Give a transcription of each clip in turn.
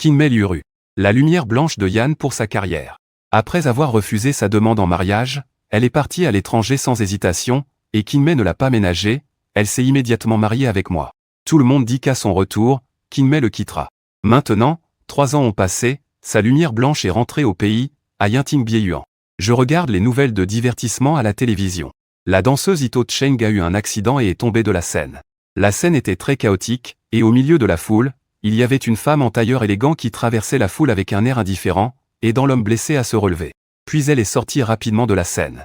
Kinmei Liuru. La lumière blanche de Yan pour sa carrière. Après avoir refusé sa demande en mariage, elle est partie à l'étranger sans hésitation, et Kinmei ne l'a pas ménagée, elle s'est immédiatement mariée avec moi. Tout le monde dit qu'à son retour, Kinmei le quittera. Maintenant, 3 ans ont passé, sa lumière blanche est rentrée au pays, à Yintingbieyuan. Je regarde les nouvelles de divertissement à la télévision. La danseuse Ito Cheng a eu un accident et est tombée de la scène. La scène était très chaotique, et au milieu de la foule, il y avait une femme en tailleur élégant qui traversait la foule avec un air indifférent, aidant l'homme blessé à se relever. Puis elle est sortie rapidement de la scène.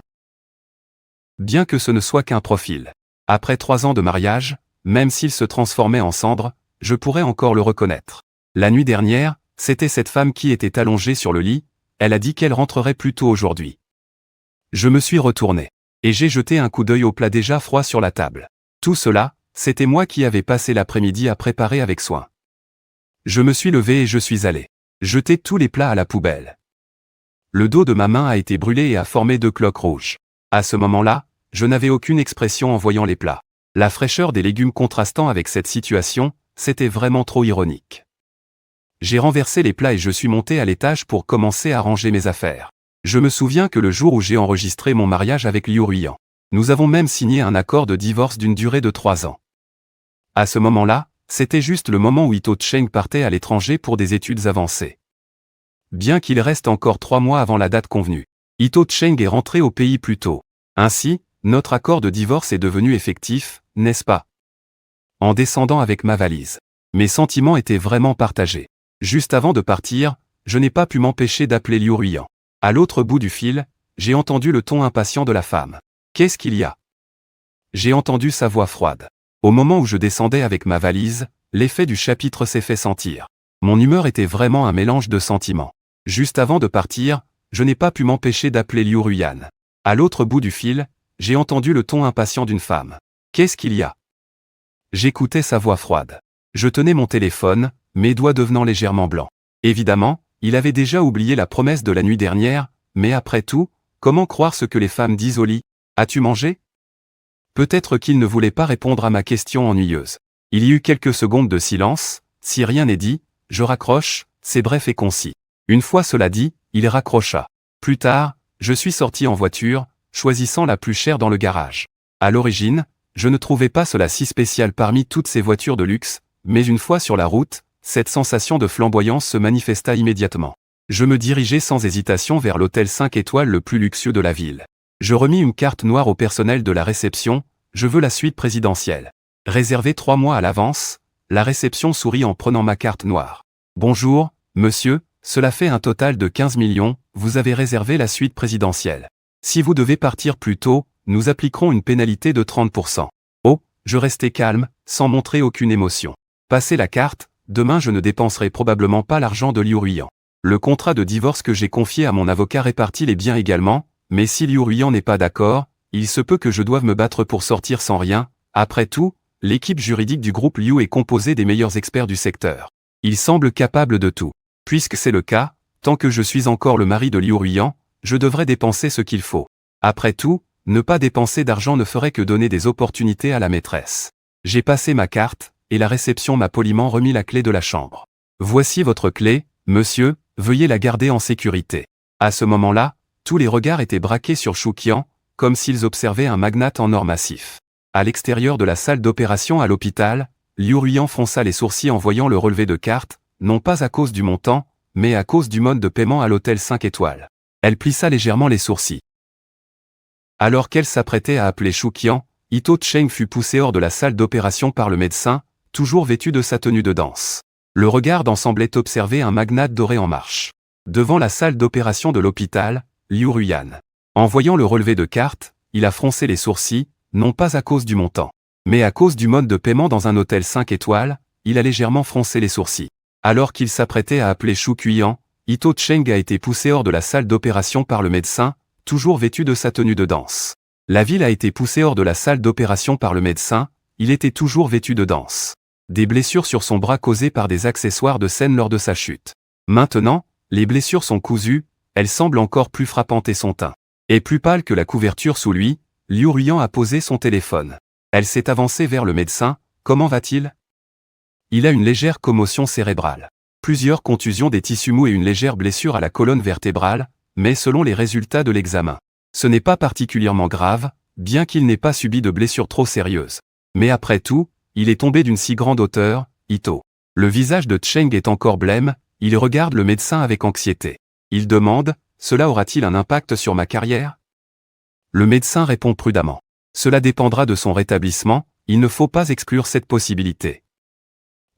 Bien que ce ne soit qu'un profil. Après 3 ans de mariage, même s'il se transformait en cendre, je pourrais encore le reconnaître. La nuit dernière, c'était cette femme qui était allongée sur le lit, elle a dit qu'elle rentrerait plus tôt aujourd'hui. Je me suis retourné. Et j'ai jeté un coup d'œil au plat déjà froid sur la table. Tout cela, c'était moi qui avais passé l'après-midi à préparer avec soin. Je me suis levé et je suis allé jeter tous les plats à la poubelle. Le dos de ma main a été brûlé et a formé 2 cloques rouges. À ce moment-là, je n'avais aucune expression en voyant les plats. La fraîcheur des légumes contrastant avec cette situation, c'était vraiment trop ironique. J'ai renversé les plats et je suis monté à l'étage pour commencer à ranger mes affaires. Je me souviens que le jour où j'ai enregistré mon mariage avec Liu Ruiyan, nous avons même signé un accord de divorce d'une durée de 3 ans. À ce moment-là, c'était juste le moment où Ito Cheng partait à l'étranger pour des études avancées. Bien qu'il reste encore 3 mois avant la date convenue, Ito Cheng est rentré au pays plus tôt. Ainsi, notre accord de divorce est devenu effectif, n'est-ce pas? En descendant avec ma valise, mes sentiments étaient vraiment partagés. Juste avant de partir, je n'ai pas pu m'empêcher d'appeler Liu Ruiyan. À l'autre bout du fil, j'ai entendu le ton impatient de la femme. Qu'est-ce qu'il y a? J'ai entendu sa voix froide. Au moment où je descendais avec ma valise, l'effet du chapitre s'est fait sentir. Mon humeur était vraiment un mélange de sentiments. Juste avant de partir, je n'ai pas pu m'empêcher d'appeler Liu Ruiyan. À l'autre bout du fil, j'ai entendu le ton impatient d'une femme. Qu'est-ce qu'il y a? J'écoutais sa voix froide. Je tenais mon téléphone, mes doigts devenant légèrement blancs. Évidemment, il avait déjà oublié la promesse de la nuit dernière, mais après tout, comment croire ce que les femmes disent au lit? As-tu mangé? Peut-être qu'il ne voulait pas répondre à ma question ennuyeuse. Il y eut quelques secondes de silence, si rien n'est dit, je raccroche, c'est bref et concis. Une fois cela dit, il raccrocha. Plus tard, je suis sorti en voiture, choisissant la plus chère dans le garage. À l'origine, je ne trouvais pas cela si spécial parmi toutes ces voitures de luxe, mais une fois sur la route, cette sensation de flamboyance se manifesta immédiatement. Je me dirigeai sans hésitation vers l'hôtel 5 étoiles le plus luxueux de la ville. Je remis une carte noire au personnel de la réception, je veux la suite présidentielle. Réservée 3 mois à l'avance, la réception sourit en prenant ma carte noire. Bonjour, monsieur, cela fait un total de 15 millions, vous avez réservé la suite présidentielle. Si vous devez partir plus tôt, nous appliquerons une pénalité de 30%. Oh, je restai calme, sans montrer aucune émotion. Passez la carte, demain je ne dépenserai probablement pas l'argent de Liu Ruiyan. Le contrat de divorce que j'ai confié à mon avocat répartit les biens également, mais si Liu Ruiyan n'est pas d'accord, il se peut que je doive me battre pour sortir sans rien. Après tout, l'équipe juridique du groupe Liu est composée des meilleurs experts du secteur. Ils semblent capables de tout. Puisque c'est le cas, tant que je suis encore le mari de Liu Ruiyan, je devrais dépenser ce qu'il faut. Après tout, ne pas dépenser d'argent ne ferait que donner des opportunités à la maîtresse. J'ai passé ma carte, et la réception m'a poliment remis la clé de la chambre. Voici votre clé, monsieur, veuillez la garder en sécurité. À ce moment-là, tous les regards étaient braqués sur Shuqian, comme s'ils observaient un magnate en or massif. À l'extérieur de la salle d'opération à l'hôpital, Liu Ruiyan fronça les sourcils en voyant le relevé de carte, non pas à cause du montant, mais à cause du mode de paiement à l'hôtel 5 étoiles. Elle plissa légèrement les sourcils. Alors qu'elle s'apprêtait à appeler Shuqian, Ito Cheng fut poussé hors de la salle d'opération par le médecin, toujours vêtu de sa tenue de danse. Le regard d'en semblait observer un magnate doré en marche. Devant la salle d'opération de l'hôpital, Liu Ruiyan. En voyant le relevé de carte, il a froncé les sourcils, non pas à cause du montant, mais à cause du mode de paiement dans un hôtel 5 étoiles, il a légèrement froncé les sourcils. Alors qu'il s'apprêtait à appeler Shuqian, Ito Cheng a été poussé hors de la salle d'opération par le médecin, toujours vêtu de sa tenue de danse. La ville a été poussée hors de la salle d'opération par le médecin, il était toujours vêtu de danse. Des blessures sur son bras causées par des accessoires de scène lors de sa chute. Maintenant, les blessures sont cousues, elles semblent encore plus frappantes et son teint est plus pâle que la couverture sous lui. Liu Ruiyan a posé son téléphone. Elle s'est avancée vers le médecin. Comment va-t-il? Il a une légère commotion cérébrale. plusieurs contusions des tissus mous et une légère blessure à la colonne vertébrale, mais selon les résultats de l'examen, ce n'est pas particulièrement grave, bien qu'il n'ait pas subi de blessure trop sérieuse. Mais après tout, il est tombé d'une si grande hauteur, Ito. Le visage de Cheng est encore blême, il regarde le médecin avec anxiété. Il demande, cela aura-t-il un impact sur ma carrière? Le médecin répond prudemment. Cela dépendra de son rétablissement, il ne faut pas exclure cette possibilité.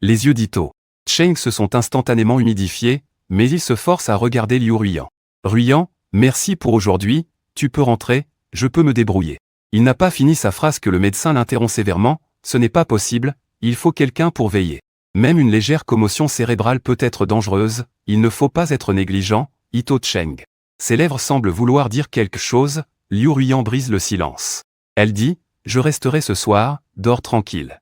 Les yeux d'Ito Cheng se sont instantanément humidifiés, mais il se force à regarder Liu Ruiyan. Ruiyan, merci pour aujourd'hui, tu peux rentrer, je peux me débrouiller. Il n'a pas fini sa phrase que le médecin l'interrompt sévèrement, ce n'est pas possible, il faut quelqu'un pour veiller. Même une légère commotion cérébrale peut être dangereuse, il ne faut pas être négligent, Ito Cheng. Ses lèvres semblent vouloir dire quelque chose, Liu Ruiyan brise le silence. Elle dit, je resterai ce soir, dors tranquille.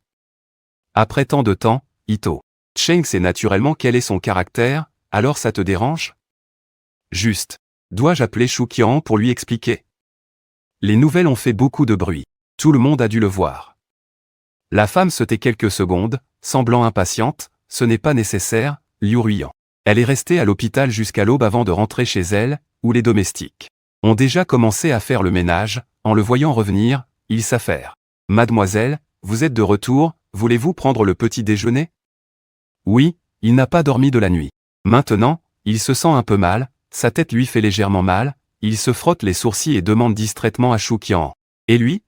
Après tant de temps, Ito Cheng sait naturellement quel est son caractère, alors ça te dérange? Juste. Dois-je appeler Shu Qian pour lui expliquer? Les nouvelles ont fait beaucoup de bruit. Tout le monde a dû le voir. La femme se tait quelques secondes, semblant impatiente, ce n'est pas nécessaire, Liu Ruiyan. Elle est restée à l'hôpital jusqu'à l'aube avant de rentrer chez elle, où les domestiques ont déjà commencé à faire le ménage, en le voyant revenir, ils s'affairent. Mademoiselle, vous êtes de retour, voulez-vous prendre le petit déjeuner? Oui, il n'a pas dormi de la nuit. Maintenant, il se sent un peu mal, sa tête lui fait légèrement mal, il se frotte les sourcils et demande distraitement à Shu Qian. Et lui?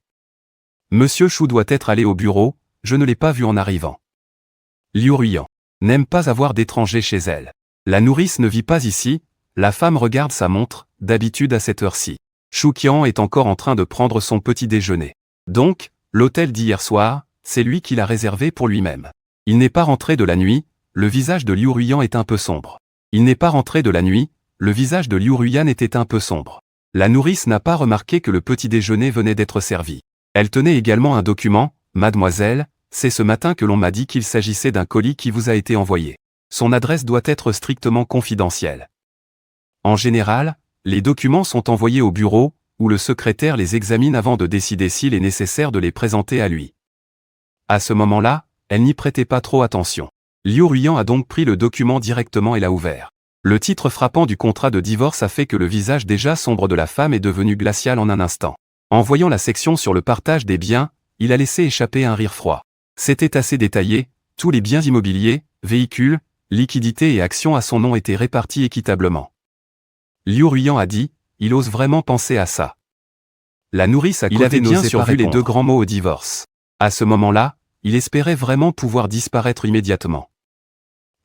Monsieur Shu doit être allé au bureau, je ne l'ai pas vu en arrivant. Liu Ruiyan n'aime pas avoir d'étrangers chez elle. La nourrice ne vit pas ici, la femme regarde sa montre, d'habitude à cette heure-ci. Shu Qian est encore en train de prendre son petit déjeuner. Donc, l'hôtel d'hier soir, c'est lui qui l'a réservé pour lui-même. Il n'est pas rentré de la nuit, le visage de Liu Ruiyan est un peu sombre. Il n'est pas rentré de la nuit, le visage de Liu Ruiyan était un peu sombre. La nourrice n'a pas remarqué que le petit déjeuner venait d'être servi. Elle tenait également un document, Mademoiselle, c'est ce matin que l'on m'a dit qu'il s'agissait d'un colis qui vous a été envoyé. Son adresse doit être strictement confidentielle. En général, les documents sont envoyés au bureau, où le secrétaire les examine avant de décider s'il est nécessaire de les présenter à lui. À ce moment-là, elle n'y prêtait pas trop attention. Liu Ruiyan a donc pris le document directement et l'a ouvert. Le titre frappant du contrat de divorce a fait que le visage déjà sombre de la femme est devenu glacial en un instant. En voyant la section sur le partage des biens, il a laissé échapper un rire froid. C'était assez détaillé, tous les biens immobiliers, véhicules, liquidités et actions à son nom étaient répartis équitablement. Liu Ruiyan a dit, il ose vraiment penser à ça. La nourrice a côté bien survu les deux grands mots au divorce. À ce moment-là, il espérait vraiment pouvoir disparaître immédiatement.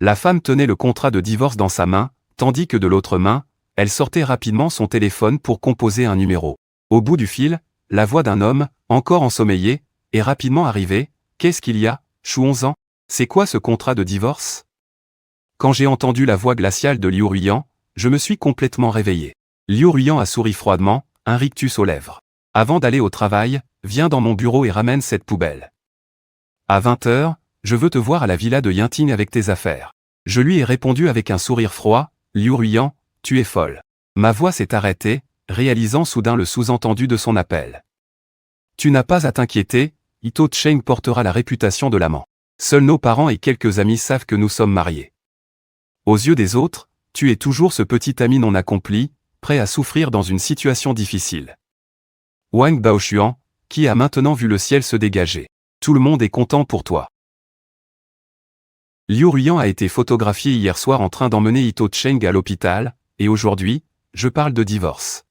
La femme tenait le contrat de divorce dans sa main, tandis que de l'autre main, elle sortait rapidement son téléphone pour composer un numéro. Au bout du fil, la voix d'un homme, encore ensommeillé, est rapidement arrivée. Qu'est-ce qu'il y a, Shu 11 ans? C'est quoi ce contrat de divorce? Quand j'ai entendu la voix glaciale de Liu Ruiyan, je me suis complètement réveillé. Liu Ruiyan a souri froidement, un rictus aux lèvres. Avant d'aller au travail, viens dans mon bureau et ramène cette poubelle. À 20h, je veux te voir à la villa de Yinting avec tes affaires. Je lui ai répondu avec un sourire froid, Liu Ruiyan, tu es folle. Ma voix s'est arrêtée, réalisant soudain le sous-entendu de son appel. Tu n'as pas à t'inquiéter, Ito Cheng portera la réputation de l'amant. Seuls nos parents et quelques amis savent que nous sommes mariés. Aux yeux des autres, tu es toujours ce petit ami non accompli, prêt à souffrir dans une situation difficile. Wang Baoshuan, qui a maintenant vu le ciel se dégager. Tout le monde est content pour toi. Liu Ruiyan a été photographié hier soir en train d'emmener Ito Cheng à l'hôpital, et aujourd'hui, je parle de divorce.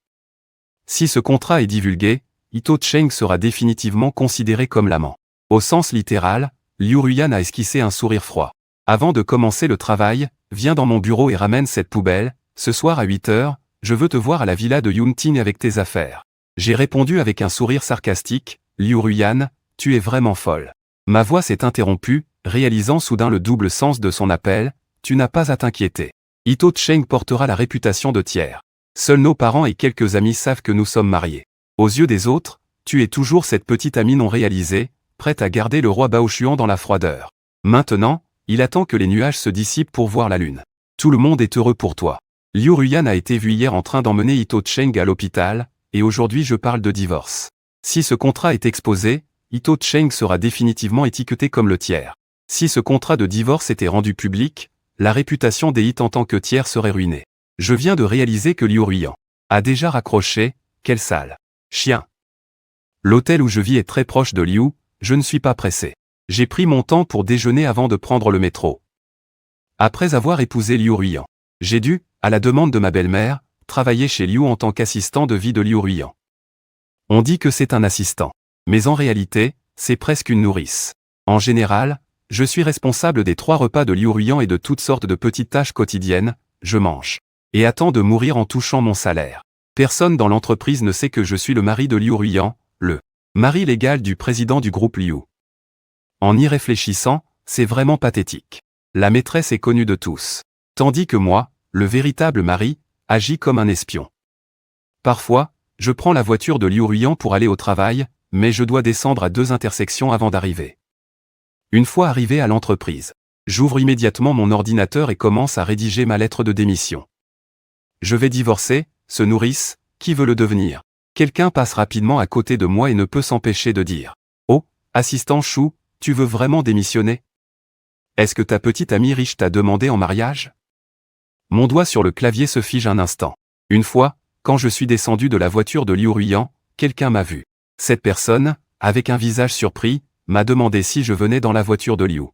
Si ce contrat est divulgué, Ito Cheng sera définitivement considéré comme l'amant. Au sens littéral, Liu Ruiyan a esquissé un sourire froid. Avant de commencer le travail, viens dans mon bureau et ramène cette poubelle, ce soir à 8h, je veux te voir à la villa de Yunting avec tes affaires. J'ai répondu avec un sourire sarcastique, Liu Ruiyan, tu es vraiment folle. Ma voix s'est interrompue, réalisant soudain le double sens de son appel, tu n'as pas à t'inquiéter. Ito Cheng portera la réputation de tiers. Seuls nos parents et quelques amis savent que nous sommes mariés. Aux yeux des autres, tu es toujours cette petite amie non réalisée, prête à garder le roi Baoshuan dans la froideur. Maintenant, il attend que les nuages se dissipent pour voir la lune. Tout le monde est heureux pour toi. Liu Ruiyan a été vu hier en train d'emmener Ito Cheng à l'hôpital, et aujourd'hui je parle de divorce. Si ce contrat est exposé, Ito Cheng sera définitivement étiqueté comme le tiers. Si ce contrat de divorce était rendu public, La réputation des hits en tant que tiers serait ruinée. Je viens de réaliser que Liu Ruiyan a déjà raccroché, quel sale chien. L'hôtel où je vis est très proche de Liu, je ne suis pas pressé. J'ai pris mon temps pour déjeuner avant de prendre le métro. Après avoir épousé Liu Ruiyan, j'ai dû, à la demande de ma belle-mère, travailler chez Liu en tant qu'assistant de vie de Liu Ruiyan. On dit que c'est un assistant. Mais en réalité, c'est presque une nourrice. En général, je suis responsable des 3 repas de Liu Ruiyan et de toutes sortes de petites tâches quotidiennes, je mange. Et attends de mourir en touchant mon salaire. Personne dans l'entreprise ne sait que je suis le mari de Liu Ruiyan, le mari légal du président du groupe Liu. En y réfléchissant, c'est vraiment pathétique. La maîtresse est connue de tous. Tandis que moi, le véritable mari, agis comme un espion. Parfois, je prends la voiture de Liu Ruiyan pour aller au travail, mais je dois descendre à 2 intersections avant d'arriver. Une fois arrivé à l'entreprise, j'ouvre immédiatement mon ordinateur et commence à rédiger ma lettre de démission. Je vais divorcer, se nourrice, qui veut le devenir? Quelqu'un passe rapidement à côté de moi et ne peut s'empêcher de dire « Oh, assistant Chou, tu veux vraiment démissionner? Est-ce que ta petite amie riche t'a demandé en mariage ?» Mon doigt sur le clavier se fige un instant. Une fois, quand je suis descendu de la voiture de Liu Ruiyan, quelqu'un m'a vu. Cette personne, avec un visage surpris, m'a demandé si je venais dans la voiture de Liu.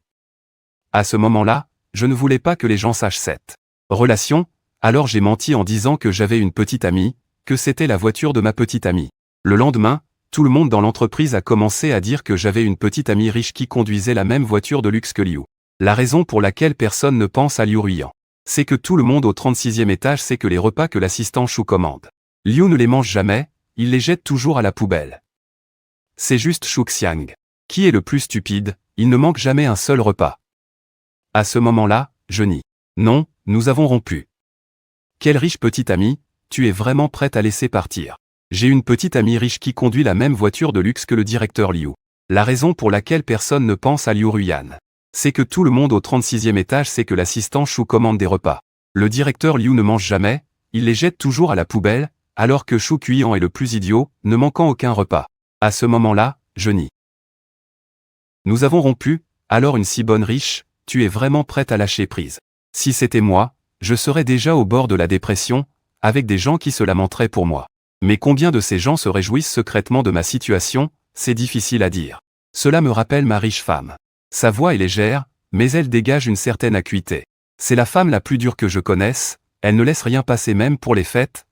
À ce moment-là, je ne voulais pas que les gens sachent cette relation, alors j'ai menti en disant que j'avais une petite amie, que c'était la voiture de ma petite amie. Le lendemain, tout le monde dans l'entreprise a commencé à dire que j'avais une petite amie riche qui conduisait la même voiture de luxe que Liu. La raison pour laquelle personne ne pense à Liu Ruiyan, c'est que tout le monde au 36e étage sait que les repas que l'assistant Chou commande, Liu ne les mange jamais, il les jette toujours à la poubelle. C'est juste Chou Xiang. Qui est le plus stupide, il ne manque jamais un seul repas. À ce moment-là, je nie. Non, nous avons rompu. Quelle riche petite amie, tu es vraiment prête à laisser partir. J'ai une petite amie riche qui conduit la même voiture de luxe que le directeur Liu. La raison pour laquelle personne ne pense à Liu Ruiyan, c'est que tout le monde au 36e étage sait que l'assistant Chou commande des repas. Le directeur Liu ne mange jamais, il les jette toujours à la poubelle, alors que Chou Cuiyan est le plus idiot, ne manquant aucun repas. À ce moment-là, je nie. Nous avons rompu, alors une si bonne riche, tu es vraiment prête à lâcher prise. Si c'était moi, je serais déjà au bord de la dépression, avec des gens qui se lamenteraient pour moi. Mais combien de ces gens se réjouissent secrètement de ma situation, c'est difficile à dire. Cela me rappelle ma riche femme. Sa voix est légère, mais elle dégage une certaine acuité. C'est la femme la plus dure que je connaisse, elle ne laisse rien passer même pour les fêtes.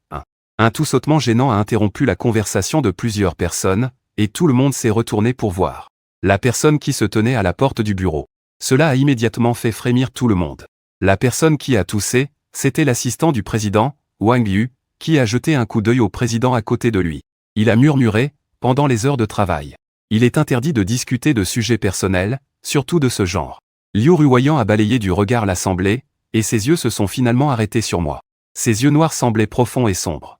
Un tout sautement gênant a interrompu la conversation de plusieurs personnes, et tout le monde s'est retourné pour voir la personne qui se tenait à la porte du bureau. Cela a immédiatement fait frémir tout le monde. La personne qui a toussé, c'était l'assistant du président, Wang Yu, qui a jeté un coup d'œil au président à côté de lui. Il a murmuré, pendant les heures de travail. Il est interdit de discuter de sujets personnels, surtout de ce genre. Liu Ruiyan a balayé du regard l'assemblée, et ses yeux se sont finalement arrêtés sur moi. Ses yeux noirs semblaient profonds et sombres.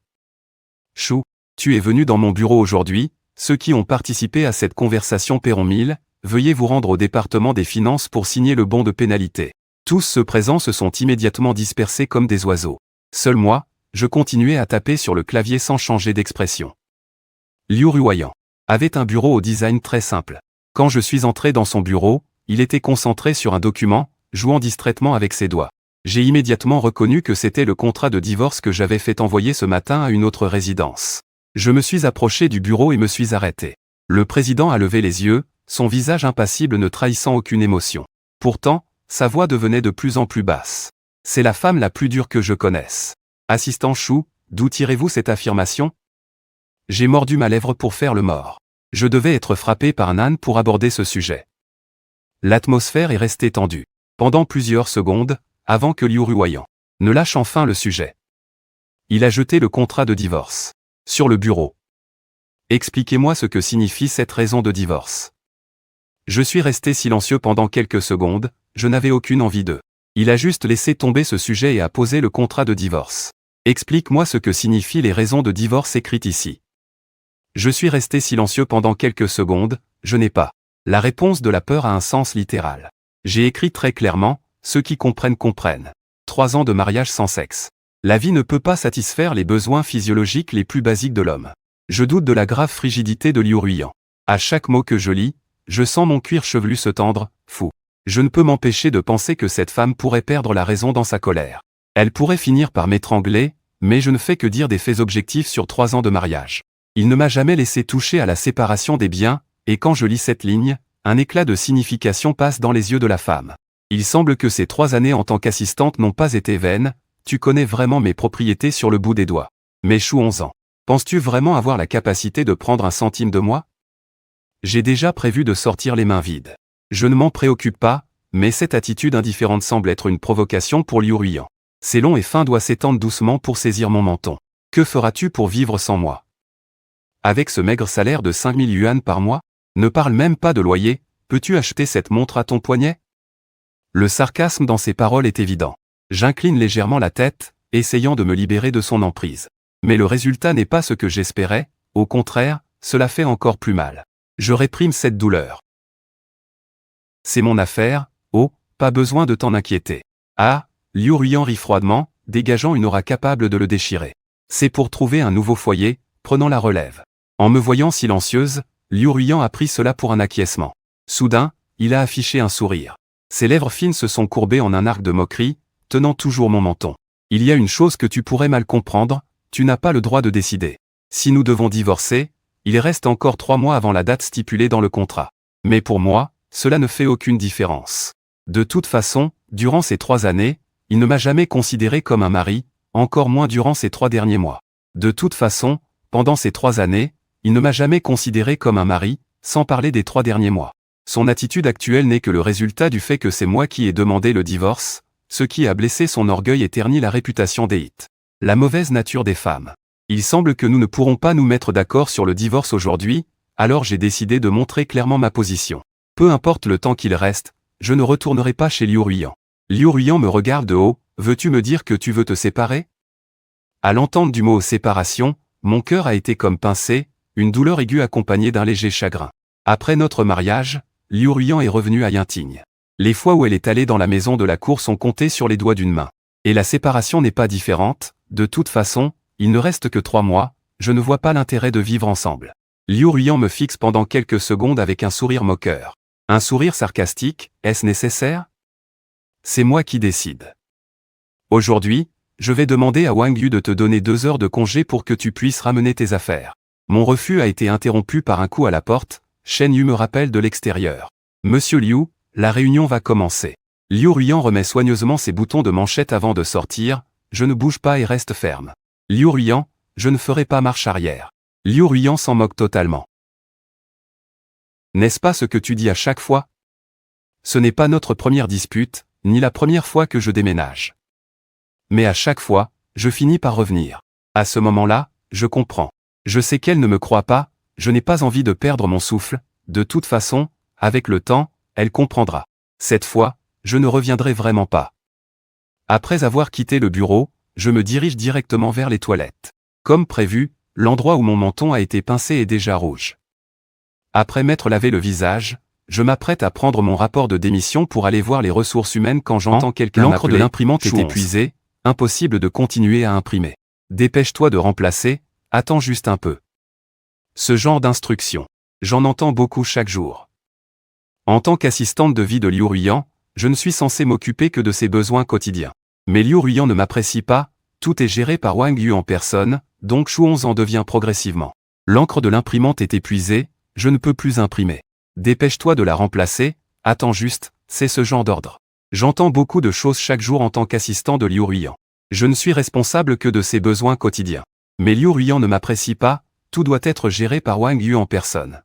Chou, tu es venu dans mon bureau aujourd'hui, ceux qui ont participé à cette conversation paieront 1000, veuillez vous rendre au département des finances pour signer le bon de pénalité. Tous ceux présents se sont immédiatement dispersés comme des oiseaux. Seul moi, je continuais à taper sur le clavier sans changer d'expression. Liu Ruiyan avait un bureau au design très simple. Quand je suis entré dans son bureau, il était concentré sur un document, jouant distraitement avec ses doigts. J'ai immédiatement reconnu que c'était le contrat de divorce que j'avais fait envoyer ce matin à une autre résidence. Je me suis approché du bureau et me suis arrêté. Le président a levé les yeux, son visage impassible ne trahissant aucune émotion. Pourtant, sa voix devenait de plus en plus basse. C'est la femme la plus dure que je connaisse. Assistant Chou, d'où tirez-vous cette affirmation? J'ai mordu ma lèvre pour faire le mort. Je devais être frappé par un âne pour aborder ce sujet. L'atmosphère est restée tendue. Pendant plusieurs secondes, avant que Liu Ruiyan ne lâche enfin le sujet. Il a jeté le contrat de divorce sur le bureau. Expliquez-moi ce que signifie cette raison de divorce. Je suis resté silencieux pendant quelques secondes, je n'avais aucune envie de. Il a juste laissé tomber ce sujet et a posé le contrat de divorce. Explique-moi ce que signifient les raisons de divorce écrites ici. Je suis resté silencieux pendant quelques secondes, je n'ai pas. La réponse de la peur a un sens littéral. J'ai écrit très clairement, ceux qui comprennent comprennent. 3 ans de mariage sans sexe. La vie ne peut pas satisfaire les besoins physiologiques les plus basiques de l'homme. Je doute de la grave frigidité de Liu Ruiyan. À chaque mot que je lis, je sens mon cuir chevelu se tendre, fou. Je ne peux m'empêcher de penser que cette femme pourrait perdre la raison dans sa colère. Elle pourrait finir par m'étrangler, mais je ne fais que dire des faits objectifs sur 3 ans de mariage. Il ne m'a jamais laissé toucher à la séparation des biens, et quand je lis cette ligne, un éclat de signification passe dans les yeux de la femme. Il semble que ces 3 années en tant qu'assistante n'ont pas été vaines, tu connais vraiment mes propriétés sur le bout des doigts. Mais chou 11 ans. Penses-tu vraiment avoir la capacité de prendre un centime de moi? J'ai déjà prévu de sortir les mains vides. Je ne m'en préoccupe pas, mais cette attitude indifférente semble être une provocation pour Liu Ruiyan. Ses longs et fins doigts s'étendent doucement pour saisir mon menton. Que feras-tu pour vivre sans moi? Avec ce maigre salaire de 5000 yuan par mois? Ne parle même pas de loyer, peux-tu acheter cette montre à ton poignet? Le sarcasme dans ses paroles est évident. J'incline légèrement la tête, essayant de me libérer de son emprise. Mais le résultat n'est pas ce que j'espérais, au contraire, cela fait encore plus mal. Je réprime cette douleur. C'est mon affaire, oh, pas besoin de t'en inquiéter. Ah, Liu Ruiyan rit froidement, dégageant une aura capable de le déchirer. C'est pour trouver un nouveau foyer, prenant la relève. En me voyant silencieuse, Liu Ruiyan a pris cela pour un acquiescement. Soudain, il a affiché un sourire. Ses lèvres fines se sont courbées en un arc de moquerie, tenant toujours mon menton. Il y a une chose que tu pourrais mal comprendre, tu n'as pas le droit de décider. Si nous devons divorcer, il reste encore 3 mois avant la date stipulée dans le contrat. Mais pour moi, cela ne fait aucune différence. De toute façon, durant ces 3 années, il ne m'a jamais considéré comme un mari, encore moins durant ces 3 derniers mois. De toute façon, pendant ces 3 années, il ne m'a jamais considéré comme un mari, sans parler des 3 derniers mois. Son attitude actuelle n'est que le résultat du fait que c'est moi qui ai demandé le divorce, ce qui a blessé son orgueil et terni la réputation des hits. La mauvaise nature des femmes. Il semble que nous ne pourrons pas nous mettre d'accord sur le divorce aujourd'hui, alors j'ai décidé de montrer clairement ma position. Peu importe le temps qu'il reste, je ne retournerai pas chez Liu Ruiyan. Liu Ruiyan me regarde de haut, veux-tu me dire que tu veux te séparer? À l'entente du mot séparation, mon cœur a été comme pincé, une douleur aiguë accompagnée d'un léger chagrin. Après notre mariage, Liu Ruiyan est revenu à Yinting. Les fois où elle est allée dans la maison de la cour sont comptées sur les doigts d'une main. Et la séparation n'est pas différente, de toute façon, il ne reste que 3 mois, je ne vois pas l'intérêt de vivre ensemble. Liu Ruiyan me fixe pendant quelques secondes avec un sourire moqueur. Un sourire sarcastique, est-ce nécessaire? C'est moi qui décide. Aujourd'hui, je vais demander à Wang Yu de te donner 2 heures de congé pour que tu puisses ramener tes affaires. Mon refus a été interrompu par un coup à la porte, Shen Yu me rappelle de l'extérieur. Monsieur Liu, la réunion va commencer. Liu Ruiyan remet soigneusement ses boutons de manchette avant de sortir, je ne bouge pas et reste ferme. Liu Ruiyan, je ne ferai pas marche arrière. Liu Ruiyan s'en moque totalement. N'est-ce pas ce que tu dis à chaque fois? Ce n'est pas notre première dispute, ni la première fois que je déménage. Mais à chaque fois, je finis par revenir. À ce moment-là, je comprends. Je sais qu'elle ne me croit pas, je n'ai pas envie de perdre mon souffle, de toute façon, avec le temps, elle comprendra. Cette fois, je ne reviendrai vraiment pas. Après avoir quitté le bureau, je me dirige directement vers les toilettes. Comme prévu, l'endroit où mon menton a été pincé est déjà rouge. Après m'être lavé le visage, je m'apprête à prendre mon rapport de démission pour aller voir les ressources humaines quand j'entends quelqu'un m'appeler. L'encre de l'imprimante est épuisée, impossible de continuer à imprimer. Dépêche-toi de remplacer, attends juste un peu. Ce genre d'instructions, j'en entends beaucoup chaque jour. En tant qu'assistante de vie de Liu Ruiyan, je ne suis censé m'occuper que de ses besoins quotidiens. Mais Liu Ruiyan ne m'apprécie pas, tout est géré par Wang Yu en personne, donc Shu 11 en devient progressivement. L'encre de l'imprimante est épuisée, je ne peux plus imprimer. Dépêche-toi de la remplacer, attends juste, c'est ce genre d'ordre. J'entends beaucoup de choses chaque jour en tant qu'assistant de Liu Ruiyan. Je ne suis responsable que de ses besoins quotidiens. Mais Liu Ruiyan ne m'apprécie pas, tout doit être géré par Wang Yu en personne.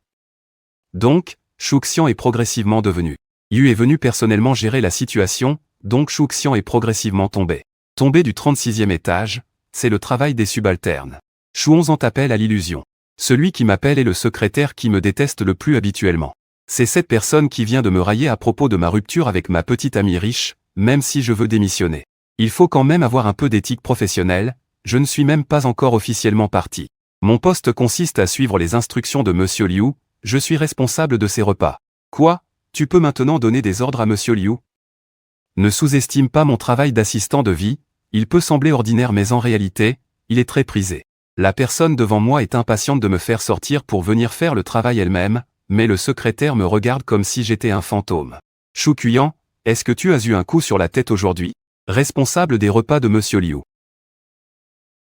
Donc, Shu Xian est progressivement devenu. Yu est venu personnellement gérer la situation, donc Shu Xian est progressivement tombé. Tombé du 36e étage, c'est le travail des subalternes. Shu 11 en t'appelle à l'illusion. Celui qui m'appelle est le secrétaire qui me déteste le plus habituellement. C'est cette personne qui vient de me railler à propos de ma rupture avec ma petite amie riche, même si je veux démissionner. Il faut quand même avoir un peu d'éthique professionnelle, je ne suis même pas encore officiellement parti. Mon poste consiste à suivre les instructions de Monsieur Liu, je suis responsable de ses repas. Quoi? Tu peux maintenant donner des ordres à Monsieur Liu? Ne sous-estime pas mon travail d'assistant de vie, il peut sembler ordinaire mais en réalité, il est très prisé. La personne devant moi est impatiente de me faire sortir pour venir faire le travail elle-même, mais le secrétaire me regarde comme si j'étais un fantôme. Shu Qian, Est-ce que tu as eu un coup sur la tête aujourd'hui? Responsable des repas de Monsieur Liu.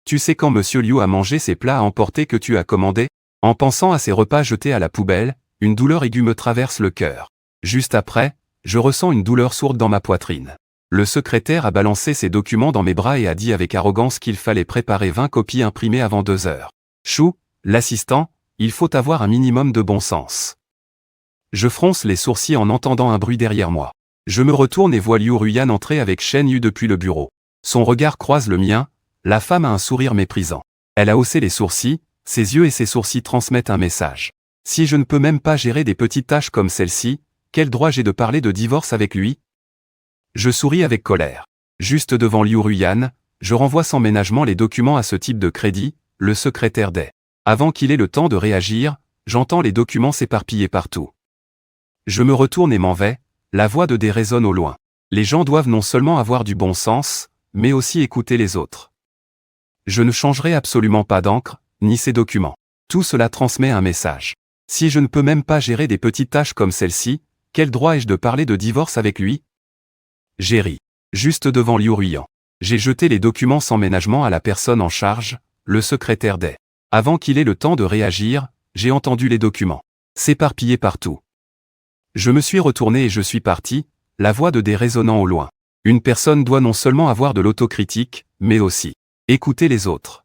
Tu sais quand Monsieur Liu a mangé ses plats à emporter que tu as commandés? En pensant à ces repas jetés à la poubelle, une douleur aiguë me traverse le cœur. Juste après, je ressens une douleur sourde dans ma poitrine. Le secrétaire a balancé ses documents dans mes bras et a dit avec arrogance qu'il fallait préparer 20 copies imprimées avant 2 heures. Chou, l'assistant, il faut avoir un minimum de bon sens. Je fronce les sourcils en entendant un bruit derrière moi. Je me retourne et vois Liu Ruyan entrer avec Shen Yu depuis le bureau. Son regard croise le mien, la femme a un sourire méprisant. Elle a haussé les sourcils, ses yeux et ses sourcils transmettent un message. Si je ne peux même pas gérer des petites tâches comme celle-ci, quel droit j'ai de parler de divorce avec lui? Je souris avec colère. Juste devant Liu Ruyan, je renvoie sans ménagement les documents à ce type de crédit, le secrétaire des. Avant qu'il ait le temps de réagir, j'entends les documents s'éparpiller partout. Je me retourne et m'en vais, la voix de Dé résonne au loin. Les gens doivent non seulement avoir du bon sens, mais aussi écouter les autres. Je ne changerai absolument pas d'encre, ni ces documents. Tout cela transmet un message. Si je ne peux même pas gérer des petites tâches comme celle-ci, quel droit ai-je de parler de divorce avec lui? J'ai ri. Juste devant Liu Ruyan. J'ai jeté les documents sans ménagement à la personne en charge, le secrétaire des. Avant qu'il ait le temps de réagir, j'ai entendu les documents s'éparpiller partout. Je me suis retourné et je suis parti, la voix de Dé résonnant au loin. Une personne doit non seulement avoir de l'autocritique, mais aussi écouter les autres.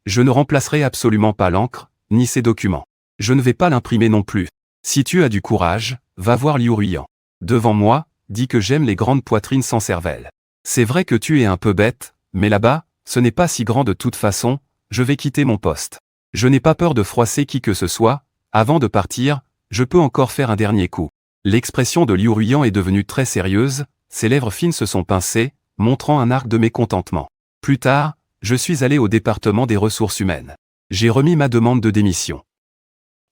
Je ne remplacerai absolument pas l'encre, ni ces documents. Je ne vais pas l'imprimer non plus. Si tu as du courage, va voir Liu Ruyan. Devant moi, dis que j'aime les grandes poitrines sans cervelle. C'est vrai que tu es un peu bête, mais là-bas, ce n'est pas si grand de toute façon, je vais quitter mon poste. Je n'ai pas peur de froisser qui que ce soit, avant de partir, je peux encore faire un dernier coup. L'expression de Liu Ruyan est devenue très sérieuse, ses lèvres fines se sont pincées, montrant un arc de mécontentement. Plus tard, je suis allé au département des ressources humaines. J'ai remis ma demande de démission.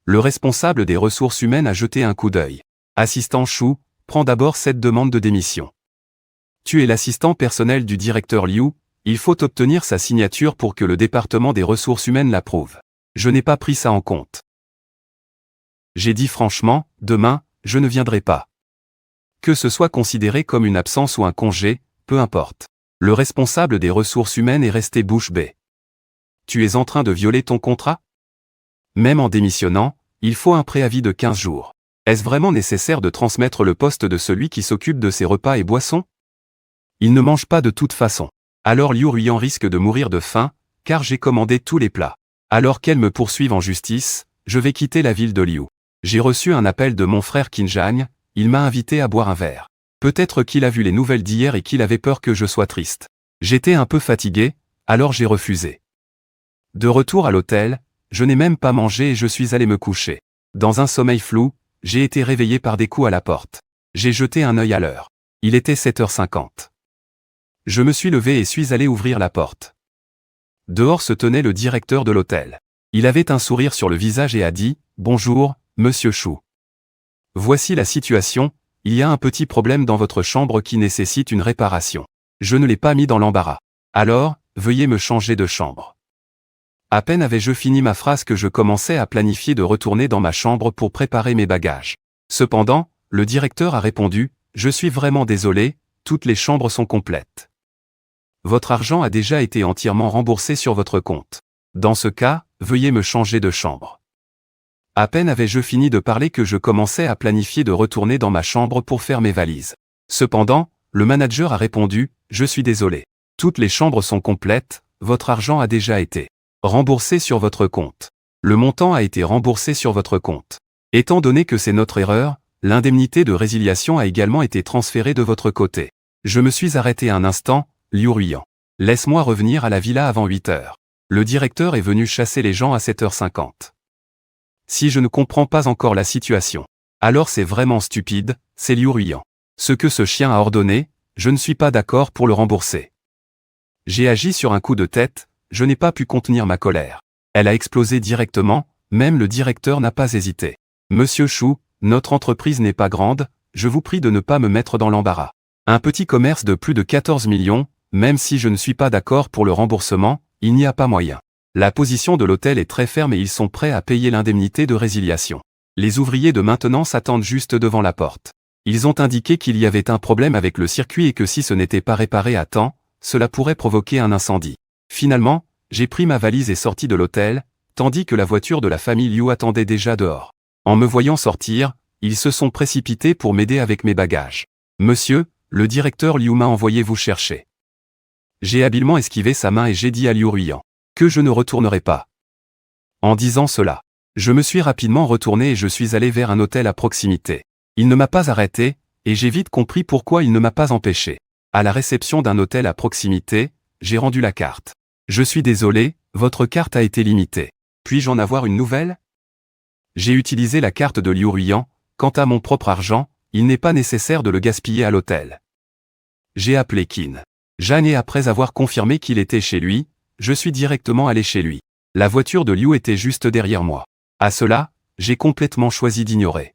Le responsable des ressources humaines a jeté un coup d'œil. Assistant Chou, prends d'abord cette demande de démission. Tu es l'assistant personnel du directeur Liu, il faut obtenir sa signature pour que le département des ressources humaines l'approuve. Je n'ai pas pris ça en compte. J'ai dit franchement, demain, je ne viendrai pas. Que ce soit considéré comme une absence ou un congé, peu importe. Le responsable des ressources humaines est resté bouche bée. Tu es en train de violer ton contrat? Même en démissionnant, il faut un préavis de 15 jours. Est-ce vraiment nécessaire de transmettre le poste de celui qui s'occupe de ses repas et boissons? Il ne mange pas de toute façon. Alors Liu Ruyan risque de mourir de faim, car j'ai commandé tous les plats. Alors qu'elle me poursuive en justice, je vais quitter la ville de Liu. J'ai reçu un appel de mon frère Qinjang, il m'a invité à boire un verre. Peut-être qu'il a vu les nouvelles d'hier et qu'il avait peur que je sois triste. J'étais un peu fatigué, alors j'ai refusé. De retour à l'hôtel, je n'ai même pas mangé et je suis allé me coucher. Dans un sommeil flou, j'ai été réveillé par des coups à la porte. J'ai jeté un œil à l'heure. Il était 7h50. Je me suis levé et suis allé ouvrir la porte. Dehors se tenait le directeur de l'hôtel. Il avait un sourire sur le visage et a dit « Bonjour, Monsieur Chou. Voici la situation, il y a un petit problème dans votre chambre qui nécessite une réparation. Je ne l'ai pas mis dans l'embarras. Alors, veuillez me changer de chambre. » À peine avais-je fini ma phrase que je commençais à planifier de retourner dans ma chambre pour préparer mes bagages. Cependant, le directeur a répondu « Je suis vraiment désolé, toutes les chambres sont complètes. Votre argent a déjà été entièrement remboursé sur votre compte. Dans ce cas, veuillez me changer de chambre. » À peine avais-je fini de parler que je commençais à planifier de retourner dans ma chambre pour faire mes valises. Cependant, le manager a répondu « Je suis désolé. Toutes les chambres sont complètes, votre argent a déjà été remboursé sur votre compte. Le montant a été remboursé sur votre compte. Étant donné que c'est notre erreur, l'indemnité de résiliation a également été transférée de votre côté. » Je me suis arrêté un instant, Liu Ruyan. Laisse-moi revenir à la villa avant 8 heures. Le directeur est venu chasser les gens à 7h50. Si je ne comprends pas encore la situation, alors c'est vraiment stupide, c'est Liu Ruyan. Ce que ce chien a ordonné, je ne suis pas d'accord pour le rembourser. J'ai agi sur un coup de tête, je n'ai pas pu contenir ma colère. Elle a explosé directement, même le directeur n'a pas hésité. Monsieur Chou, notre entreprise n'est pas grande, je vous prie de ne pas me mettre dans l'embarras. Un petit commerce de plus de 14 millions, même si je ne suis pas d'accord pour le remboursement, il n'y a pas moyen. La position de l'hôtel est très ferme et ils sont prêts à payer l'indemnité de résiliation. Les ouvriers de maintenance attendent juste devant la porte. Ils ont indiqué qu'il y avait un problème avec le circuit et que si ce n'était pas réparé à temps, cela pourrait provoquer un incendie. Finalement, j'ai pris ma valise et sorti de l'hôtel, tandis que la voiture de la famille Liu attendait déjà dehors. En me voyant sortir, ils se sont précipités pour m'aider avec mes bagages. Monsieur, le directeur Liu m'a envoyé vous chercher. J'ai habilement esquivé sa main et j'ai dit à Liu Ruiyan que je ne retournerai pas. En disant cela, je me suis rapidement retourné et je suis allé vers un hôtel à proximité. Il ne m'a pas arrêté, et j'ai vite compris pourquoi il ne m'a pas empêché. À la réception d'un hôtel à proximité, j'ai rendu la carte. Je suis désolé, votre carte a été limitée. Puis-je en avoir une nouvelle? J'ai utilisé la carte de Liu Ruiyan. Quant à mon propre argent, il n'est pas nécessaire de le gaspiller à l'hôtel. J'ai appelé Qin Zhang et après avoir confirmé qu'il était chez lui, je suis directement allé chez lui. La voiture de Liu était juste derrière moi. À cela, j'ai complètement choisi d'ignorer.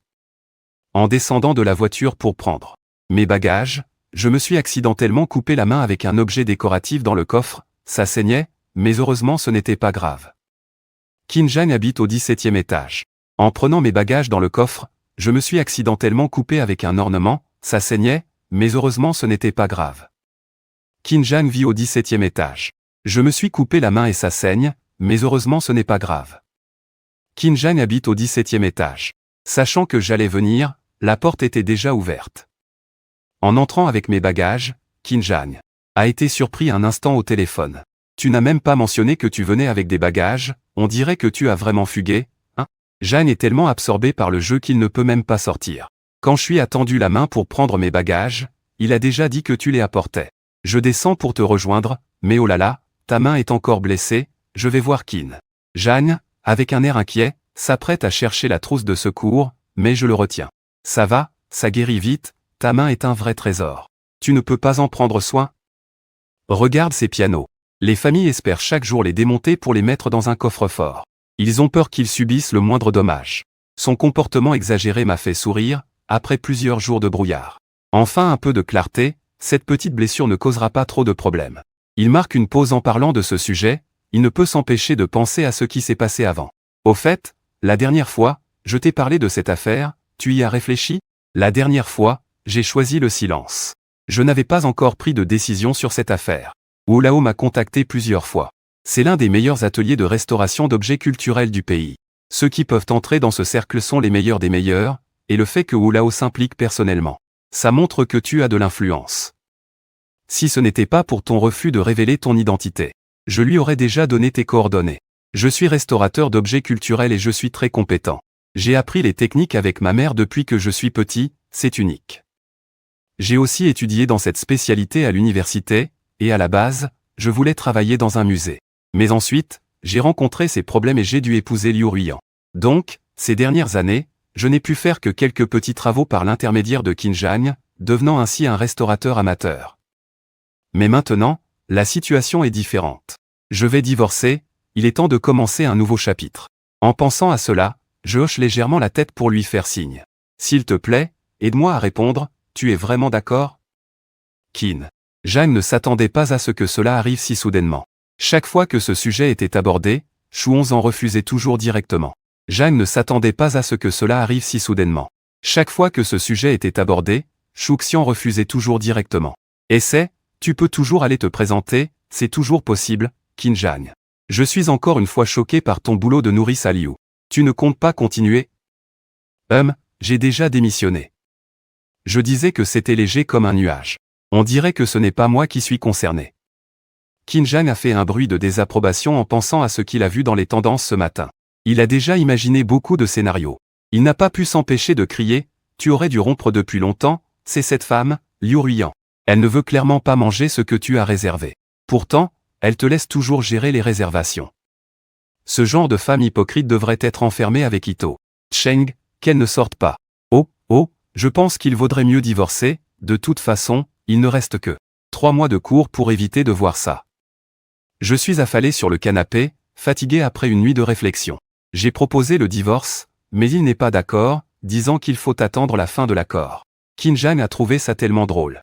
En descendant de la voiture pour prendre mes bagages, je me suis accidentellement coupé la main avec un objet décoratif dans le coffre, ça saignait, mais heureusement ce n'était pas grave. Qin Zhang habite au 17e étage. En prenant mes bagages dans le coffre, je me suis accidentellement coupé avec un ornement, ça saignait, mais heureusement ce n'était pas grave. Qin Zhang vit au 17e étage. Je me suis coupé la main et ça saigne, mais heureusement ce n'est pas grave. Qin Zhang habite au 17e étage. Sachant que j'allais venir, la porte était déjà ouverte. En entrant avec mes bagages, Qin Zhang a été surpris un instant au téléphone. Tu n'as même pas mentionné que tu venais avec des bagages, on dirait que tu as vraiment fugué, hein? Zhang est tellement absorbé par le jeu qu'il ne peut même pas sortir. Quand je lui ai tendu la main pour prendre mes bagages, il a déjà dit que tu les apportais. Je descends pour te rejoindre, mais oh là là, ta main est encore blessée, je vais voir Qin Zhang, avec un air inquiet, s'apprête à chercher la trousse de secours, mais je le retiens. Ça va, ça guérit vite, ta main est un vrai trésor. Tu ne peux pas en prendre soin? Regarde ces pianos. Les familles espèrent chaque jour les démonter pour les mettre dans un coffre-fort. Ils ont peur qu'ils subissent le moindre dommage. Son comportement exagéré m'a fait sourire, après plusieurs jours de brouillard. Enfin un peu de clarté, cette petite blessure ne causera pas trop de problèmes. Il marque une pause en parlant de ce sujet, il ne peut s'empêcher de penser à ce qui s'est passé avant. Au fait, la dernière fois, je t'ai parlé de cette affaire, tu y as réfléchi? La dernière fois, j'ai choisi le silence. Je n'avais pas encore pris de décision sur cette affaire. Wu Lao m'a contacté plusieurs fois. C'est l'un des meilleurs ateliers de restauration d'objets culturels du pays. Ceux qui peuvent entrer dans ce cercle sont les meilleurs des meilleurs, et le fait que Wu Lao s'implique personnellement, ça montre que tu as de l'influence. Si ce n'était pas pour ton refus de révéler ton identité, je lui aurais déjà donné tes coordonnées. Je suis restaurateur d'objets culturels et je suis très compétent. J'ai appris les techniques avec ma mère depuis que je suis petit, c'est unique. J'ai aussi étudié dans cette spécialité à l'université, et à la base, je voulais travailler dans un musée. Mais ensuite, j'ai rencontré ces problèmes et j'ai dû épouser Liu Ruiyan. Donc, ces dernières années, je n'ai pu faire que quelques petits travaux par l'intermédiaire de Qin Zhang, devenant ainsi un restaurateur amateur. Mais maintenant, la situation est différente. Je vais divorcer, il est temps de commencer un nouveau chapitre. En pensant à cela, je hoche légèrement la tête pour lui faire signe. S'il te plaît, aide-moi à répondre, tu es vraiment d'accord? Qin Zhang ne s'attendait pas à ce que cela arrive si soudainement. Chaque fois que ce sujet était abordé, Shuon en refusait toujours directement. Zhang ne s'attendait pas à ce que cela arrive si soudainement. Chaque fois que ce sujet était abordé, Shuxian refusait toujours directement. Essaie, tu peux toujours aller te présenter, c'est toujours possible, Qin Zhang. Je suis encore une fois choqué par ton boulot de nourrice à Liu. Tu ne comptes pas continuer? J'ai déjà démissionné. Je disais que c'était léger comme un nuage. On dirait que ce n'est pas moi qui suis concerné. Qin Zhang a fait un bruit de désapprobation en pensant à ce qu'il a vu dans les tendances ce matin. Il a déjà imaginé beaucoup de scénarios. Il n'a pas pu s'empêcher de crier, tu aurais dû rompre depuis longtemps, c'est cette femme, Liu Ruiyan. Elle ne veut clairement pas manger ce que tu as réservé. Pourtant, elle te laisse toujours gérer les réservations. Ce genre de femme hypocrite devrait être enfermée avec Ito Cheng, qu'elle ne sorte pas. Je pense qu'il vaudrait mieux divorcer, de toute façon, il ne reste que 3 mois de cours pour éviter de voir ça. Je suis affalé sur le canapé, fatigué après une nuit de réflexion. J'ai proposé le divorce, mais il n'est pas d'accord, disant qu'il faut attendre la fin de l'accord. Qin Zhang a trouvé ça tellement drôle.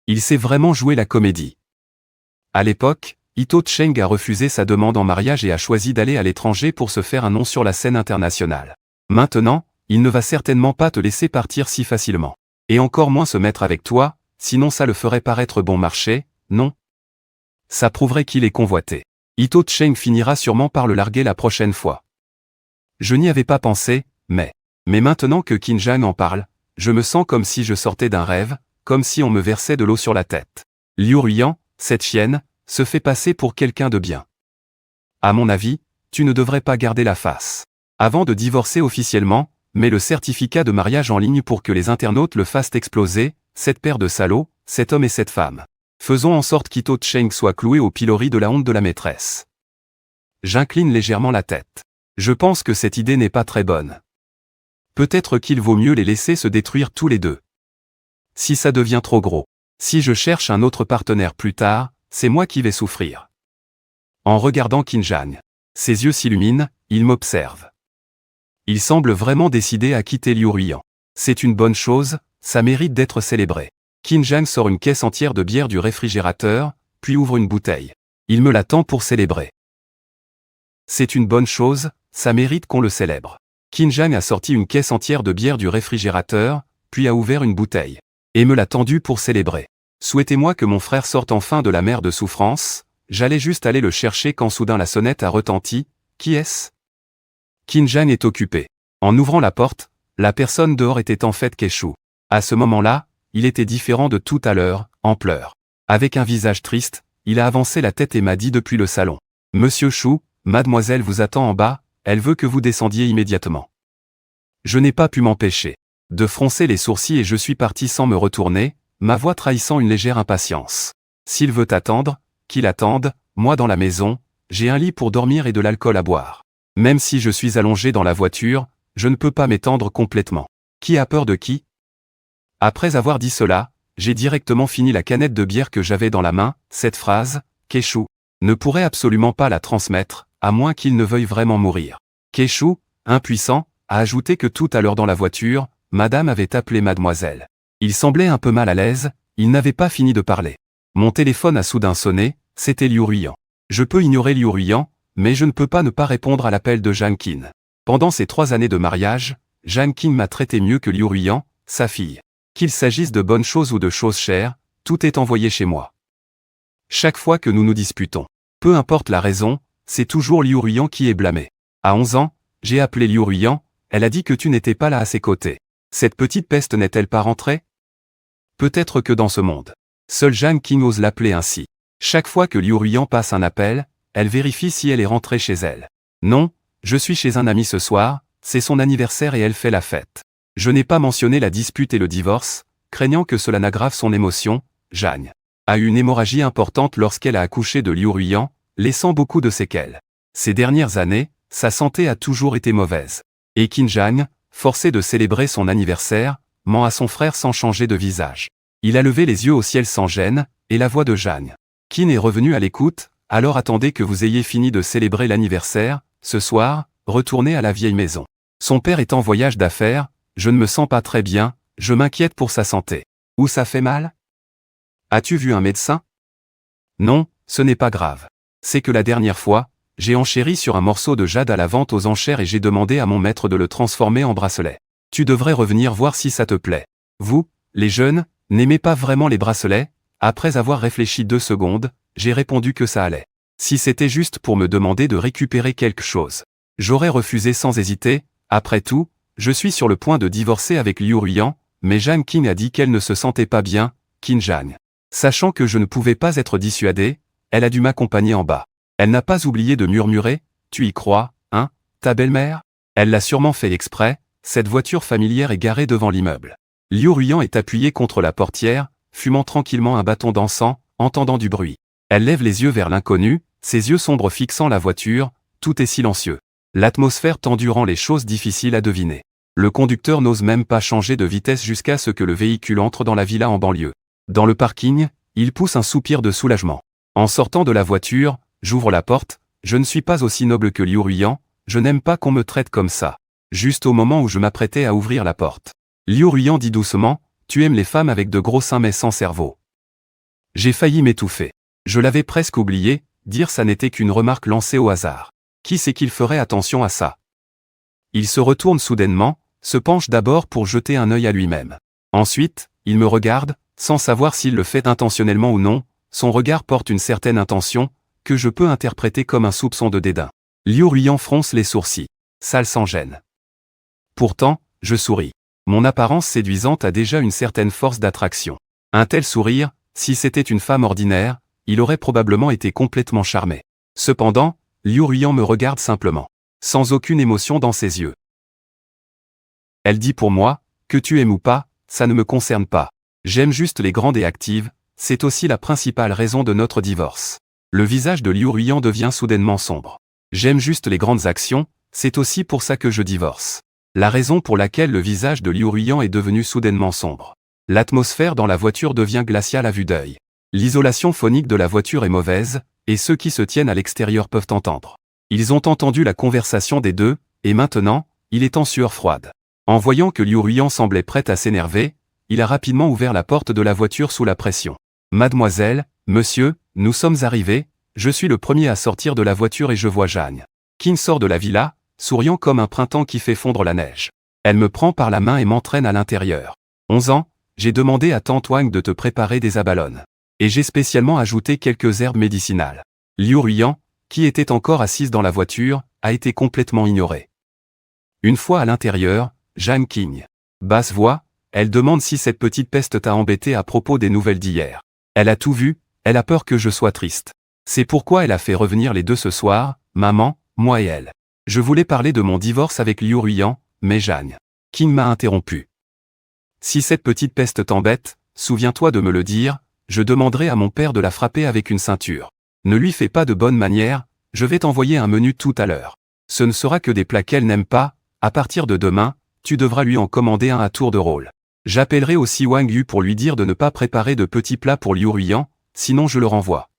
Il sait vraiment jouer la comédie. À l'époque, Ito Cheng a refusé sa demande en mariage et a choisi d'aller à l'étranger pour se faire un nom sur la scène internationale. Maintenant, Il ne va certainement pas te laisser partir si facilement. Et encore moins se mettre avec toi, sinon ça le ferait paraître bon marché, non? Ça prouverait qu'il est convoité. Ito Cheng finira sûrement par le larguer la prochaine fois. Je n'y avais pas pensé, mais maintenant que Qin Zhang en parle, je me sens comme si je sortais d'un rêve, comme si on me versait de l'eau sur la tête. Liu Ruiyan, cette chienne, se fait passer pour quelqu'un de bien. À mon avis, tu ne devrais pas garder la face. Avant de divorcer officiellement, mets le certificat de mariage en ligne pour que les internautes le fassent exploser, cette paire de salauds, cet homme et cette femme. Faisons en sorte qu'Ito Cheng soit cloué au pilori de la honte de la maîtresse. J'incline légèrement la tête. Je pense que cette idée n'est pas très bonne. Peut-être qu'il vaut mieux les laisser se détruire tous les deux. Si ça devient trop gros, si je cherche un autre partenaire plus tard, c'est moi qui vais souffrir. En regardant Qin Zhang, ses yeux s'illuminent, il m'observe. Il semble vraiment décidé à quitter Liu Ruiyan. C'est une bonne chose, ça mérite d'être célébré. Qin Zhang sort une caisse entière de bière du réfrigérateur, puis ouvre une bouteille. Il me la tend pour célébrer. C'est une bonne chose, ça mérite qu'on le célèbre. Qin Zhang a sorti une caisse entière de bière du réfrigérateur, puis a ouvert une bouteille. Et me l'a tendue pour célébrer. Souhaitez-moi que mon frère sorte enfin de la mer de souffrance, j'allais juste aller le chercher quand soudain la sonnette a retenti. Qui est-ce? Qin Zhang est occupé. En ouvrant la porte, la personne dehors était en fait Keishu. À ce moment-là, il était différent de tout à l'heure, en pleurs. Avec un visage triste, il a avancé la tête et m'a dit depuis le salon. Monsieur Shu, mademoiselle vous attend en bas, elle veut que vous descendiez immédiatement. Je n'ai pas pu m'empêcher de froncer les sourcils et je suis parti sans me retourner, ma voix trahissant une légère impatience. S'il veut attendre, qu'il attende, moi dans la maison, j'ai un lit pour dormir et de l'alcool à boire. Même si je suis allongé dans la voiture, je ne peux pas m'étendre complètement. Qui a peur de qui? Après avoir dit cela, j'ai directement fini la canette de bière que j'avais dans la main, cette phrase, Keishu, ne pourrait absolument pas la transmettre, à moins qu'il ne veuille vraiment mourir. Keishu, impuissant, a ajouté que tout à l'heure dans la voiture, madame avait appelé mademoiselle. Il semblait un peu mal à l'aise, il n'avait pas fini de parler. Mon téléphone a soudain sonné, c'était Liu Ruiyan. Je peux ignorer Liu Ruiyan, mais je ne peux pas ne pas répondre à l'appel de Zhang Qin. Pendant ces 3 années de mariage, Zhang Qin m'a traité mieux que Liu Ruiyan, sa fille. Qu'il s'agisse de bonnes choses ou de choses chères, tout est envoyé chez moi. Chaque fois que nous nous disputons, peu importe la raison, c'est toujours Liu Ruiyan qui est blâmé. À 11 ans, j'ai appelé Liu Ruiyan, elle a dit que tu n'étais pas là à ses côtés. Cette petite peste n'est-elle pas rentrée? Peut-être que dans ce monde, seul Zhang Qin ose l'appeler ainsi. Chaque fois que Liu Ruiyan passe un appel, elle vérifie si elle est rentrée chez elle. Non, je suis chez un ami ce soir, c'est son anniversaire et elle fait la fête. Je n'ai pas mentionné la dispute et le divorce, craignant que cela n'aggrave son émotion. Zhang a eu une hémorragie importante lorsqu'elle a accouché de Liu Ruiyan, laissant beaucoup de séquelles. Ces dernières années, sa santé a toujours été mauvaise. Et Qin Zhang, forcé de célébrer son anniversaire, ment à son frère sans changer de visage. Il a levé les yeux au ciel sans gêne, et la voix de Zhang Qin est revenue à l'écoute. Alors attendez que vous ayez fini de célébrer l'anniversaire, ce soir, retournez à la vieille maison. Son père est en voyage d'affaires, je ne me sens pas très bien, je m'inquiète pour sa santé. Où ça fait mal? As-tu vu un médecin? Non, ce n'est pas grave. C'est que la dernière fois, j'ai enchéri sur un morceau de jade à la vente aux enchères et j'ai demandé à mon maître de le transformer en bracelet. Tu devrais revenir voir si ça te plaît. Vous, les jeunes, n'aimez pas vraiment les bracelets? Après avoir réfléchi 2 secondes, j'ai répondu que ça allait. Si c'était juste pour me demander de récupérer quelque chose, j'aurais refusé sans hésiter. Après tout, je suis sur le point de divorcer avec Liu Ruiyan, mais Zhang Qin a dit qu'elle ne se sentait pas bien. Qin Zhang, sachant que je ne pouvais pas être dissuadé, elle a dû m'accompagner en bas. Elle n'a pas oublié de murmurer, tu y crois, hein, ta belle-mère? Elle l'a sûrement fait exprès, cette voiture familière est garée devant l'immeuble. Liu Ruiyan est appuyé contre la portière, fumant tranquillement un bâton d'encens, entendant du bruit. Elle lève les yeux vers l'inconnu, ses yeux sombres fixant la voiture, tout est silencieux. L'atmosphère tendue rend les choses difficiles à deviner. Le conducteur n'ose même pas changer de vitesse jusqu'à ce que le véhicule entre dans la villa en banlieue. Dans le parking, il pousse un soupir de soulagement. En sortant de la voiture, j'ouvre la porte, je ne suis pas aussi noble que Liu Ruiyan, je n'aime pas qu'on me traite comme ça. Juste au moment où je m'apprêtais à ouvrir la porte. Liu Ruiyan dit doucement, tu aimes les femmes avec de gros seins mais sans cerveau. J'ai failli m'étouffer. Je l'avais presque oublié, dire ça n'était qu'une remarque lancée au hasard. Qui sait qu'il ferait attention à ça? Il se retourne soudainement, se penche d'abord pour jeter un œil à lui-même. Ensuite, il me regarde, sans savoir s'il le fait intentionnellement ou non, son regard porte une certaine intention, que je peux interpréter comme un soupçon de dédain. Liu Ruiyan fronce les sourcils. Sale sans gêne. Pourtant, je souris. Mon apparence séduisante a déjà une certaine force d'attraction. Un tel sourire, si c'était une femme ordinaire, il aurait probablement été complètement charmé. Cependant, Liu Ruiyan me regarde simplement, sans aucune émotion dans ses yeux. Elle dit pour moi, que tu aimes ou pas, ça ne me concerne pas. J'aime juste les grandes et actives, c'est aussi la principale raison de notre divorce. Le visage de Liu Ruiyan devient soudainement sombre. J'aime juste les grandes actions, c'est aussi pour ça que je divorce. La raison pour laquelle le visage de Liu Ruiyan est devenu soudainement sombre. L'atmosphère dans la voiture devient glaciale à vue d'œil. L'isolation phonique de la voiture est mauvaise, et ceux qui se tiennent à l'extérieur peuvent entendre. Ils ont entendu la conversation des deux, et maintenant, il est en sueur froide. En voyant que Liu Ruiyan semblait prête à s'énerver, il a rapidement ouvert la porte de la voiture sous la pression. « Mademoiselle, monsieur, nous sommes arrivés, je suis le premier à sortir de la voiture et je vois Jeanne. Qin sort de la villa, souriant comme un printemps qui fait fondre la neige. Elle me prend par la main et m'entraîne à l'intérieur. 11 ans, j'ai demandé à tante Wang de te préparer des abalones. Et j'ai spécialement ajouté quelques herbes médicinales. » Liu Ruiyan, qui était encore assise dans la voiture, a été complètement ignorée. Une fois à l'intérieur, Jeanne Qing. Basse voix, elle demande si cette petite peste t'a embêté à propos des nouvelles d'hier. Elle a tout vu, elle a peur que je sois triste. C'est pourquoi elle a fait revenir les deux ce soir, maman, moi et elle. Je voulais parler de mon divorce avec Liu Ruiyan, mais Jeanne Qing m'a interrompu. Si cette petite peste t'embête, souviens-toi de me le dire, je demanderai à mon père de la frapper avec une ceinture. Ne lui fais pas de bonnes manières, je vais t'envoyer un menu tout à l'heure. Ce ne sera que des plats qu'elle n'aime pas, à partir de demain, tu devras lui en commander un à tour de rôle. J'appellerai aussi Wang Yu pour lui dire de ne pas préparer de petits plats pour Liu Ruiyan, sinon je le renvoie.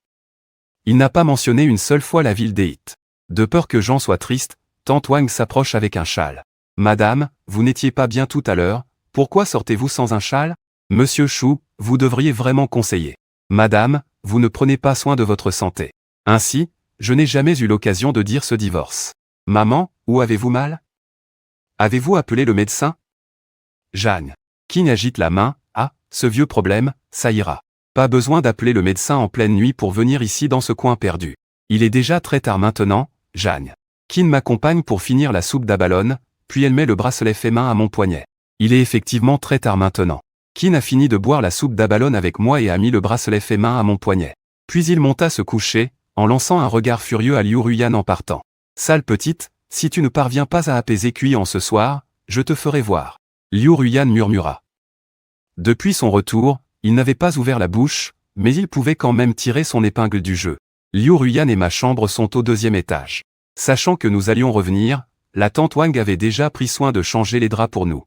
Il n'a pas mentionné une seule fois la ville d'Eit. De peur que Jean soit triste, tante Wang s'approche avec un châle. Madame, vous n'étiez pas bien tout à l'heure, pourquoi sortez-vous sans un châle? Monsieur Chou, vous devriez vraiment conseiller. Madame, vous ne prenez pas soin de votre santé. Ainsi, je n'ai jamais eu l'occasion de dire ce divorce. Maman, où avez-vous mal? Avez-vous appelé le médecin? Jeanne Qing agite la main. Ah, ce vieux problème, ça ira. Pas besoin d'appeler le médecin en pleine nuit pour venir ici dans ce coin perdu. Il est déjà très tard maintenant, Jeanne Qing m'accompagne pour finir la soupe d'abalone, puis elle met le bracelet fait main à mon poignet. Il est effectivement très tard maintenant. Qing a fini de boire la soupe d'abalone avec moi et a mis le bracelet fait main à mon poignet. Puis il monta se coucher, en lançant un regard furieux à Liu Ruiyan en partant. Sale petite, si tu ne parviens pas à apaiser Kui en ce soir, je te ferai voir. Liu Ruiyan murmura. Depuis son retour, il n'avait pas ouvert la bouche, mais il pouvait quand même tirer son épingle du jeu. Liu Ruiyan et ma chambre sont au 2e étage. Sachant que nous allions revenir, la tante Wang avait déjà pris soin de changer les draps pour nous.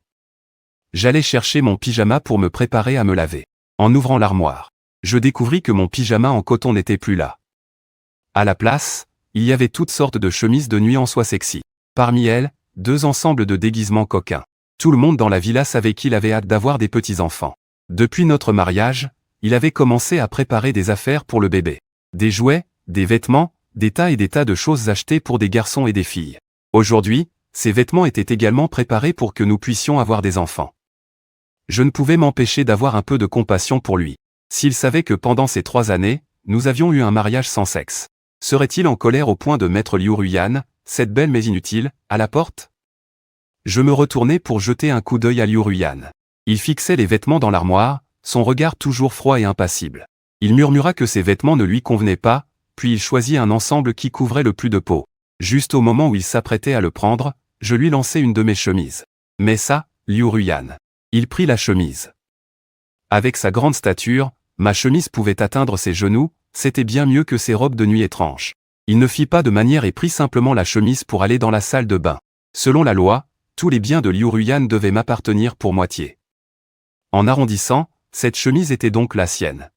J'allais chercher mon pyjama pour me préparer à me laver. En ouvrant l'armoire, je découvris que mon pyjama en coton n'était plus là. À la place, il y avait toutes sortes de chemises de nuit en soie sexy. Parmi elles, 2 ensembles de déguisements coquins. Tout le monde dans la villa savait qu'il avait hâte d'avoir des petits-enfants. Depuis notre mariage, il avait commencé à préparer des affaires pour le bébé. Des jouets, des vêtements, des tas et des tas de choses achetées pour des garçons et des filles. Aujourd'hui, ces vêtements étaient également préparés pour que nous puissions avoir des enfants. Je ne pouvais m'empêcher d'avoir un peu de compassion pour lui. S'il savait que pendant ces 3 années, nous avions eu un mariage sans sexe, serait-il en colère au point de mettre Liu Ruiyan, cette belle mais inutile, à la porte? Je me retournai pour jeter un coup d'œil à Liu Ruiyan. Il fixait les vêtements dans l'armoire, son regard toujours froid et impassible. Il murmura que ses vêtements ne lui convenaient pas, puis il choisit un ensemble qui couvrait le plus de peau. Juste au moment où il s'apprêtait à le prendre, je lui lançai une de mes chemises. Mais ça, Liu Ruiyan. Il prit la chemise. Avec sa grande stature, ma chemise pouvait atteindre ses genoux, c'était bien mieux que ses robes de nuit étranges. Il ne fit pas de manière et prit simplement la chemise pour aller dans la salle de bain. Selon la loi, tous les biens de Liu Ruiyan devaient m'appartenir pour moitié. En arrondissant, cette chemise était donc la sienne.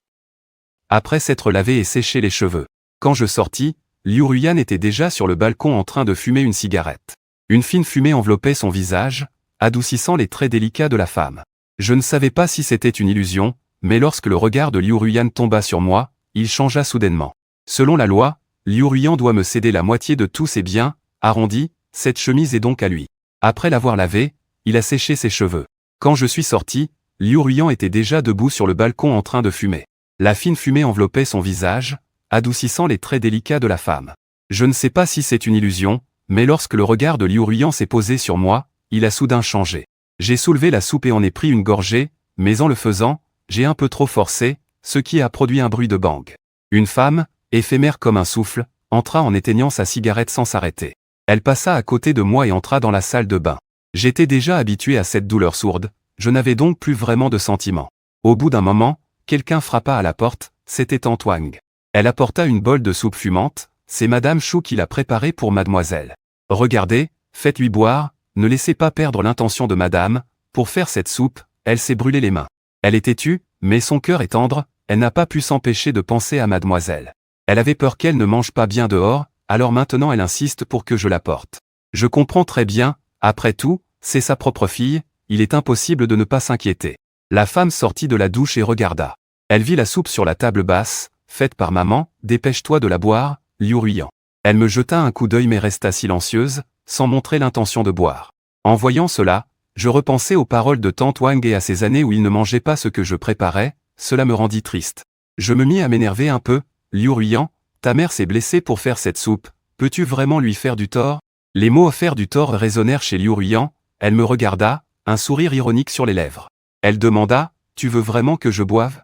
Après s'être lavé et séché les cheveux, quand je sortis, Liu Ruiyan était déjà sur le balcon en train de fumer une cigarette. Une fine fumée enveloppait son visage, adoucissant les traits délicats de la femme. Je ne savais pas si c'était une illusion, mais lorsque le regard de Liu Ruiyan tomba sur moi, il changea soudainement. Selon la loi, Liu Ruiyan doit me céder la moitié de tous ses biens, arrondi, cette chemise est donc à lui. Après l'avoir lavée, il a séché ses cheveux. Quand je suis sorti, Liu Ruiyan était déjà debout sur le balcon en train de fumer. La fine fumée enveloppait son visage, adoucissant les traits délicats de la femme. Je ne sais pas si c'est une illusion, mais lorsque le regard de Liu Ruiyan s'est posé sur moi, il a soudain changé. J'ai soulevé la soupe et en ai pris une gorgée, mais en le faisant, j'ai un peu trop forcé, ce qui a produit un bruit de bang. Une femme, éphémère comme un souffle, entra en éteignant sa cigarette sans s'arrêter. Elle passa à côté de moi et entra dans la salle de bain. J'étais déjà habitué à cette douleur sourde, je n'avais donc plus vraiment de sentiments. Au bout d'un moment, quelqu'un frappa à la porte, c'était Tante Wang. Elle apporta une bol de soupe fumante, c'est Madame Chou qui l'a préparée pour mademoiselle. Regardez, faites-lui boire, ne laissez pas perdre l'intention de madame, pour faire cette soupe, elle s'est brûlé les mains. Elle est têtue, mais son cœur est tendre, elle n'a pas pu s'empêcher de penser à mademoiselle. Elle avait peur qu'elle ne mange pas bien dehors, alors maintenant elle insiste pour que je la porte. Je comprends très bien, après tout, c'est sa propre fille, il est impossible de ne pas s'inquiéter. La femme sortit de la douche et regarda. Elle vit la soupe sur la table basse, faite par maman, dépêche-toi de la boire, Liu Ruiyan. Elle me jeta un coup d'œil mais resta silencieuse, sans montrer l'intention de boire. En voyant cela, je repensais aux paroles de Tante Wang et à ces années où il ne mangeait pas ce que je préparais, cela me rendit triste. Je me mis à m'énerver un peu, Liu Ruiyan, ta mère s'est blessée pour faire cette soupe, peux-tu vraiment lui faire du tort? Les mots faire du tort résonnèrent chez Liu Ruiyan, elle me regarda, un sourire ironique sur les lèvres. Elle demanda, tu veux vraiment que je boive?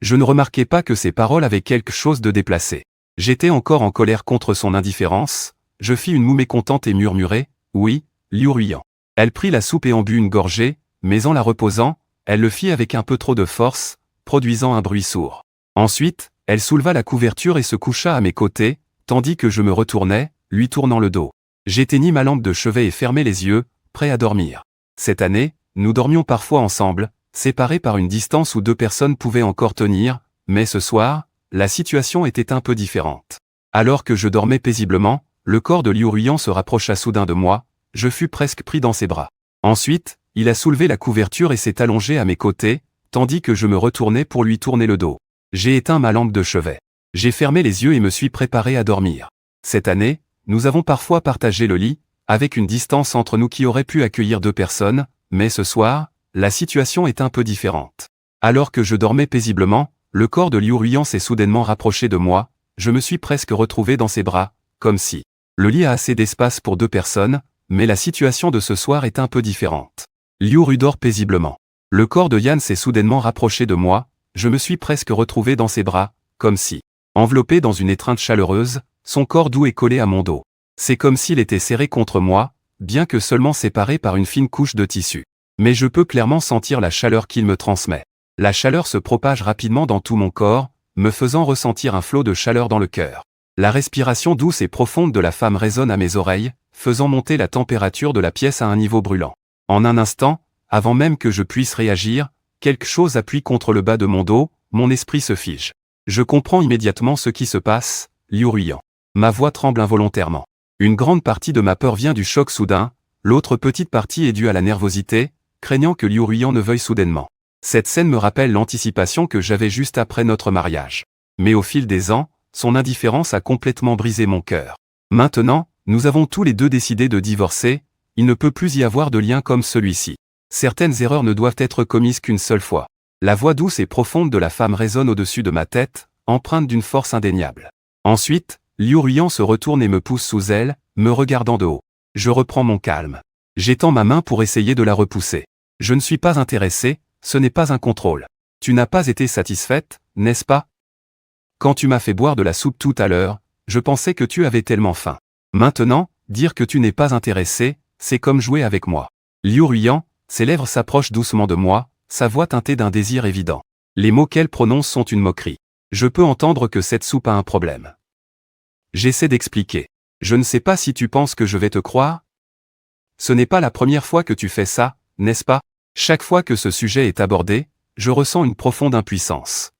Je ne remarquai pas que ces paroles avaient quelque chose de déplacé. J'étais encore en colère contre son indifférence, je fis une moue mécontente et murmurai, oui, Liu Ruiyan. Elle prit la soupe et en but une gorgée, mais en la reposant, elle le fit avec un peu trop de force, produisant un bruit sourd. Ensuite, elle souleva la couverture et se coucha à mes côtés, tandis que je me retournais, lui tournant le dos. J'éteignis ma lampe de chevet et fermai les yeux, prêt à dormir. Cette année, nous dormions parfois ensemble, séparés par une distance où deux personnes pouvaient encore tenir, mais ce soir, la situation était un peu différente. Alors que je dormais paisiblement, le corps de Liu Ruiyan se rapprocha soudain de moi, je fus presque pris dans ses bras. Ensuite, il a soulevé la couverture et s'est allongé à mes côtés, tandis que je me retournais pour lui tourner le dos. J'ai éteint ma lampe de chevet. J'ai fermé les yeux et me suis préparé à dormir. Cette année, nous avons parfois partagé le lit, avec une distance entre nous qui aurait pu accueillir deux personnes, mais ce soir, la situation est un peu différente. Alors que je dormais paisiblement, le corps de Liu Ruiyan s'est soudainement rapproché de moi, je me suis presque retrouvé dans ses bras, comme si. Le lit a assez d'espace pour deux personnes, mais la situation de ce soir est un peu différente. Liu Ru dort paisiblement. Le corps de Yan s'est soudainement rapproché de moi, je me suis presque retrouvé dans ses bras, comme si. Enveloppé dans une étreinte chaleureuse, son corps doux est collé à mon dos. C'est comme s'il était serré contre moi, bien que seulement séparé par une fine couche de tissu. Mais je peux clairement sentir la chaleur qu'il me transmet. La chaleur se propage rapidement dans tout mon corps, me faisant ressentir un flot de chaleur dans le cœur. La respiration douce et profonde de la femme résonne à mes oreilles, faisant monter la température de la pièce à un niveau brûlant. En un instant, avant même que je puisse réagir, quelque chose appuie contre le bas de mon dos, mon esprit se fige. Je comprends immédiatement ce qui se passe, Liu Ruiyan. Ma voix tremble involontairement. Une grande partie de ma peur vient du choc soudain, l'autre petite partie est due à la nervosité, craignant que Liu Ruiyan ne veuille soudainement. Cette scène me rappelle l'anticipation que j'avais juste après notre mariage. Mais au fil des ans, son indifférence a complètement brisé mon cœur. Maintenant, nous avons tous les deux décidé de divorcer, il ne peut plus y avoir de lien comme celui-ci. Certaines erreurs ne doivent être commises qu'une seule fois. La voix douce et profonde de la femme résonne au-dessus de ma tête, empreinte d'une force indéniable. Ensuite, Liu Ruiyan se retourne et me pousse sous elle, me regardant de haut. Je reprends mon calme. J'étends ma main pour essayer de la repousser. Je ne suis pas intéressé, ce n'est pas un contrôle. Tu n'as pas été satisfaite, n'est-ce pas? Quand tu m'as fait boire de la soupe tout à l'heure, je pensais que tu avais tellement faim. Maintenant, dire que tu n'es pas intéressé, c'est comme jouer avec moi. Liu Ruiyan, ses lèvres s'approchent doucement de moi, sa voix teintée d'un désir évident. Les mots qu'elle prononce sont une moquerie. Je peux entendre que cette soupe a un problème. J'essaie d'expliquer. Je ne sais pas si tu penses que je vais te croire. Ce n'est pas la première fois que tu fais ça, n'est-ce pas? Chaque fois que ce sujet est abordé, je ressens une profonde impuissance.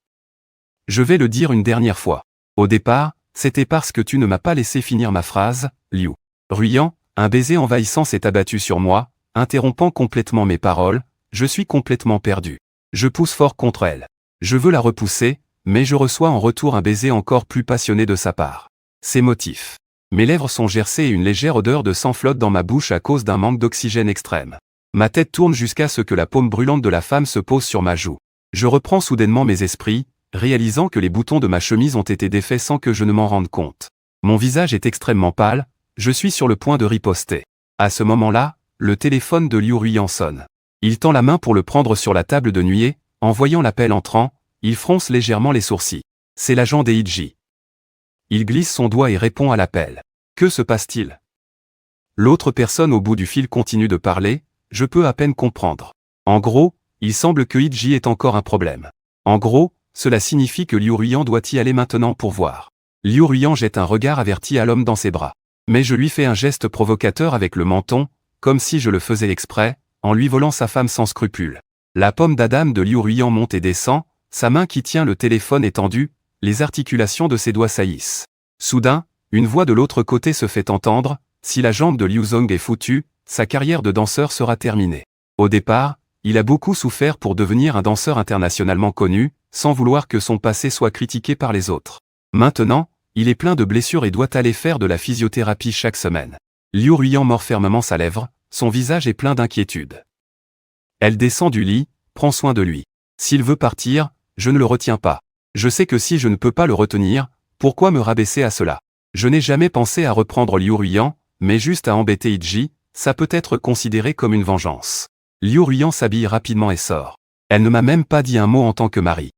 Je vais le dire une dernière fois. Au départ, c'était parce que tu ne m'as pas laissé finir ma phrase, Liu Ruiyan, un baiser envahissant s'est abattu sur moi, interrompant complètement mes paroles, je suis complètement perdu. Je pousse fort contre elle. Je veux la repousser, mais je reçois en retour un baiser encore plus passionné de sa part. C'est motif. Mes lèvres sont gercées et une légère odeur de sang flotte dans ma bouche à cause d'un manque d'oxygène extrême. Ma tête tourne jusqu'à ce que la paume brûlante de la femme se pose sur ma joue. Je reprends soudainement mes esprits, réalisant que les boutons de ma chemise ont été défaits sans que je ne m'en rende compte. Mon visage est extrêmement pâle, je suis sur le point de riposter. À ce moment-là, le téléphone de Liu Ruyan sonne. Il tend la main pour le prendre sur la table de nuit, en voyant l'appel entrant, il fronce légèrement les sourcils. C'est l'agent Deiji. Il glisse son doigt et répond à l'appel. Que se passe-t-il? L'autre personne au bout du fil continue de parler, je peux à peine comprendre. En gros, il semble que Iji ait encore un problème. En gros, cela signifie que Liu Ruyan doit y aller maintenant pour voir. Liu Ruyan jette un regard averti à l'homme dans ses bras. Mais je lui fais un geste provocateur avec le menton, comme si je le faisais exprès, en lui volant sa femme sans scrupule. La pomme d'Adam de Liu Ruyan monte et descend, sa main qui tient le téléphone est tendue, les articulations de ses doigts saillissent. Soudain, une voix de l'autre côté se fait entendre, si la jambe de Liu Zong est foutue, sa carrière de danseur sera terminée. Au départ, il a beaucoup souffert pour devenir un danseur internationalement connu, sans vouloir que son passé soit critiqué par les autres. Maintenant, il est plein de blessures et doit aller faire de la physiothérapie chaque semaine. Liu Ruyan mord fermement sa lèvre, son visage est plein d'inquiétude. Elle descend du lit, prend soin de lui. S'il veut partir, je ne le retiens pas. Je sais que si je ne peux pas le retenir, pourquoi me rabaisser à cela? Je n'ai jamais pensé à reprendre Liu Ruyan, mais juste à embêter Iji, ça peut être considéré comme une vengeance. Liu Ruyan s'habille rapidement et sort. Elle ne m'a même pas dit un mot en tant que mari.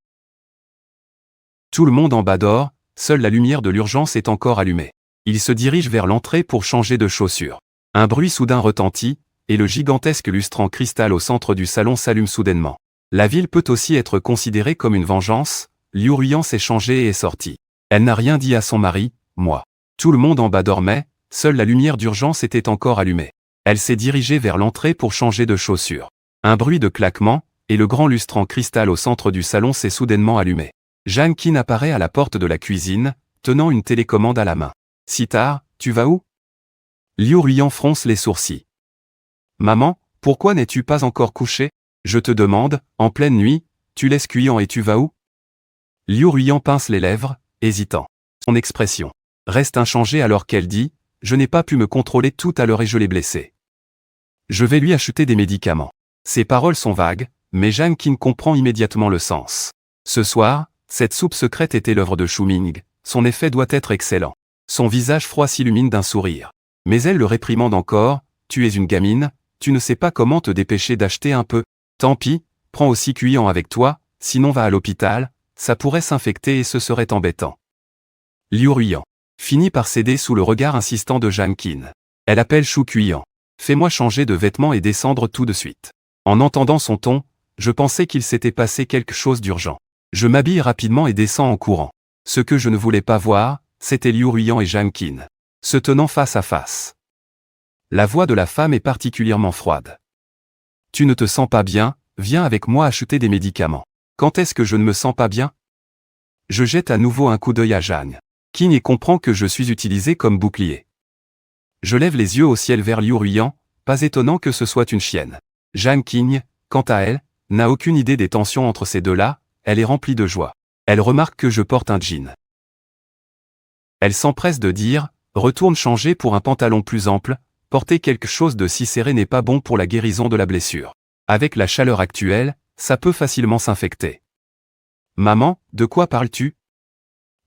Tout le monde en bas dort, seule la lumière de l'urgence est encore allumée. Il se dirige vers l'entrée pour changer de chaussures. Un bruit soudain retentit, et le gigantesque lustre en cristal au centre du salon s'allume soudainement. La ville peut aussi être considérée comme une vengeance. Liu Ruyan s'est changée et est sortie. Elle n'a rien dit à son mari, moi. Tout le monde en bas dormait, seule la lumière d'urgence était encore allumée. Elle s'est dirigée vers l'entrée pour changer de chaussures. Un bruit de claquement, et le grand lustre en cristal au centre du salon s'est soudainement allumé. Jeanne Qin apparaît à la porte de la cuisine, tenant une télécommande à la main. Si tard, tu vas où? Liu Ruyan fronce les sourcils. Maman, pourquoi n'es-tu pas encore couchée? Je te demande, en pleine nuit, tu laisses Cuyan et tu vas où? Liu Ruyan pince les lèvres, hésitant. Son expression reste inchangée alors qu'elle dit, je n'ai pas pu me contrôler tout à l'heure et je l'ai blessé. Je vais lui acheter des médicaments. Ses paroles sont vagues, mais Jeanne Qin comprend immédiatement le sens. Ce soir, cette soupe secrète était l'œuvre de Shuming, son effet doit être excellent. Son visage froid s'illumine d'un sourire. Mais elle le réprimande encore, tu es une gamine, tu ne sais pas comment te dépêcher d'acheter un peu. Tant pis, prends aussi Cuyan avec toi, sinon va à l'hôpital, ça pourrait s'infecter et ce serait embêtant. Liu Ruyan finit par céder sous le regard insistant de Jeanne Qin. Elle appelle Shu Cuyan. Fais-moi changer de vêtements et descendre tout de suite. En entendant son ton, je pensais qu'il s'était passé quelque chose d'urgent. Je m'habille rapidement et descends en courant. Ce que je ne voulais pas voir, c'était Liu Ruyan et Jeanne Qin, se tenant face à face. La voix de la femme est particulièrement froide. Tu ne te sens pas bien, viens avec moi acheter des médicaments. Quand est-ce que je ne me sens pas bien? Je jette à nouveau un coup d'œil à Jeanne Qin et comprend que je suis utilisé comme bouclier. Je lève les yeux au ciel vers Liu Ruyan, pas étonnant que ce soit une chienne. Jeanne Qin, quant à elle, n'a aucune idée des tensions entre ces deux-là, elle est remplie de joie. Elle remarque que je porte un jean. Elle s'empresse de dire, retourne changer pour un pantalon plus ample, porter quelque chose de si serré n'est pas bon pour la guérison de la blessure. Avec la chaleur actuelle, ça peut facilement s'infecter. Maman, de quoi parles-tu?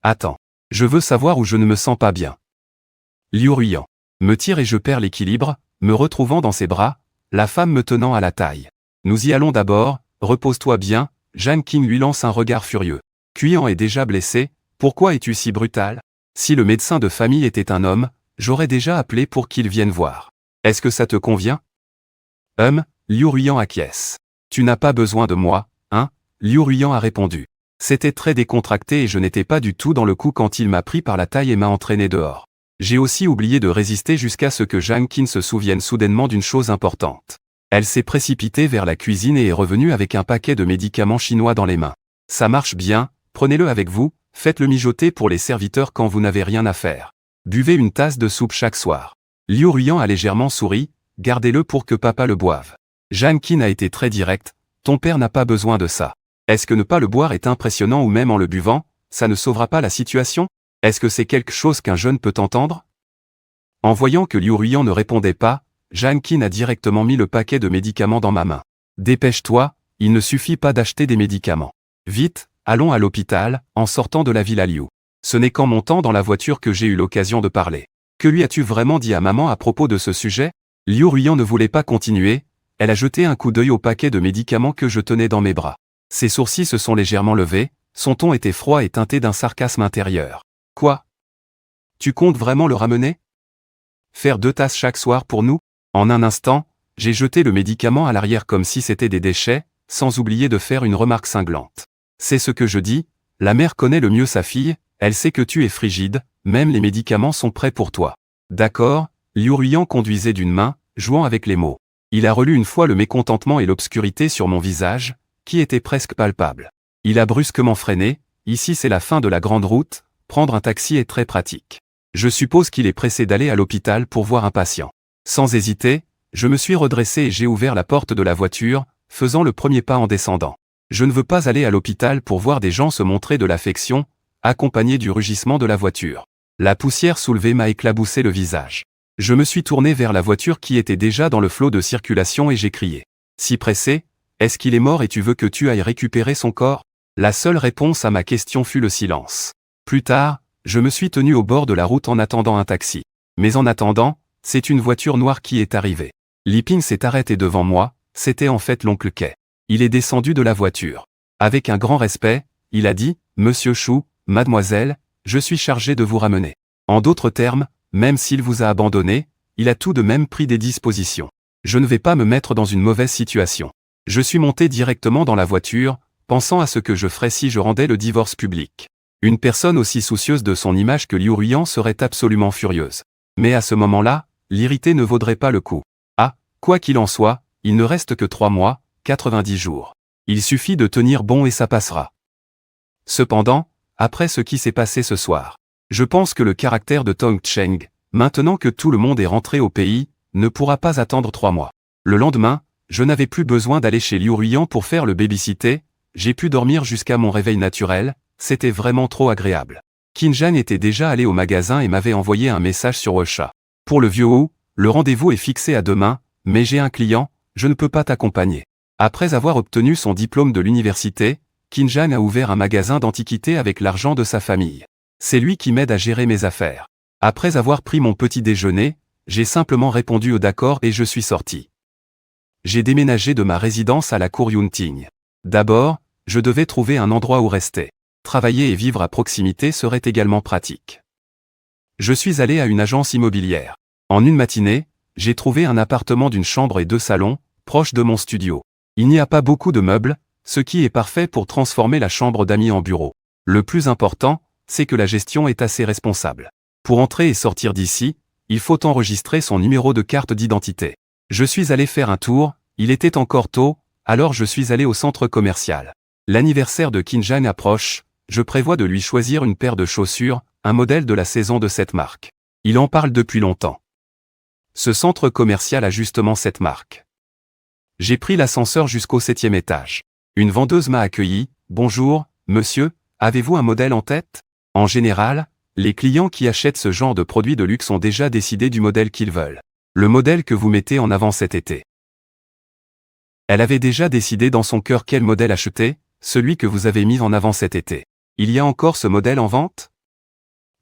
Attends. Je veux savoir où je ne me sens pas bien. Liu Ruyan me tire et je perds l'équilibre, me retrouvant dans ses bras, la femme me tenant à la taille. Nous y allons d'abord, repose-toi bien, Jeanne Qin lui lance un regard furieux. Cuyan est déjà blessé, pourquoi es-tu si brutal? Si le médecin de famille était un homme, j'aurais déjà appelé pour qu'il vienne voir. Est-ce que ça te convient? Liu Ruyan acquiesce. Tu n'as pas besoin de moi, hein? Liu Ruyan a répondu. C'était très décontracté et je n'étais pas du tout dans le coup quand il m'a pris par la taille et m'a entraîné dehors. J'ai aussi oublié de résister jusqu'à ce que Jeanne Qin se souvienne soudainement d'une chose importante. Elle s'est précipitée vers la cuisine et est revenue avec un paquet de médicaments chinois dans les mains. Ça marche bien, prenez-le avec vous, faites-le mijoter pour les serviteurs quand vous n'avez rien à faire. Buvez une tasse de soupe chaque soir. Liu Ruyan a légèrement souri, gardez-le pour que papa le boive. Jeanne Qin a été très directe, ton père n'a pas besoin de ça. Est-ce que ne pas le boire est impressionnant ou même en le buvant, ça ne sauvera pas la situation? Est-ce que c'est quelque chose qu'un jeune peut entendre? En voyant que Liu Ruyan ne répondait pas, Jang Qin a directement mis le paquet de médicaments dans ma main. Dépêche-toi, il ne suffit pas d'acheter des médicaments. Vite, allons à l'hôpital, en sortant de la villa Liu. Ce n'est qu'en montant dans la voiture que j'ai eu l'occasion de parler. Que lui as-tu vraiment dit à maman à propos de ce sujet? Liu Ruiyan ne voulait pas continuer, elle a jeté un coup d'œil au paquet de médicaments que je tenais dans mes bras. Ses sourcils se sont légèrement levés, son ton était froid et teinté d'un sarcasme intérieur. Quoi? Tu comptes vraiment le ramener? Faire 2 tasses chaque soir pour nous? En un instant, j'ai jeté le médicament à l'arrière comme si c'était des déchets, sans oublier de faire une remarque cinglante. C'est ce que je dis, la mère connaît le mieux sa fille, elle sait que tu es frigide, même les médicaments sont prêts pour toi. D'accord, Liu Ruiyan conduisait d'une main, jouant avec les mots. Il a relu une fois le mécontentement et l'obscurité sur mon visage, qui était presque palpable. Il a brusquement freiné, ici c'est la fin de la grande route, prendre un taxi est très pratique. Je suppose qu'il est pressé d'aller à l'hôpital pour voir un patient. Sans hésiter, je me suis redressé et j'ai ouvert la porte de la voiture, faisant le premier pas en descendant. Je ne veux pas aller à l'hôpital pour voir des gens se montrer de l'affection, accompagné du rugissement de la voiture. La poussière soulevée m'a éclaboussé le visage. Je me suis tourné vers la voiture qui était déjà dans le flot de circulation et j'ai crié. Si pressé, est-ce qu'il est mort et tu veux que tu ailles récupérer son corps? La seule réponse à ma question fut le silence. Plus tard, je me suis tenu au bord de la route en attendant un taxi. Mais en attendant, c'est une voiture noire qui est arrivée. Li Ping s'est arrêté devant moi, c'était en fait l'oncle Kay. Il est descendu de la voiture. Avec un grand respect, il a dit, « Monsieur Shu, mademoiselle, je suis chargé de vous ramener. » En d'autres termes, même s'il vous a abandonné, il a tout de même pris des dispositions. Je ne vais pas me mettre dans une mauvaise situation. Je suis monté directement dans la voiture, pensant à ce que je ferais si je rendais le divorce public. Une personne aussi soucieuse de son image que Liu Ruiyan serait absolument furieuse. Mais à ce moment-là, l'irriter ne vaudrait pas le coup. Ah, quoi qu'il en soit, il ne reste que 3 mois, 90 jours. Il suffit de tenir bon et ça passera. Cependant, après ce qui s'est passé ce soir, je pense que le caractère de Tong Cheng, maintenant que tout le monde est rentré au pays, ne pourra pas attendre 3 mois. Le lendemain, je n'avais plus besoin d'aller chez Liu Ruiyan pour faire le baby-sitter, j'ai pu dormir jusqu'à mon réveil naturel, c'était vraiment trop agréable. Qin Zhang était déjà allé au magasin et m'avait envoyé un message sur WeChat. Pour le vieux Wu, le rendez-vous est fixé à demain, mais j'ai un client, je ne peux pas t'accompagner. Après avoir obtenu son diplôme de l'université, Qin Zhang a ouvert un magasin d'antiquités avec l'argent de sa famille. C'est lui qui m'aide à gérer mes affaires. Après avoir pris mon petit déjeuner, j'ai simplement répondu au d'accord et je suis sorti. J'ai déménagé de ma résidence à la cour Yunting. D'abord, je devais trouver un endroit où rester. Travailler et vivre à proximité serait également pratique. Je suis allé à une agence immobilière. En une matinée, j'ai trouvé un appartement d'une chambre et 2 salons, proche de mon studio. Il n'y a pas beaucoup de meubles, ce qui est parfait pour transformer la chambre d'amis en bureau. Le plus important, c'est que la gestion est assez responsable. Pour entrer et sortir d'ici, il faut enregistrer son numéro de carte d'identité. Je suis allé faire un tour, il était encore tôt, alors je suis allé au centre commercial. L'anniversaire de Qin Zhang approche, je prévois de lui choisir une paire de chaussures, un modèle de la saison de cette marque. Il en parle depuis longtemps. Ce centre commercial a justement cette marque. J'ai pris l'ascenseur jusqu'au 7e étage. Une vendeuse m'a accueilli, « Bonjour, monsieur, avez-vous un modèle en tête ?» En général, les clients qui achètent ce genre de produits de luxe ont déjà décidé du modèle qu'ils veulent. Le modèle que vous mettez en avant cet été. Elle avait déjà décidé dans son cœur quel modèle acheter, celui que vous avez mis en avant cet été. Il y a encore ce modèle en vente?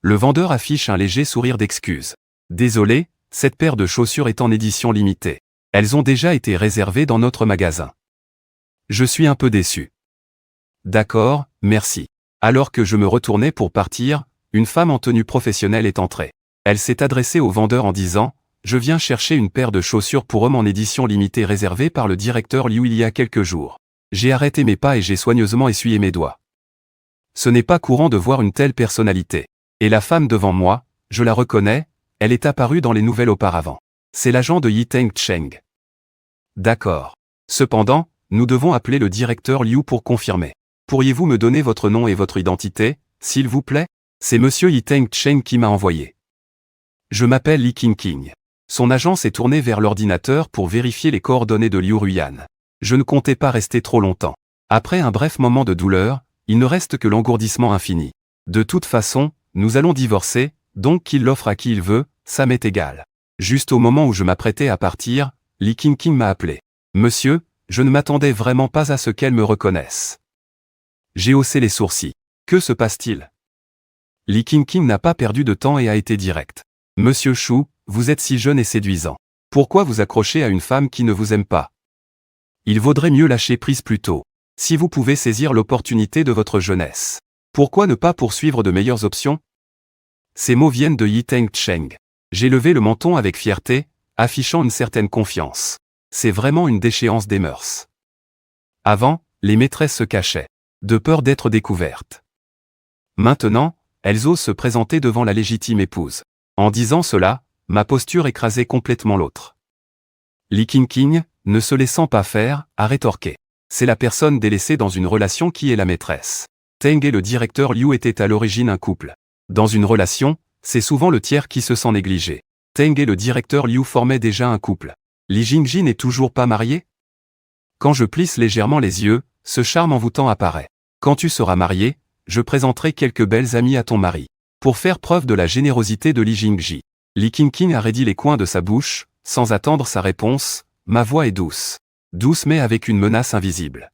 Le vendeur affiche un léger sourire d'excuse. Désolé, cette paire de chaussures est en édition limitée. Elles ont déjà été réservées dans notre magasin. Je suis un peu déçu. D'accord, merci. Alors que je me retournais pour partir, une femme en tenue professionnelle est entrée. Elle s'est adressée au vendeur en disant « Je viens chercher une paire de chaussures pour homme en édition limitée réservée par le directeur Liu il y a quelques jours. » J'ai arrêté mes pas et j'ai soigneusement essuyé mes doigts. Ce n'est pas courant de voir une telle personnalité. Et la femme devant moi, je la reconnais, elle est apparue dans les nouvelles auparavant. C'est l'agent de Yiteng Cheng. D'accord. Cependant, nous devons appeler le directeur Liu pour confirmer. Pourriez-vous me donner votre nom et votre identité, s'il vous plaît? C'est monsieur Yiteng Cheng qui m'a envoyé. Je m'appelle Li Qingqing. Son agent s'est tourné vers l'ordinateur pour vérifier les coordonnées de Liu Ruiyan. Je ne comptais pas rester trop longtemps. Après un bref moment de douleur, il ne reste que l'engourdissement infini. De toute façon, nous allons divorcer, donc qu'il l'offre à qui il veut, ça m'est égal. Juste au moment où je m'apprêtais à partir, Li Qingqing m'a appelé. Monsieur, je ne m'attendais vraiment pas à ce qu'elle me reconnaisse. J'ai haussé les sourcils. Que se passe-t-il? Li Qingqing n'a pas perdu de temps et a été direct. Monsieur Shu, vous êtes si jeune et séduisant. Pourquoi vous accrocher à une femme qui ne vous aime pas? Il vaudrait mieux lâcher prise plus tôt. Si vous pouvez saisir l'opportunité de votre jeunesse. Pourquoi ne pas poursuivre de meilleures options? Ces mots viennent de Yi Teng-cheng. J'ai levé le menton avec fierté, affichant une certaine confiance. C'est vraiment une déchéance des mœurs. Avant, les maîtresses se cachaient, de peur d'être découvertes. Maintenant, elles osent se présenter devant la légitime épouse. En disant cela, ma posture écrasait complètement l'autre. Li Qingqing, ne se laissant pas faire, a rétorqué. C'est la personne délaissée dans une relation qui est la maîtresse. Teng et le directeur Liu étaient à l'origine un couple. Dans une relation, c'est souvent le tiers qui se sent négligé. Teng et le directeur Liu formaient déjà un couple. Li Jingji n'est toujours pas marié? Quand je plisse légèrement les yeux, ce charme envoûtant apparaît. Quand tu seras marié, je présenterai quelques belles amies à ton mari. Pour faire preuve de la générosité de Li Jingji. Li Qingqing a raidi les coins de sa bouche, sans attendre sa réponse. Ma voix est douce. Douce mais avec une menace invisible.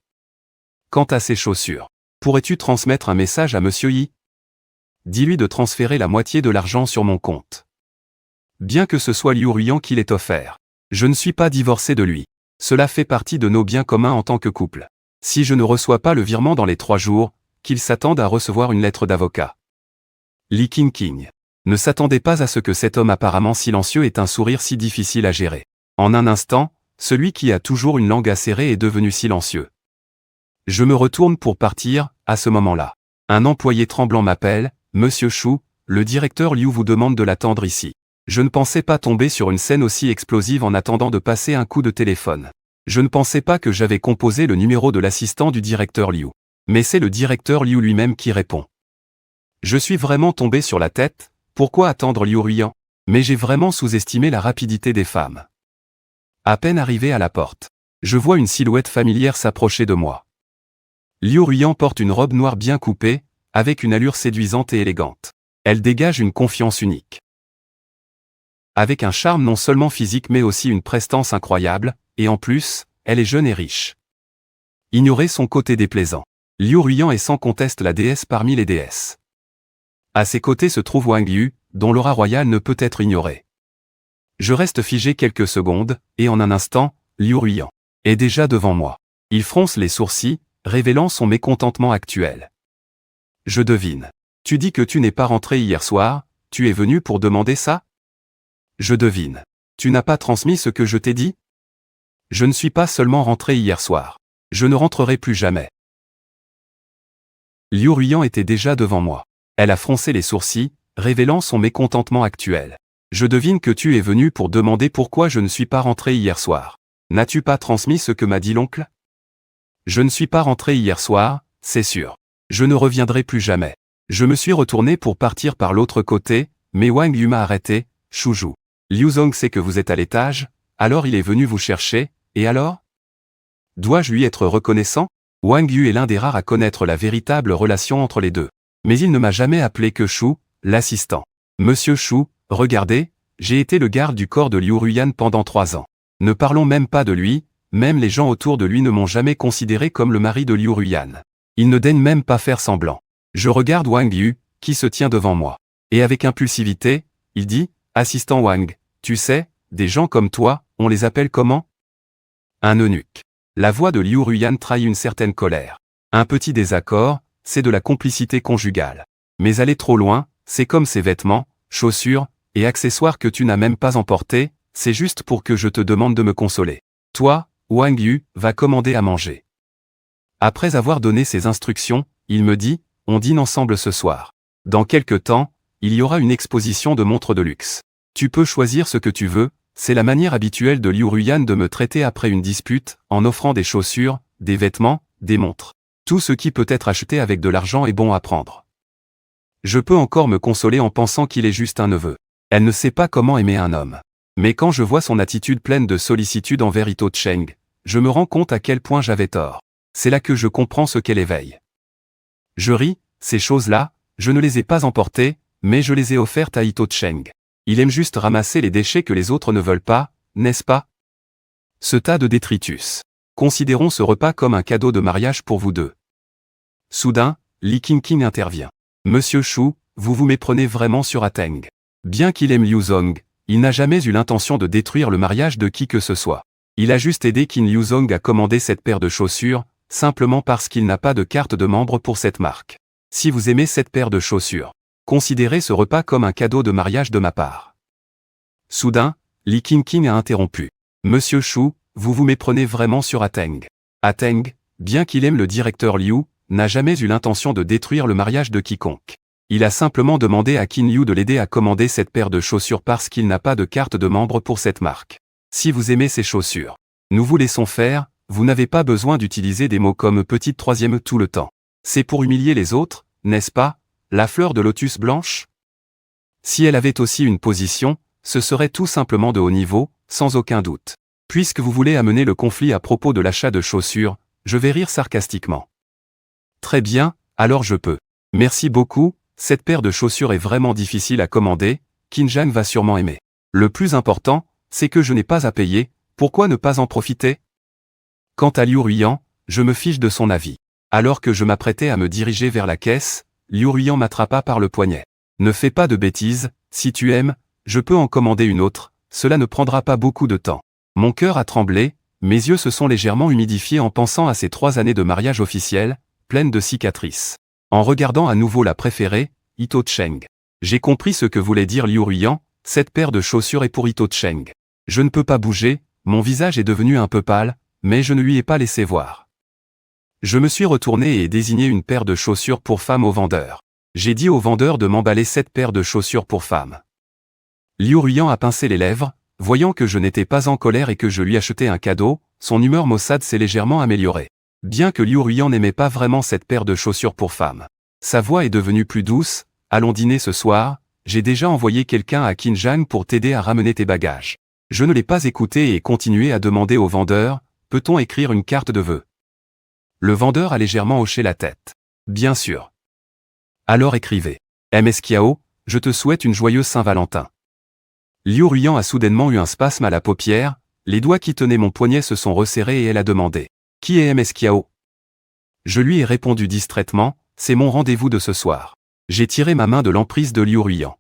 Quant à ses chaussures, pourrais-tu transmettre un message à Monsieur Yi? Dis-lui de transférer la moitié de l'argent sur mon compte. Bien que ce soit Liu Ruiyan qui l'ait offert. Je ne suis pas divorcé de lui. Cela fait partie de nos biens communs en tant que couple. Si je ne reçois pas le virement dans les 3 jours, qu'il s'attende à recevoir une lettre d'avocat. Li Qingqing ne s'attendait pas à ce que cet homme apparemment silencieux ait un sourire si difficile à gérer. En un instant, celui qui a toujours une langue acérée est devenu silencieux. Je me retourne pour partir, à ce moment-là. Un employé tremblant m'appelle. Monsieur Shu, le directeur Liu vous demande de l'attendre ici. Je ne pensais pas tomber sur une scène aussi explosive en attendant de passer un coup de téléphone. Je ne pensais pas que j'avais composé le numéro de l'assistant du directeur Liu. Mais c'est le directeur Liu lui-même qui répond. Je suis vraiment tombé sur la tête, pourquoi attendre Liu Ruiyan? Mais j'ai vraiment sous-estimé la rapidité des femmes. À peine arrivé à la porte, je vois une silhouette familière s'approcher de moi. Liu Ruiyan porte une robe noire bien coupée, avec une allure séduisante et élégante. Elle dégage une confiance unique. Avec un charme non seulement physique mais aussi une prestance incroyable, et en plus, elle est jeune et riche. Ignorez son côté déplaisant. Liu Ruiyan est sans conteste la déesse parmi les déesses. À ses côtés se trouve Wang Yu, dont l'aura royale ne peut être ignorée. Je reste figé quelques secondes, et en un instant, Liu Ruiyan est déjà devant moi. Il fronce les sourcils, révélant son mécontentement actuel. Je devine. Tu dis que tu n'es pas rentré hier soir, tu es venu pour demander ça? Je devine. Tu n'as pas transmis ce que je t'ai dit? Je ne suis pas seulement rentré hier soir. Je ne rentrerai plus jamais. Liu Ruiyan était déjà devant moi. Elle a froncé les sourcils, révélant son mécontentement actuel. Je devine que tu es venu pour demander pourquoi je ne suis pas rentré hier soir. N'as-tu pas transmis ce que m'a dit l'oncle? Je ne suis pas rentré hier soir, c'est sûr. Je ne reviendrai plus jamais. Je me suis retourné pour partir par l'autre côté, mais Wang Yu m'a arrêté. Shuju. Liu Zong sait que vous êtes à l'étage, alors il est venu vous chercher, et alors? Dois-je lui être reconnaissant? Wang Yu est l'un des rares à connaître la véritable relation entre les deux. Mais il ne m'a jamais appelé que Shu, l'assistant. Monsieur Shu, regardez, j'ai été le garde du corps de Liu Ruiyan pendant 3 ans. Ne parlons même pas de lui, même les gens autour de lui ne m'ont jamais considéré comme le mari de Liu Ruiyan. Il ne daigne même pas faire semblant. Je regarde Wang Yu, qui se tient devant moi. Et avec impulsivité, il dit, assistant Wang, tu sais, des gens comme toi, on les appelle comment? Un eunuque. La voix de Liu Ruiyan trahit une certaine colère. Un petit désaccord, c'est de la complicité conjugale. Mais aller trop loin, c'est comme ces vêtements, chaussures, et accessoires que tu n'as même pas emportés, c'est juste pour que je te demande de me consoler. Toi, Wang Yu, va commander à manger. Après avoir donné ses instructions, il me dit, on dîne ensemble ce soir. Dans quelque temps, il y aura une exposition de montres de luxe. Tu peux choisir ce que tu veux, c'est la manière habituelle de Liu Ruiyan de me traiter après une dispute, en offrant des chaussures, des vêtements, des montres. Tout ce qui peut être acheté avec de l'argent est bon à prendre. Je peux encore me consoler en pensant qu'il est juste un neveu. Elle ne sait pas comment aimer un homme. Mais quand je vois son attitude pleine de sollicitude envers Ito Cheng, je me rends compte à quel point j'avais tort. C'est là que je comprends ce qu'elle éveille. Je ris, ces choses-là, je ne les ai pas emportées, mais je les ai offertes à Ito Cheng. Il aime juste ramasser les déchets que les autres ne veulent pas, n'est-ce pas? Ce tas de détritus. Considérons ce repas comme un cadeau de mariage pour vous deux. Soudain, Li Qingqing intervient. Monsieur Shu, vous vous méprenez vraiment sur Ateng. Bien qu'il aime Liu Zong, il n'a jamais eu l'intention de détruire le mariage de qui que ce soit. Il a juste aidé Qin Liu Zong à commander cette paire de chaussures, simplement parce qu'il n'a pas de carte de membre pour cette marque. Si vous aimez cette paire de chaussures, considérez ce repas comme un cadeau de mariage de ma part. Soudain, Li Qingqing a interrompu. Monsieur Shu, vous vous méprenez vraiment sur Ateng. Ateng, bien qu'il aime le directeur Liu, n'a jamais eu l'intention de détruire le mariage de quiconque. Il a simplement demandé à Qin Liu de l'aider à commander cette paire de chaussures parce qu'il n'a pas de carte de membre pour cette marque. Si vous aimez ces chaussures, nous vous laissons faire, vous n'avez pas besoin d'utiliser des mots comme petite troisième tout le temps. C'est pour humilier les autres, n'est-ce pas, la fleur de lotus blanche? Si elle avait aussi une position, ce serait tout simplement de haut niveau, sans aucun doute. Puisque vous voulez amener le conflit à propos de l'achat de chaussures, je vais rire sarcastiquement. Très bien, alors je peux. Merci beaucoup, cette paire de chaussures est vraiment difficile à commander, Qin Zhang va sûrement aimer. Le plus important, c'est que je n'ai pas à payer, pourquoi ne pas en profiter? Quant à Liu Ruiyan, je me fiche de son avis. Alors que je m'apprêtais à me diriger vers la caisse, Liu Ruiyan m'attrapa par le poignet. Ne fais pas de bêtises, si tu aimes, je peux en commander une autre, cela ne prendra pas beaucoup de temps. Mon cœur a tremblé, mes yeux se sont légèrement humidifiés en pensant à ces 3 années de mariage officiel, pleines de cicatrices. En regardant à nouveau la préférée, Ito Cheng. J'ai compris ce que voulait dire Liu Ruiyan, cette paire de chaussures est pour Ito Cheng. Je ne peux pas bouger, mon visage est devenu un peu pâle, mais je ne lui ai pas laissé voir. Je me suis retourné et ai désigné une paire de chaussures pour femme au vendeur. J'ai dit au vendeur de m'emballer cette paire de chaussures pour femme. Liu Ruiyan a pincé les lèvres, voyant que je n'étais pas en colère et que je lui achetais un cadeau, son humeur maussade s'est légèrement améliorée. Bien que Liu Ruiyan n'aimait pas vraiment cette paire de chaussures pour femme. Sa voix est devenue plus douce, allons dîner ce soir, j'ai déjà envoyé quelqu'un à Qin Zhang pour t'aider à ramener tes bagages. Je ne l'ai pas écouté et ai continué à demander au vendeur, peut-on écrire une carte de vœux? Le vendeur a légèrement hoché la tête. Bien sûr. Alors écrivez. MS Kiao, je te souhaite une joyeuse Saint-Valentin. Liu Ruiyan a soudainement eu un spasme à la paupière, les doigts qui tenaient mon poignet se sont resserrés et elle a demandé. Qui est MS Kiao? Je lui ai répondu distraitement, c'est mon rendez-vous de ce soir. J'ai tiré ma main de l'emprise de Liu Ruiyan.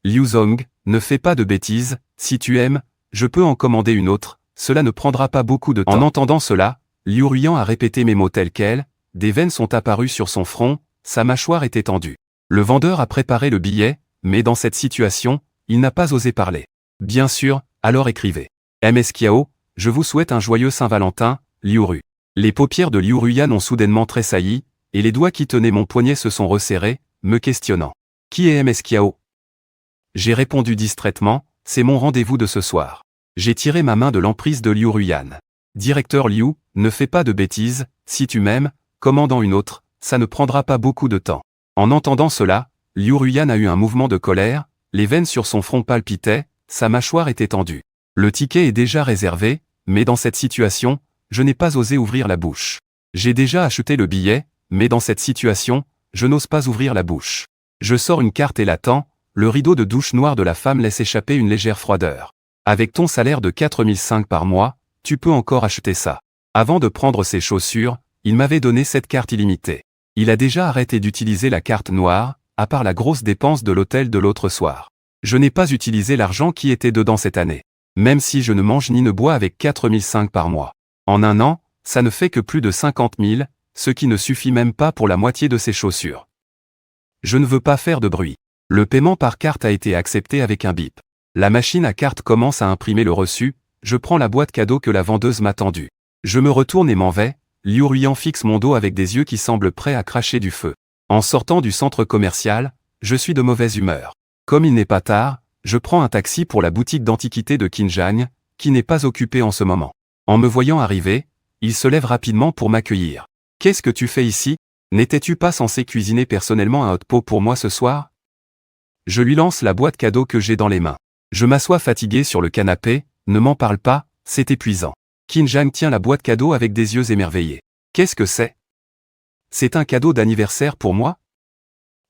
Liu Zong, ne fais pas de bêtises, si tu aimes, je peux en commander une autre, cela ne prendra pas beaucoup de temps. En entendant cela, Liu Ruiyan a répété mes mots tels quels, des veines sont apparues sur son front, sa mâchoire était tendue. Le vendeur a préparé le billet, mais dans cette situation, il n'a pas osé parler. Bien sûr, alors écrivez. MS Kiao, je vous souhaite un joyeux Saint-Valentin, Liu Ru. Les paupières de Liu Ruiyan ont soudainement tressailli, et les doigts qui tenaient mon poignet se sont resserrés, me questionnant. Qui est MS Kiao? J'ai répondu distraitement, c'est mon rendez-vous de ce soir. J'ai tiré ma main de l'emprise de Liu Ruiyan. Directeur Liu, ne fais pas de bêtises, si tu m'aimes, commandant une autre, ça ne prendra pas beaucoup de temps. En entendant cela, Liu Ruiyan a eu un mouvement de colère, les veines sur son front palpitaient, sa mâchoire était tendue. Le ticket est déjà réservé, mais dans cette situation, je n'ai pas osé ouvrir la bouche. J'ai déjà acheté le billet, mais dans cette situation, je n'ose pas ouvrir la bouche. Je sors une carte et l'attends, le rideau de douche noir de la femme laisse échapper une légère froideur. Avec ton salaire de 4005 par mois, tu peux encore acheter ça. Avant de prendre ses chaussures, il m'avait donné cette carte illimitée. Il a déjà arrêté d'utiliser la carte noire, à part la grosse dépense de l'hôtel de l'autre soir. Je n'ai pas utilisé l'argent qui était dedans cette année. Même si je ne mange ni ne bois avec 4005 par mois. En un an, ça ne fait que plus de 50 000, ce qui ne suffit même pas pour la moitié de ses chaussures. Je ne veux pas faire de bruit. Le paiement par carte a été accepté avec un bip. La machine à carte commence à imprimer le reçu, je prends la boîte cadeau que la vendeuse m'a tendue. Je me retourne et m'en vais, Liu Ruiyan fixe mon dos avec des yeux qui semblent prêts à cracher du feu. En sortant du centre commercial, je suis de mauvaise humeur. Comme il n'est pas tard, je prends un taxi pour la boutique d'antiquité de Qin Zhang, qui n'est pas occupée en ce moment. En me voyant arriver, il se lève rapidement pour m'accueillir. Qu'est-ce que tu fais ici? N'étais-tu pas censé cuisiner personnellement un hot pot pour moi ce soir? Je lui lance la boîte cadeau que j'ai dans les mains. Je m'assois fatigué sur le canapé, ne m'en parle pas, c'est épuisant. Qin Zhang tient la boîte cadeau avec des yeux émerveillés. Qu'est-ce que c'est? C'est un cadeau d'anniversaire pour moi?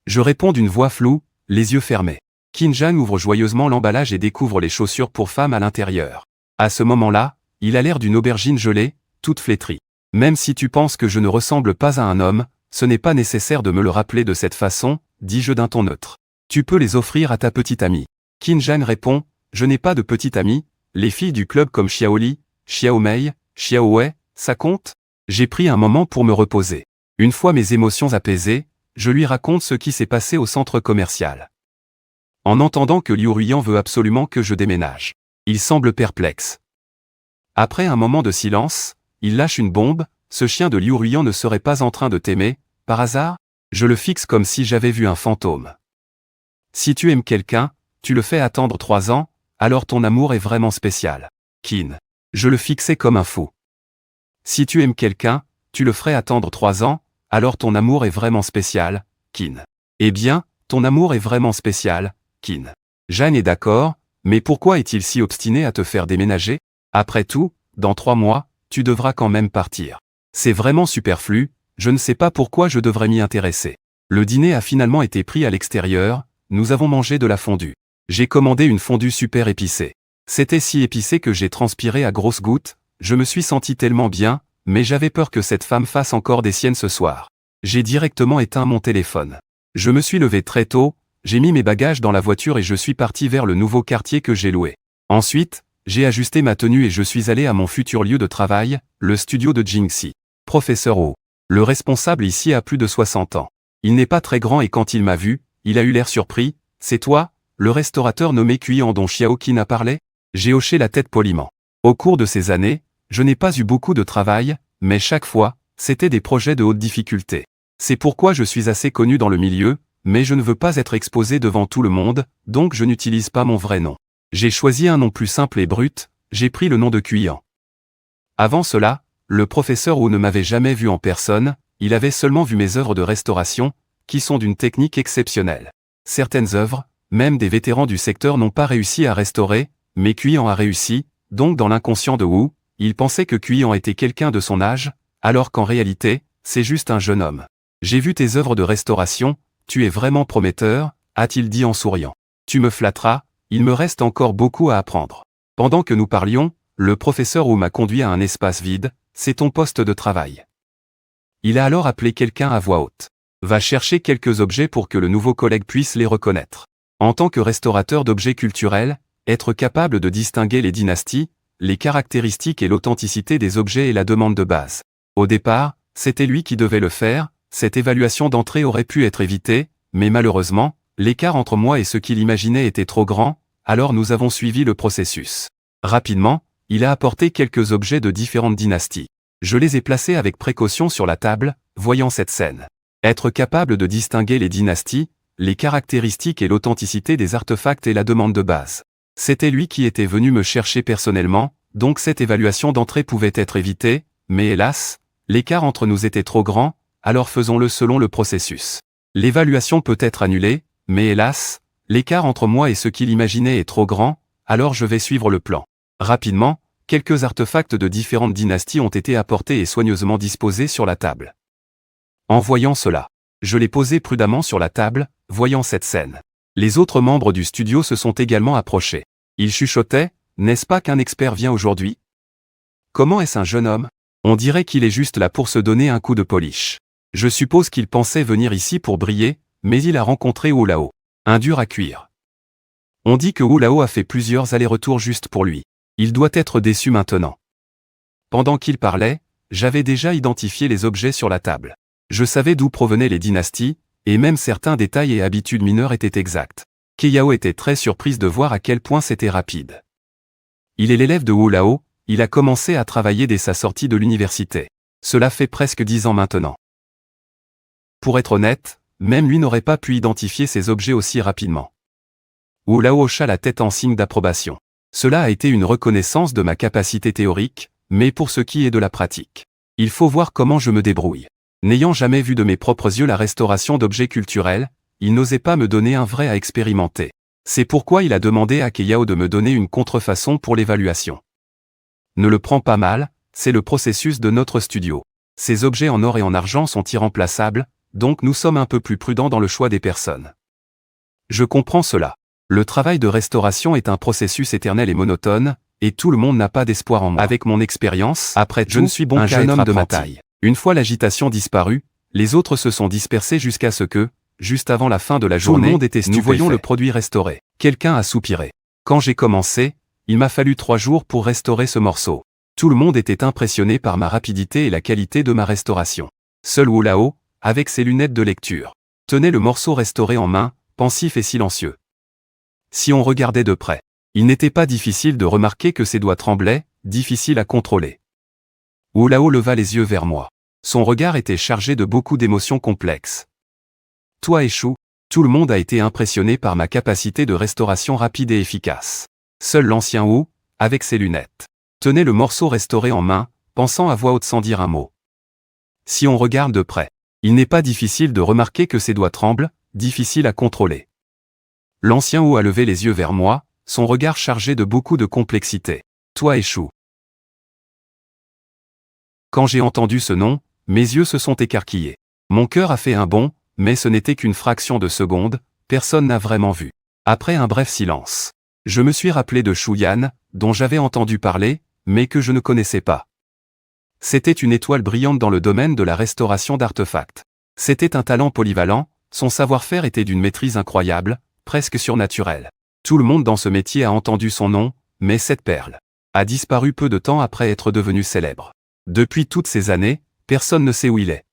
Je réponds d'une voix floue, les yeux fermés. Qin-Jan ouvre joyeusement l'emballage et découvre les chaussures pour femmes à l'intérieur. À ce moment-là, il a l'air d'une aubergine gelée, toute flétrie. Même si tu penses que je ne ressemble pas à un homme, ce n'est pas nécessaire de me le rappeler de cette façon, dis-je d'un ton neutre. Tu peux les offrir à ta petite amie. Qin-Jan répond, je n'ai pas de petite amie, les filles du club comme Xiaoli, Xiaomei, Xiaowei, ça compte? J'ai pris un moment pour me reposer. Une fois mes émotions apaisées, je lui raconte ce qui s'est passé au centre commercial. En entendant que Liu Ruiyan veut absolument que je déménage. Il semble perplexe. Après un moment de silence, il lâche une bombe, ce chien de Liu Ruiyan ne serait pas en train de t'aimer, par hasard? Je le fixe comme si j'avais vu un fantôme. Si tu aimes quelqu'un, tu le fais attendre 3 ans, alors ton amour est vraiment spécial. Qin. Je le fixais comme un fou. Si tu aimes quelqu'un, tu le ferais attendre 3 ans, alors ton amour est vraiment spécial, Qin. Eh bien, ton amour est vraiment spécial, Qin. Jeanne est d'accord, mais pourquoi est-il si obstiné à te faire déménager? Après tout, dans 3 mois, tu devras quand même partir. C'est vraiment superflu, je ne sais pas pourquoi je devrais m'y intéresser. Le dîner a finalement été pris à l'extérieur, nous avons mangé de la fondue. J'ai commandé une fondue super épicée. C'était si épicé que j'ai transpiré à grosses gouttes, je me suis senti tellement bien, mais j'avais peur que cette femme fasse encore des siennes ce soir. J'ai directement éteint mon téléphone. Je me suis levé très tôt, j'ai mis mes bagages dans la voiture et je suis parti vers le nouveau quartier que j'ai loué. Ensuite, j'ai ajusté ma tenue et je suis allé à mon futur lieu de travail, le studio de Jingxi. Professeur Oh. Le responsable ici a plus de 60 ans. Il n'est pas très grand et quand il m'a vu, il a eu l'air surpris. C'est toi, le restaurateur nommé Kuyan dont Xiao Qin a parlé? J'ai hoché la tête poliment. Au cours de ces années, je n'ai pas eu beaucoup de travail, mais chaque fois, c'était des projets de haute difficulté. C'est pourquoi je suis assez connu dans le milieu, mais je ne veux pas être exposé devant tout le monde, donc je n'utilise pas mon vrai nom. J'ai choisi un nom plus simple et brut, j'ai pris le nom de Kuyan. Avant cela, le professeur Oh ne m'avait jamais vu en personne, il avait seulement vu mes œuvres de restauration, qui sont d'une technique exceptionnelle. Certaines œuvres, même des vétérans du secteur n'ont pas réussi à restaurer, mais Kuyan a réussi, donc dans l'inconscient de Wu, il pensait que Kuyan était quelqu'un de son âge, alors qu'en réalité, c'est juste un jeune homme. J'ai vu tes œuvres de restauration, tu es vraiment prometteur, a-t-il dit en souriant. Tu me flatteras, il me reste encore beaucoup à apprendre. Pendant que nous parlions, le professeur Wu m'a conduit à un espace vide, c'est ton poste de travail. Il a alors appelé quelqu'un à voix haute. Va chercher quelques objets pour que le nouveau collègue puisse les reconnaître. En tant que restaurateur d'objets culturels, être capable de distinguer les dynasties, les caractéristiques et l'authenticité des objets est la demande de base. Au départ, c'était lui qui devait le faire, cette évaluation d'entrée aurait pu être évitée, mais malheureusement, l'écart entre moi et ce qu'il imaginait était trop grand, alors nous avons suivi le processus. Rapidement, il a apporté quelques objets de différentes dynasties. Je les ai placés avec précaution sur la table, voyant cette scène. Être capable de distinguer les dynasties, les caractéristiques et l'authenticité des artefacts est la demande de base. C'était lui qui était venu me chercher personnellement, donc cette évaluation d'entrée pouvait être évitée, mais hélas, l'écart entre nous était trop grand, alors faisons-le selon le processus. L'évaluation peut être annulée, mais hélas, l'écart entre moi et ce qu'il imaginait est trop grand, alors je vais suivre le plan. Rapidement, quelques artefacts de différentes dynasties ont été apportés et soigneusement disposés sur la table. En voyant cela, je l'ai posé prudemment sur la table, voyant cette scène. Les autres membres du studio se sont également approchés. Ils chuchotaient, n'est-ce pas qu'un expert vient aujourd'hui? Comment est-ce un jeune homme? On dirait qu'il est juste là pour se donner un coup de polish. Je suppose qu'il pensait venir ici pour briller, mais il a rencontré Wu Lao. Un dur à cuire. On dit que Wu Lao a fait plusieurs allers-retours juste pour lui. Il doit être déçu maintenant. Pendant qu'il parlait, j'avais déjà identifié les objets sur la table. Je savais d'où provenaient les dynasties, et même certains détails et habitudes mineures étaient exacts. Keyao était très surprise de voir à quel point c'était rapide. Il est l'élève de Wu Lao, il a commencé à travailler dès sa sortie de l'université. Cela fait presque 10 ans maintenant. Pour être honnête, même lui n'aurait pas pu identifier ces objets aussi rapidement. Wu Lao hocha la tête en signe d'approbation. Cela a été une reconnaissance de ma capacité théorique, mais pour ce qui est de la pratique, il faut voir comment je me débrouille. N'ayant jamais vu de mes propres yeux la restauration d'objets culturels, il n'osait pas me donner un vrai à expérimenter. C'est pourquoi il a demandé à Keyao de me donner une contrefaçon pour l'évaluation. Ne le prends pas mal, c'est le processus de notre studio. Ces objets en or et en argent sont irremplaçables, donc nous sommes un peu plus prudents dans le choix des personnes. Je comprends cela. Le travail de restauration est un processus éternel et monotone, et tout le monde n'a pas d'espoir en moi. Avec mon expérience, après tout, je ne suis bon qu'un jeune homme de ma taille. Une fois l'agitation disparue, les autres se sont dispersés jusqu'à ce que, juste avant la fin de la journée, tout le monde était stupéfait. Nous voyons le produit restauré. Quelqu'un a soupiré. Quand j'ai commencé, il m'a fallu 3 jours pour restaurer ce morceau. Tout le monde était impressionné par ma rapidité et la qualité de ma restauration. Seul Wu Lao, avec ses lunettes de lecture, tenait le morceau restauré en main, pensif et silencieux. Si on regardait de près, il n'était pas difficile de remarquer que ses doigts tremblaient, difficile à contrôler. Wu Lao leva les yeux vers moi. Son regard était chargé de beaucoup d'émotions complexes. Toi et Chou, tout le monde a été impressionné par ma capacité de restauration rapide et efficace. Seul l'ancien Wu, avec ses lunettes, tenait le morceau restauré en main, pensant à voix haute sans dire un mot. Si on regarde de près, il n'est pas difficile de remarquer que ses doigts tremblent, difficile à contrôler. L'ancien Wu a levé les yeux vers moi, son regard chargé de beaucoup de complexité. Toi et Chou. Quand j'ai entendu ce nom, mes yeux se sont écarquillés. Mon cœur a fait un bond, mais ce n'était qu'une fraction de seconde, personne n'a vraiment vu. Après un bref silence, je me suis rappelé de Shu Yan, dont j'avais entendu parler, mais que je ne connaissais pas. C'était une étoile brillante dans le domaine de la restauration d'artefacts. C'était un talent polyvalent, son savoir-faire était d'une maîtrise incroyable, presque surnaturelle. Tout le monde dans ce métier a entendu son nom, mais cette perle a disparu peu de temps après être devenue célèbre. Depuis toutes ces années, personne ne sait où il est.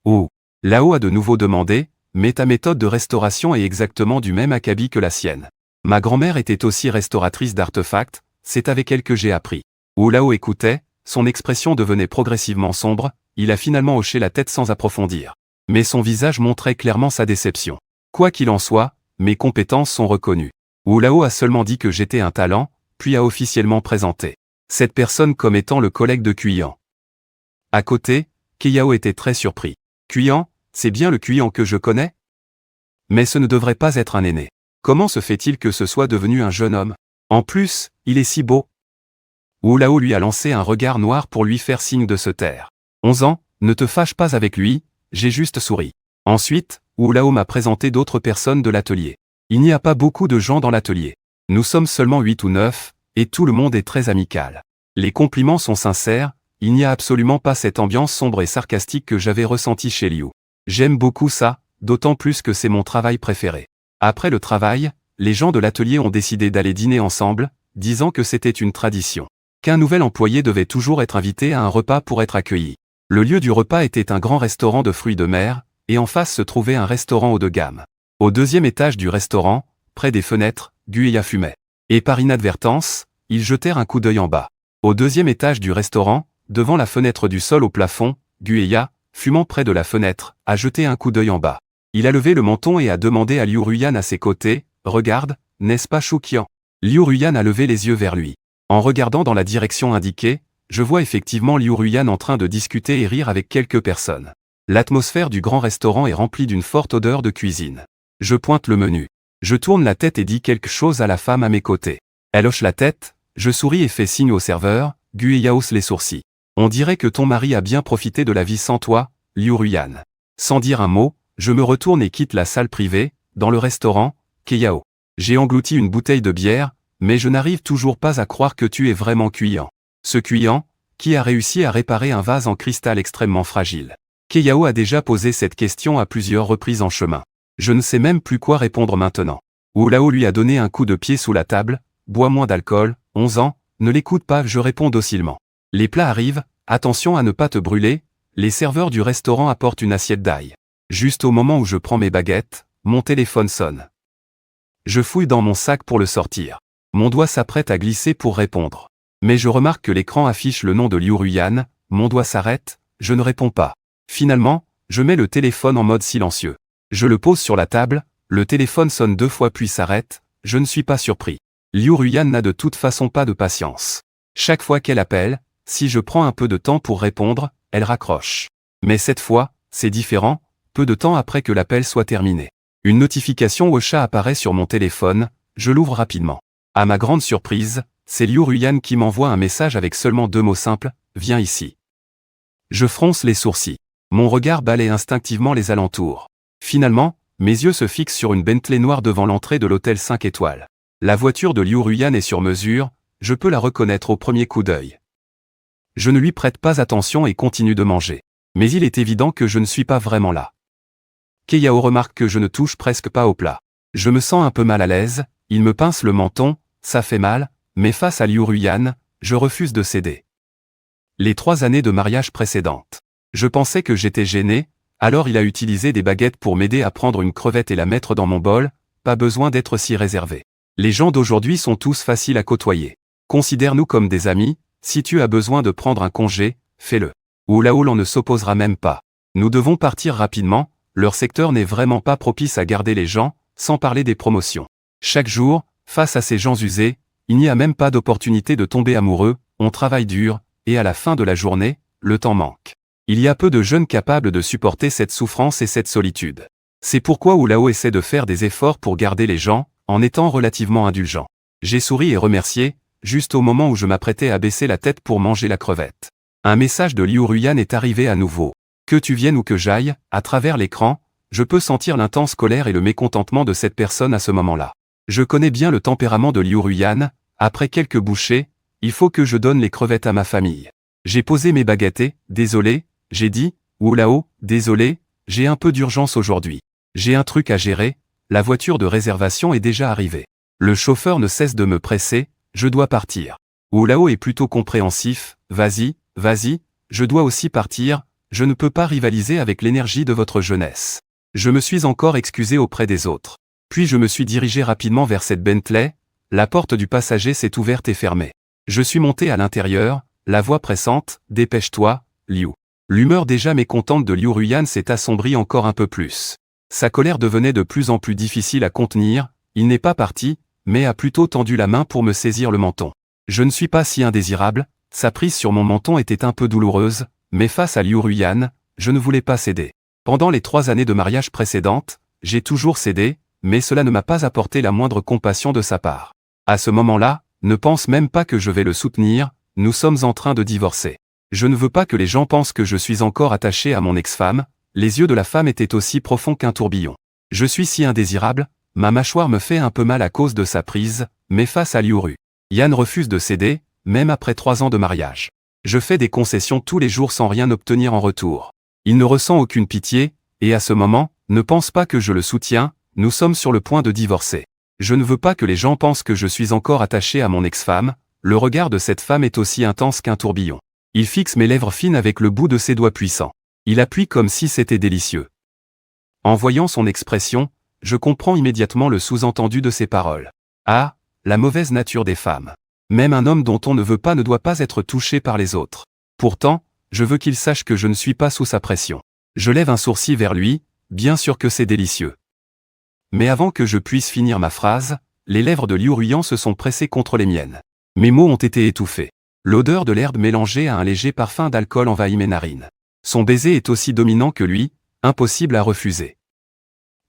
Oh, Lao a de nouveau demandé, mais ta méthode de restauration est exactement du même acabit que la sienne. Ma grand-mère était aussi restauratrice d'artefacts, c'est avec elle que j'ai appris. Wu Lao écoutait, son expression devenait progressivement sombre, il a finalement hoché la tête sans approfondir. Mais son visage montrait clairement sa déception. Quoi qu'il en soit, mes compétences sont reconnues. Wu Lao a seulement dit que j'étais un talent, puis a officiellement présenté cette personne comme étant le collègue de Cuyan. À côté, Keyao était très surpris. Cuyan, c'est bien le Cuyan que je connais? Mais ce ne devrait pas être un aîné. Comment se fait-il que ce soit devenu un jeune homme? En plus, il est si beau. Wu Lao lui a lancé un regard noir pour lui faire signe de se taire. 11 ans, ne te fâche pas avec lui, j'ai juste souri. Ensuite, Wu Lao m'a présenté d'autres personnes de l'atelier. Il n'y a pas beaucoup de gens dans l'atelier. Nous sommes seulement 8 ou 9, et tout le monde est très amical. Les compliments sont sincères, il n'y a absolument pas cette ambiance sombre et sarcastique que j'avais ressentie chez Liu. J'aime beaucoup ça, d'autant plus que c'est mon travail préféré. Après le travail, les gens de l'atelier ont décidé d'aller dîner ensemble, disant que c'était une tradition. Qu'un nouvel employé devait toujours être invité à un repas pour être accueilli. Le lieu du repas était un grand restaurant de fruits de mer, et en face se trouvait un restaurant haut de gamme. Au 2e étage du restaurant, près des fenêtres, Gueya fumait. Et par inadvertance, ils jetèrent un coup d'œil en bas. Au 2e étage du restaurant, devant la fenêtre du sol au plafond, Gueya, fumant près de la fenêtre, a jeté un coup d'œil en bas. Il a levé le menton et a demandé à Liu Ruyan à ses côtés, « Regarde, n'est-ce pas Shu Qian ?» Liu Ruyan a levé les yeux vers lui. En regardant dans la direction indiquée, je vois effectivement Liu Ruyan en train de discuter et rire avec quelques personnes. L'atmosphère du grand restaurant est remplie d'une forte odeur de cuisine. Je pointe le menu. Je tourne la tête et dis quelque chose à la femme à mes côtés. Elle hoche la tête, je souris et fais signe au serveur, Gueya hausse les sourcils. On dirait que ton mari a bien profité de la vie sans toi, Liu Ruyan. Sans dire un mot, je me retourne et quitte la salle privée, dans le restaurant, Keyao. J'ai englouti une bouteille de bière, mais je n'arrive toujours pas à croire que tu es vraiment Cuyan. Ce Cuyan, qui a réussi à réparer un vase en cristal extrêmement fragile. Keyao a déjà posé cette question à plusieurs reprises en chemin. Je ne sais même plus quoi répondre maintenant. Wu Lao lui a donné un coup de pied sous la table, bois moins d'alcool, 11 ans, ne l'écoute pas, je réponds docilement. Les plats arrivent, attention à ne pas te brûler, les serveurs du restaurant apportent une assiette d'ail. Juste au moment où je prends mes baguettes, mon téléphone sonne. Je fouille dans mon sac pour le sortir. Mon doigt s'apprête à glisser pour répondre. Mais je remarque que l'écran affiche le nom de Liu Ruyan, mon doigt s'arrête, je ne réponds pas. Finalement, je mets le téléphone en mode silencieux. Je le pose sur la table, le téléphone sonne 2 fois puis s'arrête, je ne suis pas surpris. Liu Ruyan n'a de toute façon pas de patience. Chaque fois qu'elle appelle, si je prends un peu de temps pour répondre, elle raccroche. Mais cette fois, c'est différent, peu de temps après que l'appel soit terminé. Une notification Ocha apparaît sur mon téléphone, je l'ouvre rapidement. À ma grande surprise, c'est Liu Ruyan qui m'envoie un message avec seulement 2 mots simples, « Viens ici ». Je fronce les sourcils. Mon regard balaie instinctivement les alentours. Finalement, mes yeux se fixent sur une Bentley noire devant l'entrée de l'hôtel 5 étoiles. La voiture de Liu Ruyan est sur mesure, je peux la reconnaître au premier coup d'œil. Je ne lui prête pas attention et continue de manger. Mais il est évident que je ne suis pas vraiment là. Keiyao remarque que je ne touche presque pas au plat. Je me sens un peu mal à l'aise, il me pince le menton, ça fait mal, mais face à Liu Ruyan, je refuse de céder. Les 3 années de mariage précédentes. Je pensais que j'étais gêné, alors il a utilisé des baguettes pour m'aider à prendre une crevette et la mettre dans mon bol, pas besoin d'être si réservé. Les gens d'aujourd'hui sont tous faciles à côtoyer. Considère-nous comme des amis, si tu as besoin de prendre un congé, fais-le. Ou là où l'on ne s'opposera même pas. Nous devons partir rapidement, leur secteur n'est vraiment pas propice à garder les gens, sans parler des promotions. Chaque jour, face à ces gens usés, il n'y a même pas d'opportunité de tomber amoureux, on travaille dur, et à la fin de la journée, le temps manque. Il y a peu de jeunes capables de supporter cette souffrance et cette solitude. C'est pourquoi Oulao essaie de faire des efforts pour garder les gens, en étant relativement indulgent. J'ai souri et remercié, juste au moment où je m'apprêtais à baisser la tête pour manger la crevette. Un message de Liu Ruyan est arrivé à nouveau. Que tu viennes ou que j'aille, à travers l'écran, je peux sentir l'intense colère et le mécontentement de cette personne à ce moment-là. Je connais bien le tempérament de Liu Ruyan, après quelques bouchées, il faut que je donne les crevettes à ma famille. J'ai posé mes baguettes et, désolé, j'ai dit, Oulao, désolé, j'ai un peu d'urgence aujourd'hui. J'ai un truc à gérer, la voiture de réservation est déjà arrivée. Le chauffeur ne cesse de me presser, je dois partir. Oulao est plutôt compréhensif, vas-y, je dois aussi partir, je ne peux pas rivaliser avec l'énergie de votre jeunesse. Je me suis encore excusé auprès des autres. Puis je me suis dirigé rapidement vers cette Bentley, la porte du passager s'est ouverte et fermée. Je suis monté à l'intérieur, la voix pressante, dépêche-toi, Liu. L'humeur déjà mécontente de Liu Ruyan s'est assombrie encore un peu plus. Sa colère devenait de plus en plus difficile à contenir, il n'est pas parti, mais a plutôt tendu la main pour me saisir le menton. Je ne suis pas si indésirable, sa prise sur mon menton était un peu douloureuse, mais face à Liu Ruyan, je ne voulais pas céder. Pendant les 3 années de mariage précédentes, j'ai toujours cédé, mais cela ne m'a pas apporté la moindre compassion de sa part. À ce moment-là, ne pense même pas que je vais le soutenir, nous sommes en train de divorcer. Je ne veux pas que les gens pensent que je suis encore attaché à mon ex-femme, les yeux de la femme étaient aussi profonds qu'un tourbillon. Je suis si indésirable, ma mâchoire me fait un peu mal à cause de sa prise, mais face à Liu Ruyan refuse de céder, même après 3 ans de mariage. Je fais des concessions tous les jours sans rien obtenir en retour. Il ne ressent aucune pitié, et à ce moment, ne pense pas que je le soutiens, nous sommes sur le point de divorcer. Je ne veux pas que les gens pensent que je suis encore attaché à mon ex-femme, le regard de cette femme est aussi intense qu'un tourbillon. Il fixe mes lèvres fines avec le bout de ses doigts puissants. Il appuie comme si c'était délicieux. En voyant son expression, je comprends immédiatement le sous-entendu de ses paroles. Ah, la mauvaise nature des femmes. Même un homme dont on ne veut pas ne doit pas être touché par les autres. Pourtant, je veux qu'il sache que je ne suis pas sous sa pression. Je lève un sourcil vers lui, bien sûr que c'est délicieux. Mais avant que je puisse finir ma phrase, les lèvres de Liu Ruyan se sont pressées contre les miennes. Mes mots ont été étouffés. L'odeur de l'herbe mélangée à un léger parfum d'alcool envahit mes narines. Son baiser est aussi dominant que lui, impossible à refuser.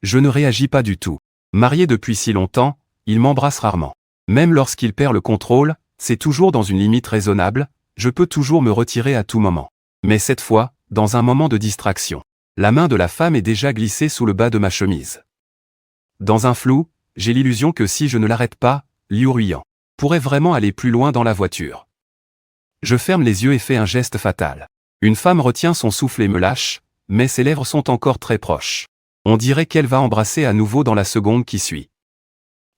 Je ne réagis pas du tout. Marié depuis si longtemps, il m'embrasse rarement. Même lorsqu'il perd le contrôle, c'est toujours dans une limite raisonnable, je peux toujours me retirer à tout moment. Mais cette fois, dans un moment de distraction, la main de la femme est déjà glissée sous le bas de ma chemise. Dans un flou, j'ai l'illusion que si je ne l'arrête pas, Liu Ruyan pourrait vraiment aller plus loin dans la voiture. Je ferme les yeux et fais un geste fatal. Une femme retient son souffle et me lâche, mais ses lèvres sont encore très proches. On dirait qu'elle va embrasser à nouveau dans la seconde qui suit.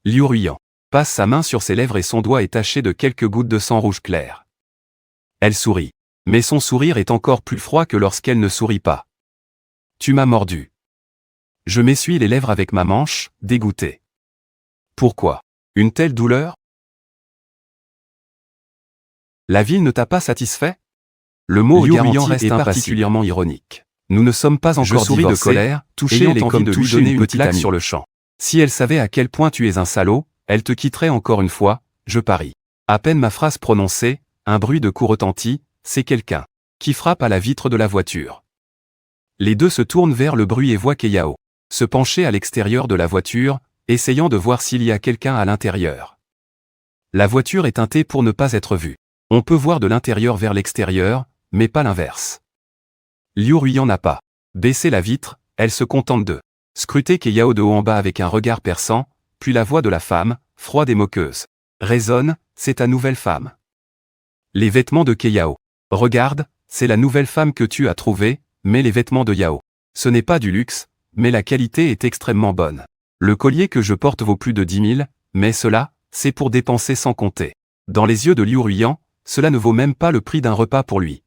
Liu Ruyan passe sa main sur ses lèvres et son doigt est taché de quelques gouttes de sang rouge clair. Elle sourit. Mais son sourire est encore plus froid que lorsqu'elle ne sourit pas. Tu m'as mordu. Je m'essuie les lèvres avec ma manche, dégoûté. Pourquoi? Une telle douleur? La ville ne t'a pas satisfait? Le mot Liu Ruyan reste particulièrement ironique. Nous ne sommes pas encore divorcés. Je souris de colère, touché elle est comme de lui donner une petite claque sur le champ. Si elle savait à quel point tu es un salaud, elle te quitterait encore une fois, je parie. À peine ma phrase prononcée, un bruit de coups retentit, c'est quelqu'un qui frappe à la vitre de la voiture. Les deux se tournent vers le bruit et voient Keiyao se pencher à l'extérieur de la voiture, essayant de voir s'il y a quelqu'un à l'intérieur. La voiture est teintée pour ne pas être vue. On peut voir de l'intérieur vers l'extérieur, mais pas l'inverse. Liu Ruyan n'a pas baissé la vitre, elle se contente de scrutait Keyao de haut en bas avec un regard perçant, puis la voix de la femme, froide et moqueuse, résonne, c'est ta nouvelle femme. Les vêtements de Keyao. Regarde, c'est la nouvelle femme que tu as trouvée, mais les vêtements de Yao. Ce n'est pas du luxe, mais la qualité est extrêmement bonne. Le collier que je porte vaut plus de 10 000, mais cela, c'est pour dépenser sans compter. Dans les yeux de Liu Ruyan, cela ne vaut même pas le prix d'un repas pour lui.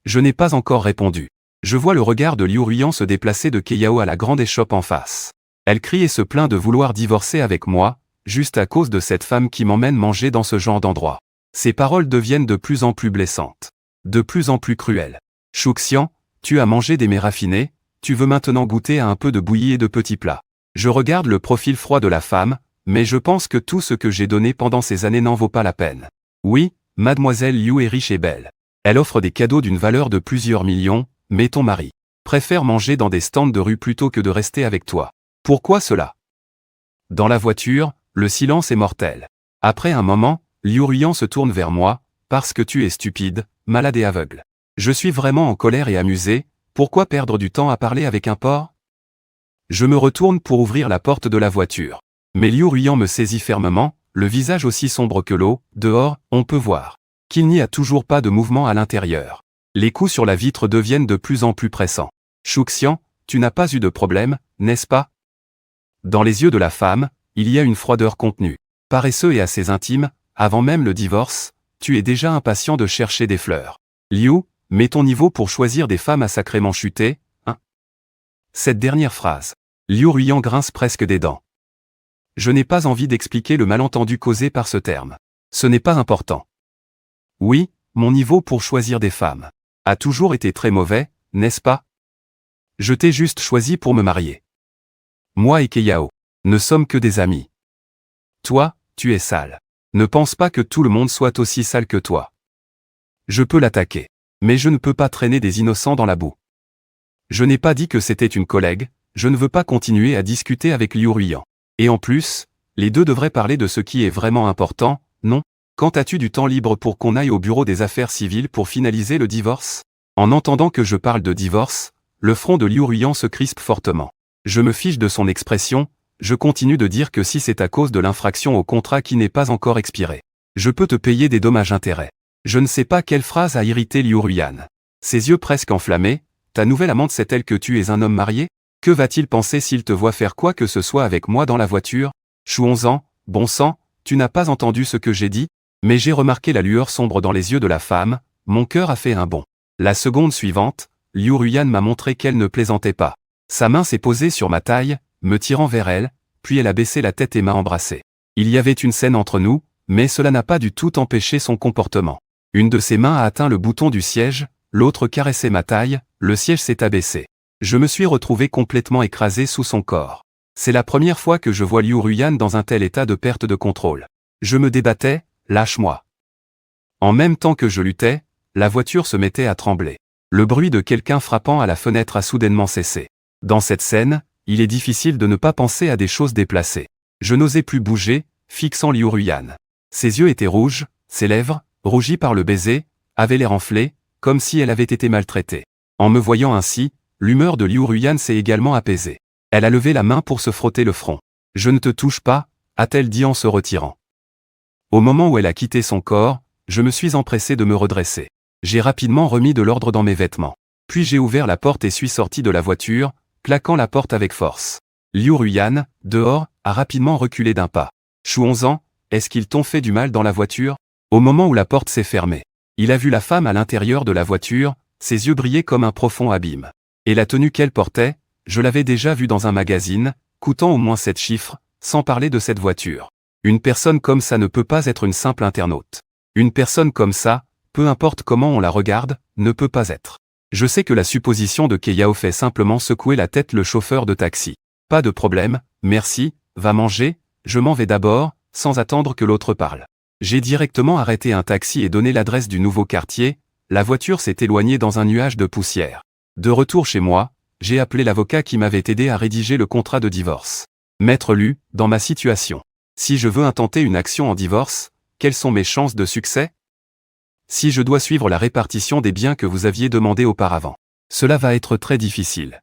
Je n'ai pas encore répondu. Je vois le regard de Liu Ruyan se déplacer de Keyao à la grande échoppe en face. Elle crie et se plaint de vouloir divorcer avec moi, juste à cause de cette femme qui m'emmène manger dans ce genre d'endroit. Ses paroles deviennent de plus en plus blessantes. De plus en plus cruelles. Shuxian, tu as mangé des mets raffinés, tu veux maintenant goûter à un peu de bouillie et de petits plats. Je regarde le profil froid de la femme, mais je pense que tout ce que j'ai donné pendant ces années n'en vaut pas la peine. Oui, mademoiselle Liu est riche et belle. Elle offre des cadeaux d'une valeur de plusieurs millions, mais ton mari préfère manger dans des stands de rue plutôt que de rester avec toi. Pourquoi cela? Dans la voiture, le silence est mortel. Après un moment, Liu Ruyan se tourne vers moi, parce que tu es stupide, malade et aveugle. Je suis vraiment en colère et amusé, pourquoi perdre du temps à parler avec un porc? Je me retourne pour ouvrir la porte de la voiture. Mais Liu Ruyan me saisit fermement, le visage aussi sombre que l'eau, dehors, on peut voir qu'il n'y a toujours pas de mouvement à l'intérieur. Les coups sur la vitre deviennent de plus en plus pressants. Shuxian, tu n'as pas eu de problème, n'est-ce pas? Dans les yeux de la femme, il y a une froideur contenue. Paresseux et assez intime, avant même le divorce, tu es déjà impatient de chercher des fleurs. Liu, mets ton niveau pour choisir des femmes a sacrément chuté, hein? Cette dernière phrase. Liu Ruyan grince presque des dents. Je n'ai pas envie d'expliquer le malentendu causé par ce terme. Ce n'est pas important. Oui, mon niveau pour choisir des femmes a toujours été très mauvais, n'est-ce pas? Je t'ai juste choisi pour me marier. Moi et Keyao ne sommes que des amis. Toi, tu es sale. Ne pense pas que tout le monde soit aussi sale que toi. Je peux l'attaquer. Mais je ne peux pas traîner des innocents dans la boue. Je n'ai pas dit que c'était une collègue, je ne veux pas continuer à discuter avec Liu Ruyan. Et en plus, les deux devraient parler de ce qui est vraiment important, non? Quand as-tu du temps libre pour qu'on aille au bureau des affaires civiles pour finaliser le divorce? En entendant que je parle de divorce, le front de Liu Ruyan se crispe fortement. Je me fiche de son expression, je continue de dire que si c'est à cause de l'infraction au contrat qui n'est pas encore expiré, je peux te payer des dommages-intérêts. Je ne sais pas quelle phrase a irrité Liu Ruyan. Ses yeux presque enflammés, ta nouvelle amante sait-elle que tu es un homme marié? Que va-t-il penser s'il te voit faire quoi que ce soit avec moi dans la voiture? Chouons-en, bon sang, tu n'as pas entendu ce que j'ai dit? Mais j'ai remarqué la lueur sombre dans les yeux de la femme, mon cœur a fait un bond. La seconde suivante, Liu Ruyan m'a montré qu'elle ne plaisantait pas. Sa main s'est posée sur ma taille, me tirant vers elle, puis elle a baissé la tête et m'a embrassé. Il y avait une scène entre nous, mais cela n'a pas du tout empêché son comportement. Une de ses mains a atteint le bouton du siège, l'autre caressait ma taille, le siège s'est abaissé. Je me suis retrouvé complètement écrasé sous son corps. C'est la première fois que je vois Liu Ruyan dans un tel état de perte de contrôle. Je me débattais, lâche-moi. En même temps que je luttais, la voiture se mettait à trembler. Le bruit de quelqu'un frappant à la fenêtre a soudainement cessé. Dans cette scène, il est difficile de ne pas penser à des choses déplacées. Je n'osais plus bouger, fixant Liu Ruyan. Ses yeux étaient rouges, ses lèvres, rougies par le baiser, avaient l'air enflées, comme si elle avait été maltraitée. En me voyant ainsi, l'humeur de Liu Ruyan s'est également apaisée. Elle a levé la main pour se frotter le front. « Je ne te touche pas », a-t-elle dit en se retirant. Au moment où elle a quitté son corps, je me suis empressé de me redresser. J'ai rapidement remis de l'ordre dans mes vêtements. Puis j'ai ouvert la porte et suis sorti de la voiture, claquant la porte avec force. Liu Ruyan, dehors, a rapidement reculé d'un pas. « Chouons-en, est-ce qu'ils t'ont fait du mal dans la voiture ?» Au moment où la porte s'est fermée, il a vu la femme à l'intérieur de la voiture, ses yeux brillaient comme un profond abîme. Et la tenue qu'elle portait, je l'avais déjà vue dans un magazine, coûtant au moins 7 chiffres, sans parler de cette voiture. Une personne comme ça ne peut pas être une simple internaute. Une personne comme ça, peu importe comment on la regarde, ne peut pas être. Je sais que la supposition de Keyao fait simplement secouer la tête le chauffeur de taxi. Pas de problème, merci, va manger, je m'en vais d'abord, sans attendre que l'autre parle. J'ai directement arrêté un taxi et donné l'adresse du nouveau quartier, la voiture s'est éloignée dans un nuage de poussière. De retour chez moi, j'ai appelé l'avocat qui m'avait aidé à rédiger le contrat de divorce. Maître Lu, dans ma situation, si je veux intenter une action en divorce, quelles sont mes chances de succès? Si je dois suivre la répartition des biens que vous aviez demandé auparavant, cela va être très difficile.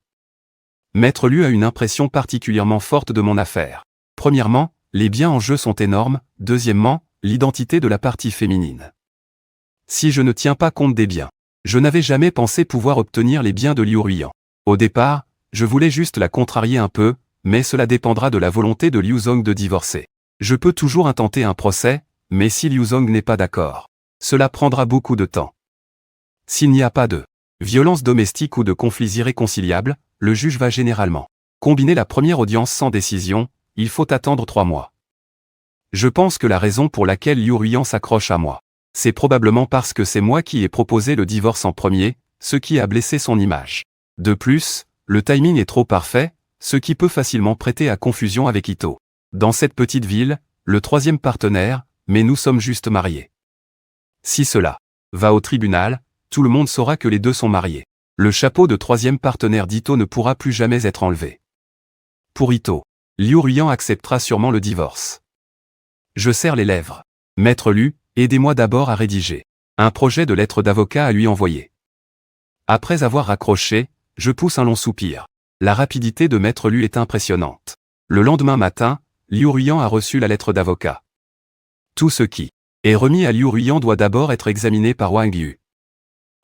Maître Liu a une impression particulièrement forte de mon affaire. Premièrement, les biens en jeu sont énormes, deuxièmement, l'identité de la partie féminine. Si je ne tiens pas compte des biens, je n'avais jamais pensé pouvoir obtenir les biens de Liu Ruiyan. Au départ, je voulais juste la contrarier un peu, mais cela dépendra de la volonté de Liu Zong de divorcer. Je peux toujours intenter un procès, mais si Liu Zong n'est pas d'accord, cela prendra beaucoup de temps. S'il n'y a pas de violence domestique ou de conflits irréconciliables, le juge va généralement combiner la première audience sans décision, il faut attendre 3 mois. Je pense que la raison pour laquelle Liu Ruiyan s'accroche à moi, c'est probablement parce que c'est moi qui ai proposé le divorce en premier, ce qui a blessé son image. De plus, le timing est trop parfait, ce qui peut facilement prêter à confusion avec Ito. Dans cette petite ville, le troisième partenaire, mais nous sommes juste mariés. Si cela va au tribunal, tout le monde saura que les deux sont mariés. Le chapeau de troisième partenaire d'Ito ne pourra plus jamais être enlevé. Pour Ito, Liu Ruiyan acceptera sûrement le divorce. Je serre les lèvres. Maître Liu, aidez-moi d'abord à rédiger un projet de lettre d'avocat à lui envoyer. Après avoir raccroché, je pousse un long soupir. La rapidité de Maître Liu est impressionnante. Le lendemain matin, Liu Ruiyan a reçu la lettre d'avocat. Tout ce qui est remis à Liu Ruiyan doit d'abord être examiné par Wang Yu.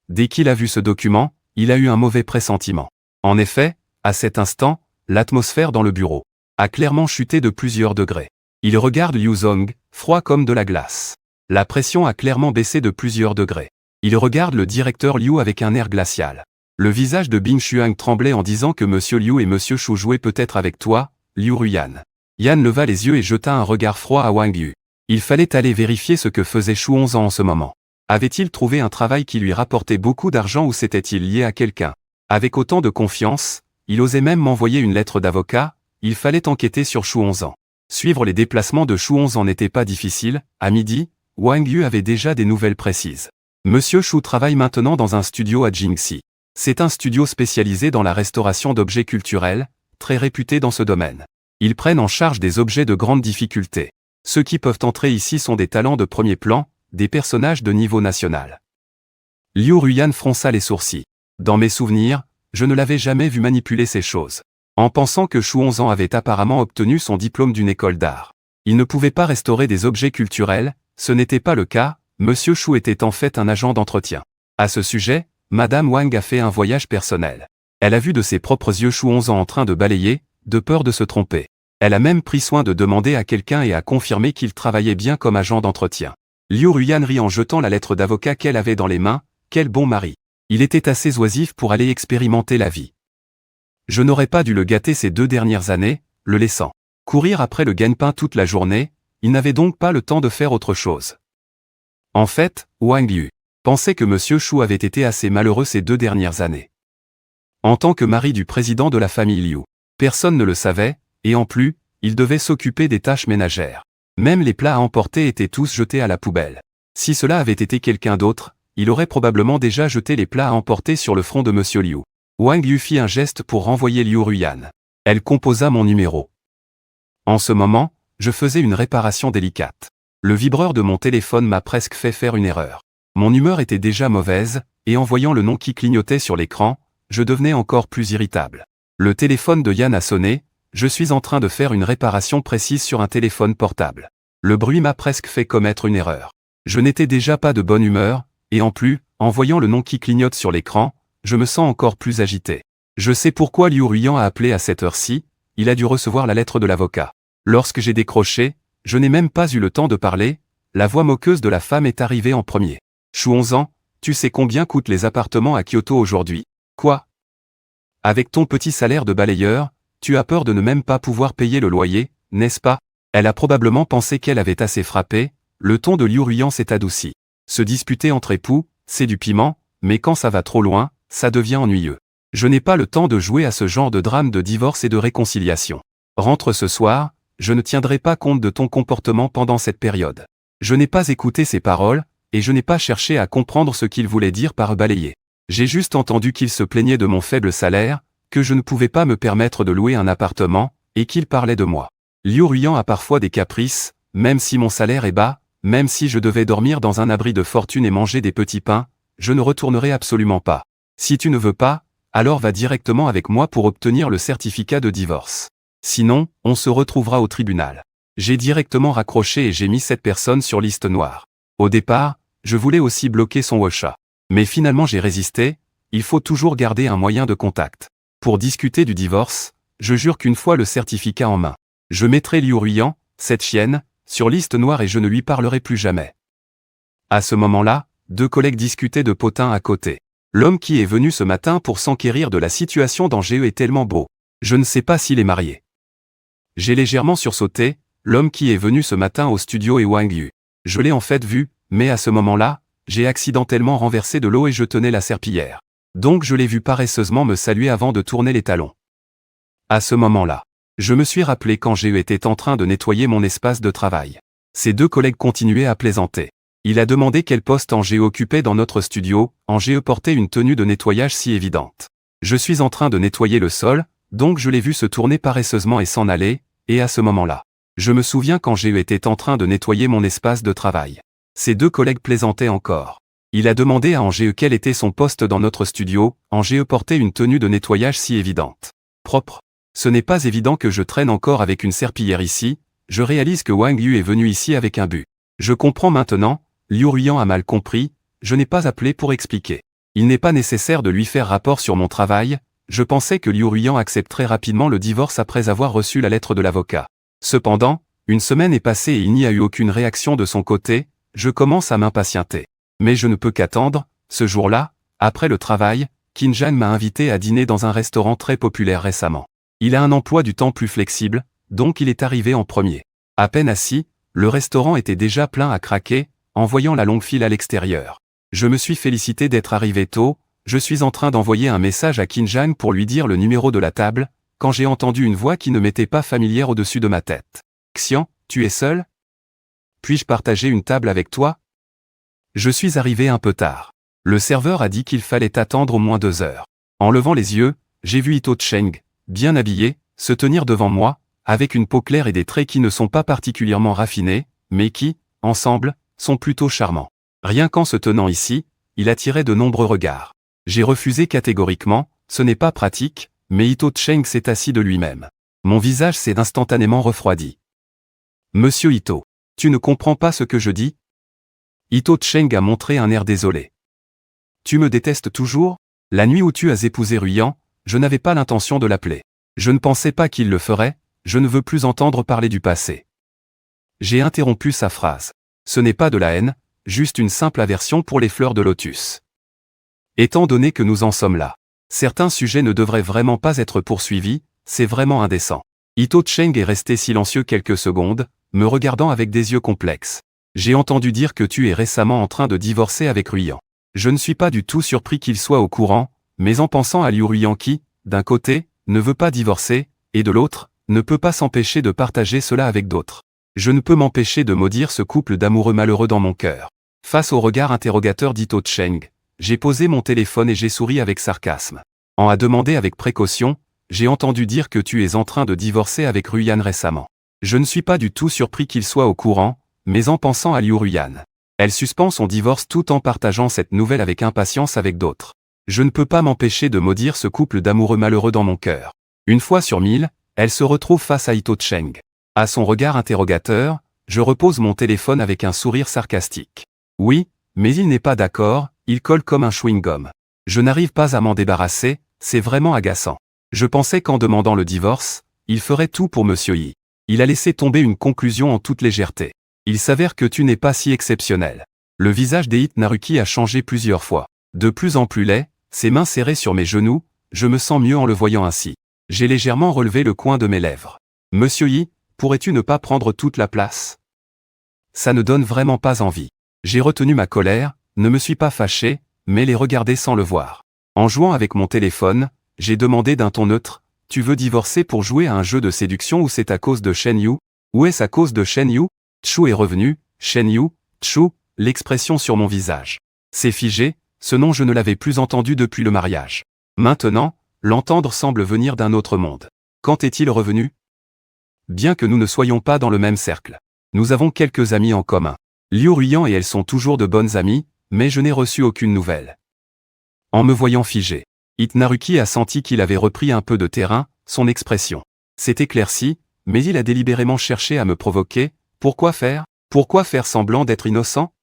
Dès qu'il a vu ce document, il a eu un mauvais pressentiment. En effet, à cet instant, l'atmosphère dans le bureau a clairement chuté de plusieurs degrés. Il regarde Liu Zong, froid comme de la glace. La pression a clairement baissé de plusieurs degrés. Il regarde le directeur Liu avec un air glacial. Le visage de Bing Xuang tremblait en disant que Monsieur Liu et Monsieur Shu jouaient peut-être avec toi, Liu Ruiyan. Yan leva les yeux et jeta un regard froid à Wang Yu. Il fallait aller vérifier ce que faisait Shu 11 ans en ce moment. Avait-il trouvé un travail qui lui rapportait beaucoup d'argent ou s'était-il lié à quelqu'un? Avec autant de confiance, il osait même m'envoyer une lettre d'avocat, il fallait enquêter sur Shu 11 ans. Suivre les déplacements de Shu 11 ans n'était pas difficile, à midi, Wang Yu avait déjà des nouvelles précises. Monsieur Shu travaille maintenant dans un studio à Jingxi. C'est un studio spécialisé dans la restauration d'objets culturels, très réputé dans ce domaine. Ils prennent en charge des objets de grande difficulté. Ceux qui peuvent entrer ici sont des talents de premier plan, des personnages de niveau national. Liu Ruiyan fronça les sourcils. Dans mes souvenirs, je ne l'avais jamais vu manipuler ces choses. En pensant que Shu 11 ans avait apparemment obtenu son diplôme d'une école d'art. Il ne pouvait pas restaurer des objets culturels, ce n'était pas le cas, Monsieur Shu était en fait un agent d'entretien. À ce sujet, Madame Wang a fait un voyage personnel. Elle a vu de ses propres yeux Shu 11 ans en train de balayer, de peur de se tromper. Elle a même pris soin de demander à quelqu'un et a confirmé qu'il travaillait bien comme agent d'entretien. Liu Ruiyan rit en jetant la lettre d'avocat qu'elle avait dans les mains, quel bon mari. Il était assez oisif pour aller expérimenter la vie. Je n'aurais pas dû le gâter ces 2 dernières années, le laissant courir après le gagne-pain toute la journée, il n'avait donc pas le temps de faire autre chose. En fait, Wang Yu pensait que Monsieur Shu avait été assez malheureux ces 2 dernières années. En tant que mari du président de la famille Liu, personne ne le savait, et en plus, il devait s'occuper des tâches ménagères. Même les plats à emporter étaient tous jetés à la poubelle. Si cela avait été quelqu'un d'autre, il aurait probablement déjà jeté les plats à emporter sur le front de Monsieur Liu. Wang Yu fit un geste pour renvoyer Liu Ruiyan. Elle composa mon numéro. En ce moment, je faisais une réparation délicate. Le vibreur de mon téléphone m'a presque fait faire une erreur. Mon humeur était déjà mauvaise, et en voyant le nom qui clignotait sur l'écran, je devenais encore plus irritable. Le téléphone de Yan a sonné, je suis en train de faire une réparation précise sur un téléphone portable. Le bruit m'a presque fait commettre une erreur. Je n'étais déjà pas de bonne humeur, et en plus, en voyant le nom qui clignote sur l'écran, je me sens encore plus agité. Je sais pourquoi Liu Ruiyan a appelé à cette heure-ci, il a dû recevoir la lettre de l'avocat. Lorsque j'ai décroché, je n'ai même pas eu le temps de parler, la voix moqueuse de la femme est arrivée en premier. Shu 11 ans, tu sais combien coûtent les appartements à Kyoto aujourd'hui? Quoi? Avec ton petit salaire de balayeur, tu as peur de ne même pas pouvoir payer le loyer, n'est-ce pas? Elle a probablement pensé qu'elle avait assez frappé, le ton de Liu Ruiyan s'est adouci. Se disputer entre époux, c'est du piment, mais quand ça va trop loin, ça devient ennuyeux. Je n'ai pas le temps de jouer à ce genre de drame de divorce et de réconciliation. Rentre ce soir, je ne tiendrai pas compte de ton comportement pendant cette période. Je n'ai pas écouté ses paroles, et je n'ai pas cherché à comprendre ce qu'il voulait dire par balayer. J'ai juste entendu qu'il se plaignait de mon faible salaire, que je ne pouvais pas me permettre de louer un appartement, et qu'il parlait de moi. Liu Ruiyan a parfois des caprices, même si mon salaire est bas, même si je devais dormir dans un abri de fortune et manger des petits pains, je ne retournerai absolument pas. Si tu ne veux pas, alors va directement avec moi pour obtenir le certificat de divorce. Sinon, on se retrouvera au tribunal. J'ai directement raccroché et j'ai mis cette personne sur liste noire. Au départ, je voulais aussi bloquer son WhatsApp. Mais finalement j'ai résisté, il faut toujours garder un moyen de contact. Pour discuter du divorce, je jure qu'une fois le certificat en main, je mettrai Liu Ruiyan, cette chienne, sur liste noire et je ne lui parlerai plus jamais. À ce moment-là, 2 collègues discutaient de potins à côté. L'homme qui est venu ce matin pour s'enquérir de la situation dans GE est tellement beau. Je ne sais pas s'il est marié. J'ai légèrement sursauté, l'homme qui est venu ce matin au studio est Wang Yu. Je l'ai en fait vu, mais à ce moment-là, j'ai accidentellement renversé de l'eau et je tenais la serpillière. Donc je l'ai vu paresseusement me saluer avant de tourner les talons. À ce moment-là, je me suis rappelé quand GE était en train de nettoyer mon espace de travail. Ces 2 collègues continuaient à plaisanter. Il a demandé quel poste Angé occupait dans notre studio, Angé portait une tenue de nettoyage si évidente. Je suis en train de nettoyer le sol, donc je l'ai vu se tourner paresseusement et s'en aller, et à ce moment-là, je me souviens qu'Angé était en train de nettoyer mon espace de travail. Ces 2 collègues plaisantaient encore. Il a demandé à Angé quel était son poste dans notre studio, Angé portait une tenue de nettoyage si évidente. Propre. Ce n'est pas évident que je traîne encore avec une serpillière ici, je réalise que Wang Yu est venu ici avec un but. Je comprends maintenant, Liu Ruiyan a mal compris, je n'ai pas appelé pour expliquer. Il n'est pas nécessaire de lui faire rapport sur mon travail, je pensais que Liu Ruiyan accepterait rapidement le divorce après avoir reçu la lettre de l'avocat. Cependant, une semaine est passée et il n'y a eu aucune réaction de son côté, je commence à m'impatienter. Mais je ne peux qu'attendre, ce jour-là, après le travail, Qin Zhan m'a invité à dîner dans un restaurant très populaire récemment. Il a un emploi du temps plus flexible, donc il est arrivé en premier. À peine assis, le restaurant était déjà plein à craquer, en voyant la longue file à l'extérieur. Je me suis félicité d'être arrivé tôt, je suis en train d'envoyer un message à Qin Zhan pour lui dire le numéro de la table, quand j'ai entendu une voix qui ne m'était pas familière au-dessus de ma tête. Xian, tu es seul? Puis-je partager une table avec toi? Je suis arrivé un peu tard. Le serveur a dit qu'il fallait attendre au moins 2 heures. En levant les yeux, j'ai vu Ito Cheng, bien habillé, se tenir devant moi, avec une peau claire et des traits qui ne sont pas particulièrement raffinés, mais qui, ensemble, sont plutôt charmants. Rien qu'en se tenant ici, il attirait de nombreux regards. J'ai refusé catégoriquement, ce n'est pas pratique, mais Ito Cheng s'est assis de lui-même. Mon visage s'est instantanément refroidi. Monsieur Ito, tu ne comprends pas ce que je dis? Ito Cheng a montré un air désolé. Tu me détestes toujours? La nuit où tu as épousé Ruiyan, je n'avais pas l'intention de l'appeler. Je ne pensais pas qu'il le ferait, je ne veux plus entendre parler du passé. J'ai interrompu sa phrase. Ce n'est pas de la haine, juste une simple aversion pour les fleurs de lotus. Étant donné que nous en sommes là, certains sujets ne devraient vraiment pas être poursuivis, c'est vraiment indécent. Ito Cheng est resté silencieux quelques secondes, me regardant avec des yeux complexes. J'ai entendu dire que tu es récemment en train de divorcer avec Ruiyan. Je ne suis pas du tout surpris qu'il soit au courant, mais en pensant à Liu Ruiyan qui, d'un côté, ne veut pas divorcer, et de l'autre, ne peut pas s'empêcher de partager cela avec d'autres. Je ne peux m'empêcher de maudire ce couple d'amoureux malheureux dans mon cœur. Face au regard interrogateur d'Ito Cheng, j'ai posé mon téléphone et j'ai souri avec sarcasme. On a demandé avec précaution, j'ai entendu dire que tu es en train de divorcer avec Ruiyan récemment. Je ne suis pas du tout surpris qu'il soit au courant, mais en pensant à Liu Ruiyan. Elle suspend son divorce tout en partageant cette nouvelle avec impatience avec d'autres. Je ne peux pas m'empêcher de maudire ce couple d'amoureux malheureux dans mon cœur. Une fois sur 1000, elle se retrouve face à Ito Cheng. À son regard interrogateur, je repose mon téléphone avec un sourire sarcastique. Oui, mais il n'est pas d'accord, il colle comme un chewing-gum. Je n'arrive pas à m'en débarrasser, c'est vraiment agaçant. Je pensais qu'en demandant le divorce, il ferait tout pour Monsieur Yi. Il a laissé tomber une conclusion en toute légèreté. Il s'avère que tu n'es pas si exceptionnel. Le visage d'Eit Naruki a changé plusieurs fois. De plus en plus laid, ses mains serrées sur mes genoux, je me sens mieux en le voyant ainsi. J'ai légèrement relevé le coin de mes lèvres. Monsieur Yi, pourrais-tu ne pas prendre toute la place? Ça ne donne vraiment pas envie. J'ai retenu ma colère, ne me suis pas fâché, mais les regarder sans le voir. En jouant avec mon téléphone, j'ai demandé d'un ton neutre, tu veux divorcer pour jouer à un jeu de séduction ou c'est à cause de Shen Yu? Ou est-ce à cause de Shen Yu? Chou est revenu, Shen Yu, Chou, l'expression sur mon visage. C'est figé, ce nom je ne l'avais plus entendu depuis le mariage. Maintenant, l'entendre semble venir d'un autre monde. Quand est-il revenu? Bien que nous ne soyons pas dans le même cercle. Nous avons quelques amis en commun. Liu Ruiyan et elle sont toujours de bonnes amies, mais je n'ai reçu aucune nouvelle. En me voyant figé, Itnaruki a senti qu'il avait repris un peu de terrain, son expression s'est éclaircie, mais il a délibérément cherché à me provoquer. Pourquoi faire? Pourquoi faire semblant d'être innocent?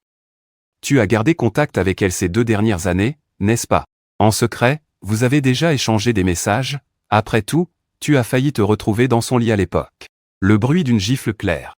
Tu as gardé contact avec elle ces 2 dernières années, n'est-ce pas? En secret, vous avez déjà échangé des messages. Après tout, tu as failli te retrouver dans son lit à l'époque. Le bruit d'une gifle claire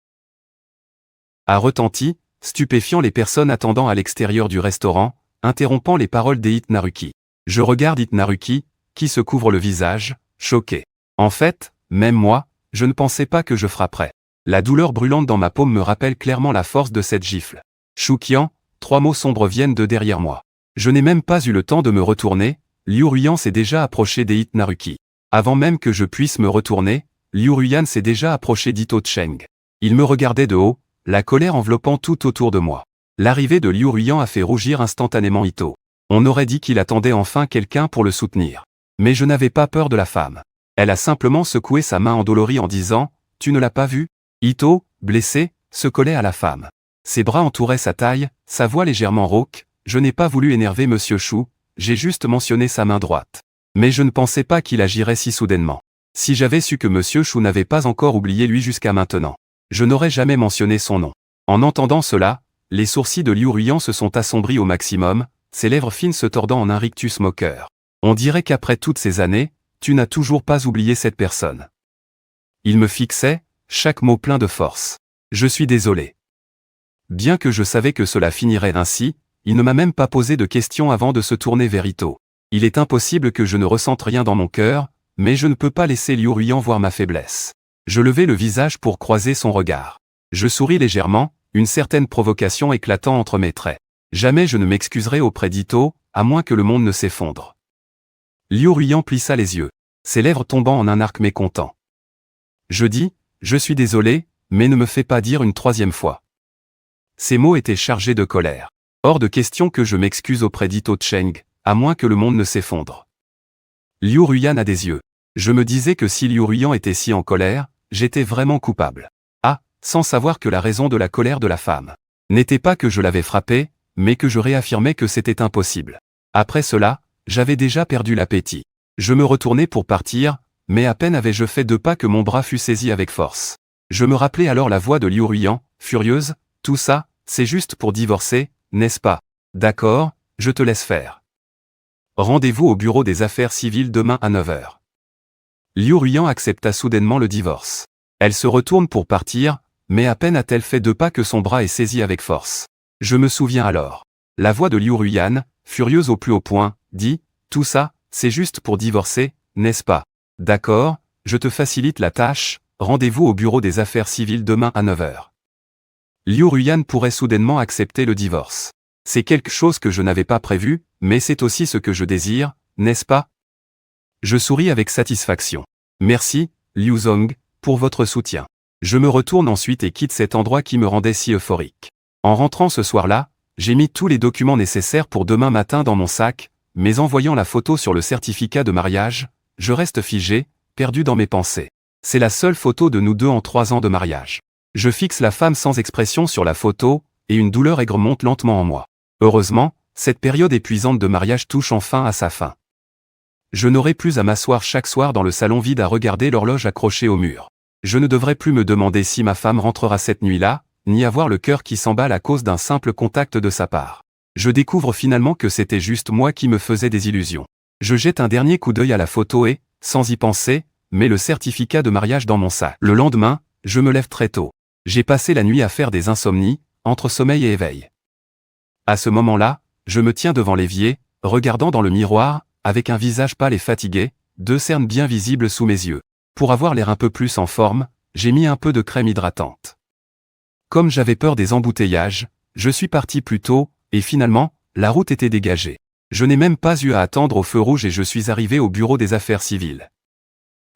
a retenti, stupéfiant les personnes attendant à l'extérieur du restaurant, interrompant les paroles d'Itnaruki. Je regarde Itnaruki, qui se couvre le visage, choqué. En fait, même moi, je ne pensais pas que je frapperais. La douleur brûlante dans ma paume me rappelle clairement la force de cette gifle. Shukian, 3 mots sombres viennent de derrière moi. Je n'ai même pas eu le temps de me retourner, Liu Ruyan s'est déjà approché d'Itnaruki. Avant même que je puisse me retourner, Liu Ruyan s'est déjà approché d'Ito Cheng. Il me regardait de haut, la colère enveloppant tout autour de moi. L'arrivée de Liu Ruyan a fait rougir instantanément Ito. On aurait dit qu'il attendait enfin quelqu'un pour le soutenir. Mais je n'avais pas peur de la femme. Elle a simplement secoué sa main endolorie en disant « Tu ne l'as pas vu ?» Ito, blessé, se collait à la femme. Ses bras entouraient sa taille, sa voix légèrement rauque. Je n'ai pas voulu énerver Monsieur Shu, j'ai juste mentionné sa main droite. Mais je ne pensais pas qu'il agirait si soudainement. Si j'avais su que Monsieur Shu n'avait pas encore oublié lui jusqu'à maintenant, je n'aurais jamais mentionné son nom. En entendant cela, les sourcils de Liu Ruyan se sont assombris au maximum, ses lèvres fines se tordant en un rictus moqueur. On dirait qu'après toutes ces années, tu n'as toujours pas oublié cette personne. Il me fixait, chaque mot plein de force. Je suis désolé. Bien que je savais que cela finirait ainsi, il ne m'a même pas posé de questions avant de se tourner vers Ito. Il est impossible que je ne ressente rien dans mon cœur, mais je ne peux pas laisser Liu Ruyan voir ma faiblesse. Je levai le visage pour croiser son regard. Je souris légèrement, une certaine provocation éclatant entre mes traits. Jamais je ne m'excuserai auprès d'Ito, à moins que le monde ne s'effondre. Liu Ruyan plissa les yeux, ses lèvres tombant en un arc mécontent. Je dis, je suis désolé, mais ne me fais pas dire une 3e fois. Ces mots étaient chargés de colère. Hors de question que je m'excuse auprès d'Ito Cheng, à moins que le monde ne s'effondre. Liu Ruyan a des yeux. Je me disais que si Liu Ruyan était si en colère, j'étais vraiment coupable. Ah, sans savoir que la raison de la colère de la femme n'était pas que je l'avais frappée, mais que je réaffirmais que c'était impossible. Après cela, j'avais déjà perdu l'appétit. Je me retournai pour partir, mais à peine avais-je fait 2 pas que mon bras fut saisi avec force. Je me rappelai alors la voix de Liu Ruyan, furieuse, « Tout ça, c'est juste pour divorcer, n'est-ce pas? D'accord, je te laisse faire. Rendez-vous au bureau des affaires civiles demain à 9 h. » Liu Ruyan accepta soudainement le divorce. Elle se retourne pour partir, mais à peine a-t-elle fait 2 pas que son bras est saisi avec force. Je me souviens alors. La voix de Liu Ruyan, furieuse au plus haut point, dit « Tout ça, c'est juste pour divorcer, n'est-ce pas? D'accord, je te facilite la tâche, rendez-vous au bureau des affaires civiles demain à 9 h. » Liu Ruyan pourrait soudainement accepter le divorce. C'est quelque chose que je n'avais pas prévu, mais c'est aussi ce que je désire, n'est-ce pas? Je souris avec satisfaction. Merci, Liu Zong, pour votre soutien. Je me retourne ensuite et quitte cet endroit qui me rendait si euphorique. En rentrant ce soir-là, j'ai mis tous les documents nécessaires pour demain matin dans mon sac, mais en voyant la photo sur le certificat de mariage, je reste figé, perdu dans mes pensées. C'est la seule photo de nous deux en 3 ans de mariage. Je fixe la femme sans expression sur la photo, et une douleur aigre monte lentement en moi. Heureusement, cette période épuisante de mariage touche enfin à sa fin. Je n'aurai plus à m'asseoir chaque soir dans le salon vide à regarder l'horloge accrochée au mur. Je ne devrai plus me demander si ma femme rentrera cette nuit-là, ni avoir le cœur qui s'emballe à cause d'un simple contact de sa part. Je découvre finalement que c'était juste moi qui me faisais des illusions. Je jette un dernier coup d'œil à la photo et, sans y penser, mets le certificat de mariage dans mon sac. Le lendemain, je me lève très tôt. J'ai passé la nuit à faire des insomnies, entre sommeil et éveil. À ce moment-là, je me tiens devant l'évier, regardant dans le miroir, avec un visage pâle et fatigué, 2 cernes bien visibles sous mes yeux. Pour avoir l'air un peu plus en forme, j'ai mis un peu de crème hydratante. Comme j'avais peur des embouteillages, je suis parti plus tôt, et finalement, la route était dégagée. Je n'ai même pas eu à attendre au feu rouge et je suis arrivé au bureau des affaires civiles.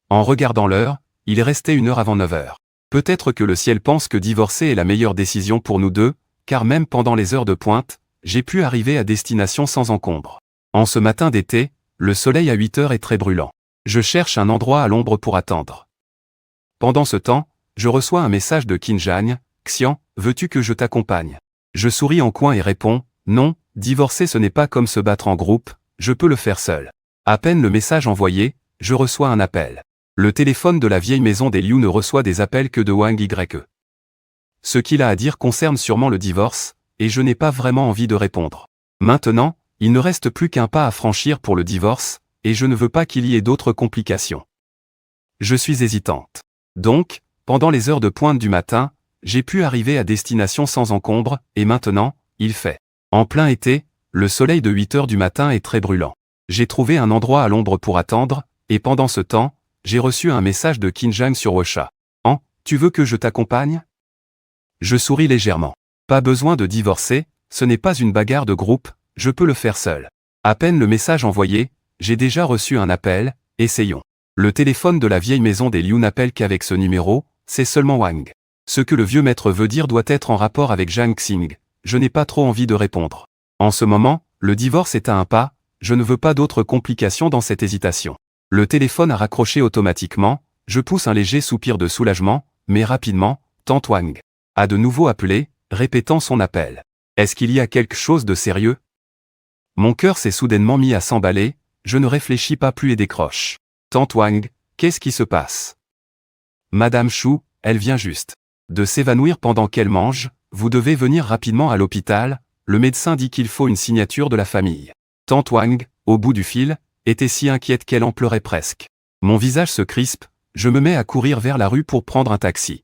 En regardant l'heure, il restait 1 heure avant 9 h. Peut-être que le ciel pense que divorcer est la meilleure décision pour nous deux, car même pendant les heures de pointe, j'ai pu arriver à destination sans encombre. En ce matin d'été, le soleil à 8 h est très brûlant. Je cherche un endroit à l'ombre pour attendre. Pendant ce temps, je reçois un message de Kinjang. Xian, veux-tu que je t'accompagne? Je souris en coin et réponds, non, divorcer ce n'est pas comme se battre en groupe, je peux le faire seul. À peine le message envoyé, je reçois un appel. Le téléphone de la vieille maison des Liu ne reçoit des appels que de Wang Ye. Ce qu'il a à dire concerne sûrement le divorce, et je n'ai pas vraiment envie de répondre. Maintenant, il ne reste plus qu'un pas à franchir pour le divorce, et je ne veux pas qu'il y ait d'autres complications. Je suis hésitante. Donc, pendant les heures de pointe du matin, j'ai pu arriver à destination sans encombre, et maintenant, il fait. En plein été, le soleil de 8 heures du matin est très brûlant. J'ai trouvé un endroit à l'ombre pour attendre, et pendant ce temps, j'ai reçu un message de Qin Zhang sur WeChat. Tu veux que je t'accompagne? Je souris légèrement. Pas besoin de divorcer, ce n'est pas une bagarre de groupe, je peux le faire seul. À peine le message envoyé, j'ai déjà reçu un appel, essayons. Le téléphone de la vieille maison des Liu n'appelle qu'avec ce numéro, c'est seulement Wang. Ce que le vieux maître veut dire doit être en rapport avec Zhang Xing, je n'ai pas trop envie de répondre. En ce moment, le divorce est à un pas, je ne veux pas d'autres complications dans cette hésitation. Le téléphone a raccroché automatiquement, je pousse un léger soupir de soulagement, mais rapidement, tante Wang a de nouveau appelé, répétant son appel. Est-ce qu'il y a quelque chose de sérieux? Mon cœur s'est soudainement mis à s'emballer, je ne réfléchis pas plus et décroche. Tante Wang, qu'est-ce qui se passe? Madame Chou, elle vient juste de s'évanouir pendant qu'elle mange, vous devez venir rapidement à l'hôpital, le médecin dit qu'il faut une signature de la famille. Tante Wang, au bout du fil, était si inquiète qu'elle en pleurait presque. Mon visage se crispe, je me mets à courir vers la rue pour prendre un taxi.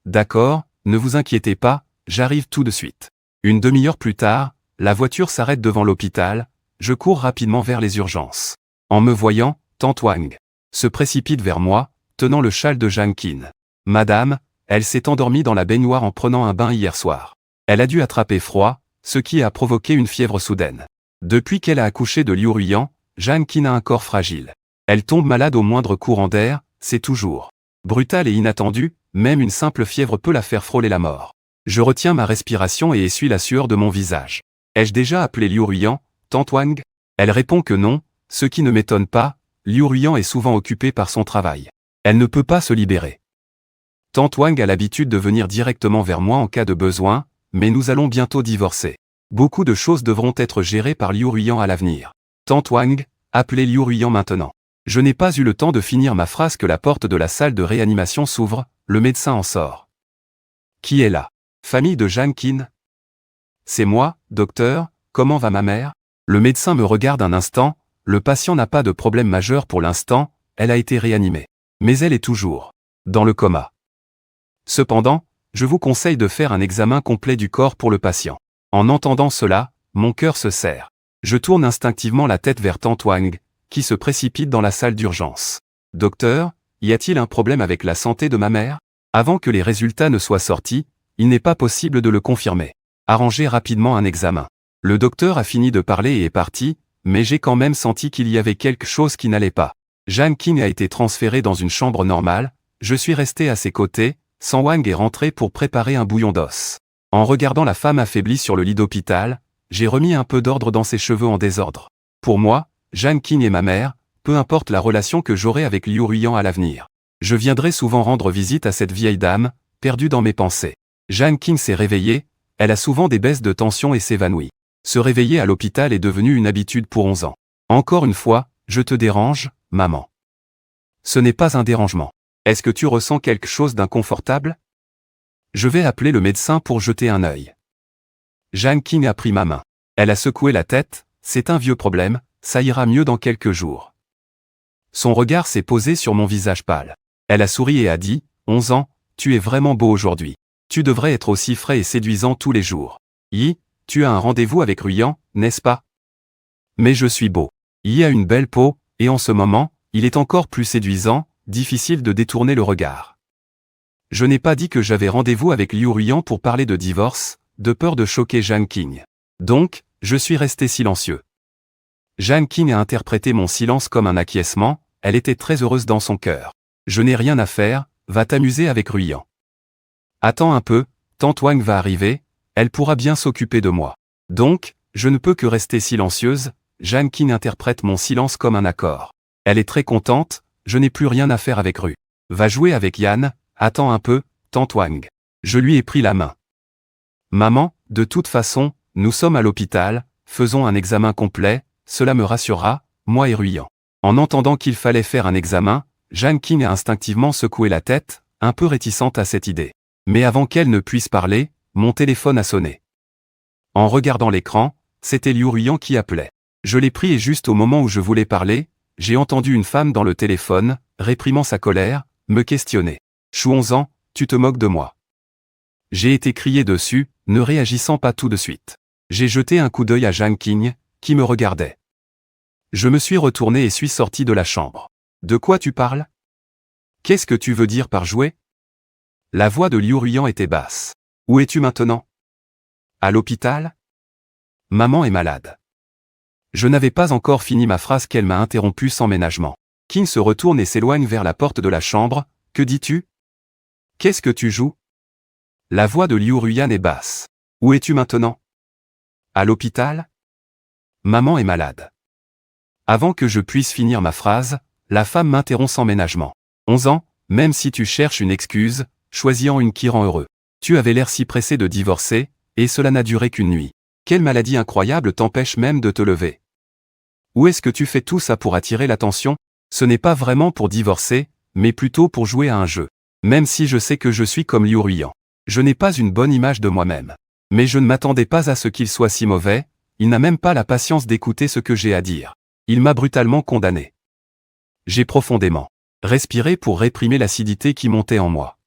D'accord, ne vous inquiétez pas, j'arrive tout de suite. Une demi-heure plus tard, la voiture s'arrête devant l'hôpital, je cours rapidement vers les urgences. En me voyant, tante Wang se précipite vers moi, tenant le châle de Zhang Qin. Madame, elle s'est endormie dans la baignoire en prenant un bain hier soir. Elle a dû attraper froid, ce qui a provoqué une fièvre soudaine. Depuis qu'elle a accouché de Liu Ruyan, Zhang Qin a un corps fragile. Elle tombe malade au moindre courant d'air, c'est toujours brutal et inattendu, même une simple fièvre peut la faire frôler la mort. Je retiens ma respiration et essuie la sueur de mon visage. Ai-je déjà appelé Liu Ruyan, tante Wang? Elle répond que non, ce qui ne m'étonne pas, Liu Ruyan est souvent occupée par son travail. Elle ne peut pas se libérer. Tante Wang a l'habitude de venir directement vers moi en cas de besoin, mais nous allons bientôt divorcer. Beaucoup de choses devront être gérées par Liu Ruyan à l'avenir. Tante Wang, appelez Liu Ruyan maintenant. Je n'ai pas eu le temps de finir ma phrase que la porte de la salle de réanimation s'ouvre, le médecin en sort. Qui est là? Famille de Zhang Qin? C'est moi, docteur, comment va ma mère? Le médecin me regarde un instant, le patient n'a pas de problème majeur pour l'instant, elle a été réanimée. Mais elle est toujours dans le coma. Cependant, je vous conseille de faire un examen complet du corps pour le patient. En entendant cela, mon cœur se serre. Je tourne instinctivement la tête vers tante Wang, qui se précipite dans la salle d'urgence. Docteur, y a-t-il un problème avec la santé de ma mère? Avant que les résultats ne soient sortis, il n'est pas possible de le confirmer. Arrangez rapidement un examen. Le docteur a fini de parler et est parti, mais j'ai quand même senti qu'il y avait quelque chose qui n'allait pas. Zhang Qin a été transféré dans une chambre normale, je suis resté à ses côtés, San Wang est rentré pour préparer un bouillon d'os. En regardant la femme affaiblie sur le lit d'hôpital, j'ai remis un peu d'ordre dans ses cheveux en désordre. Pour moi, Zhang Qin est ma mère, peu importe la relation que j'aurai avec Liu Ruyan à l'avenir. Je viendrai souvent rendre visite à cette vieille dame, perdue dans mes pensées. Zhang Qin s'est réveillée, elle a souvent des baisses de tension et s'évanouit. Se réveiller à l'hôpital est devenu une habitude pour 11 ans. Encore une fois, je te dérange, maman. Ce n'est pas un dérangement. Est-ce que tu ressens quelque chose d'inconfortable? Je vais appeler le médecin pour jeter un œil. Zhang Qin a pris ma main. Elle a secoué la tête, c'est un vieux problème, ça ira mieux dans quelques jours. Son regard s'est posé sur mon visage pâle. Elle a souri et a dit, 11 ans, tu es vraiment beau aujourd'hui. Tu devrais être aussi frais et séduisant tous les jours. Yi, tu as un rendez-vous avec Ruyan, n'est-ce pas? Mais je suis beau. Yi a une belle peau, et en ce moment, il est encore plus séduisant, difficile de détourner le regard. Je n'ai pas dit que j'avais rendez-vous avec Liu Ruyan pour parler de divorce, de peur de choquer Zhang Qin. Donc, je suis resté silencieux. Zhang Qin a interprété mon silence comme un acquiescement, elle était très heureuse dans son cœur. Je n'ai rien à faire, va t'amuser avec Ruyan. Attends un peu, tante Wang va arriver, elle pourra bien s'occuper de moi. Donc, je ne peux que rester silencieuse, Zhang Qin interprète mon silence comme un accord. Elle est très contente, je n'ai plus rien à faire avec Ru. Va jouer avec Yan, attends un peu, tante Wang. Je lui ai pris la main. Maman, de toute façon, nous sommes à l'hôpital, faisons un examen complet, cela me rassurera, moi et Ruyant. En entendant qu'il fallait faire un examen, Jeanne King a instinctivement secoué la tête, un peu réticente à cette idée. Mais avant qu'elle ne puisse parler, mon téléphone a sonné. En regardant l'écran, c'était Liu Ruyant qui appelait. Je l'ai pris et juste au moment où je voulais parler, j'ai entendu une femme dans le téléphone, réprimant sa colère, me questionner. Chouons-en, tu te moques de moi. J'ai été crié dessus, ne réagissant pas tout de suite. J'ai jeté un coup d'œil à Jeanne King, qui me regardait. Je me suis retourné et suis sorti de la chambre. De quoi tu parles? Qu'est-ce que tu veux dire par jouer? La voix de Liu Ruyant était basse. Où es-tu maintenant? À l'hôpital? Maman est malade. Je n'avais pas encore fini ma phrase qu'elle m'a interrompu sans ménagement. King se retourne et s'éloigne vers la porte de la chambre. Que dis-tu? Qu'est-ce que tu joues? La voix de Liu Ruyant est basse. Où es-tu maintenant? À l'hôpital? Maman est malade. Avant que je puisse finir ma phrase, la femme m'interrompt sans ménagement. 11 ans, même si tu cherches une excuse, choisis-en une qui rend heureux. Tu avais l'air si pressé de divorcer, et cela n'a duré qu'une nuit. Quelle maladie incroyable t'empêche même de te lever? Où est-ce que tu fais tout ça pour attirer l'attention? Ce n'est pas vraiment pour divorcer, mais plutôt pour jouer à un jeu. Même si je sais que je suis comme Liu Ruyant. Je n'ai pas une bonne image de moi-même. Mais je ne m'attendais pas à ce qu'il soit si mauvais, il n'a même pas la patience d'écouter ce que j'ai à dire. Il m'a brutalement condamné. J'ai profondément respiré pour réprimer l'acidité qui montait en moi.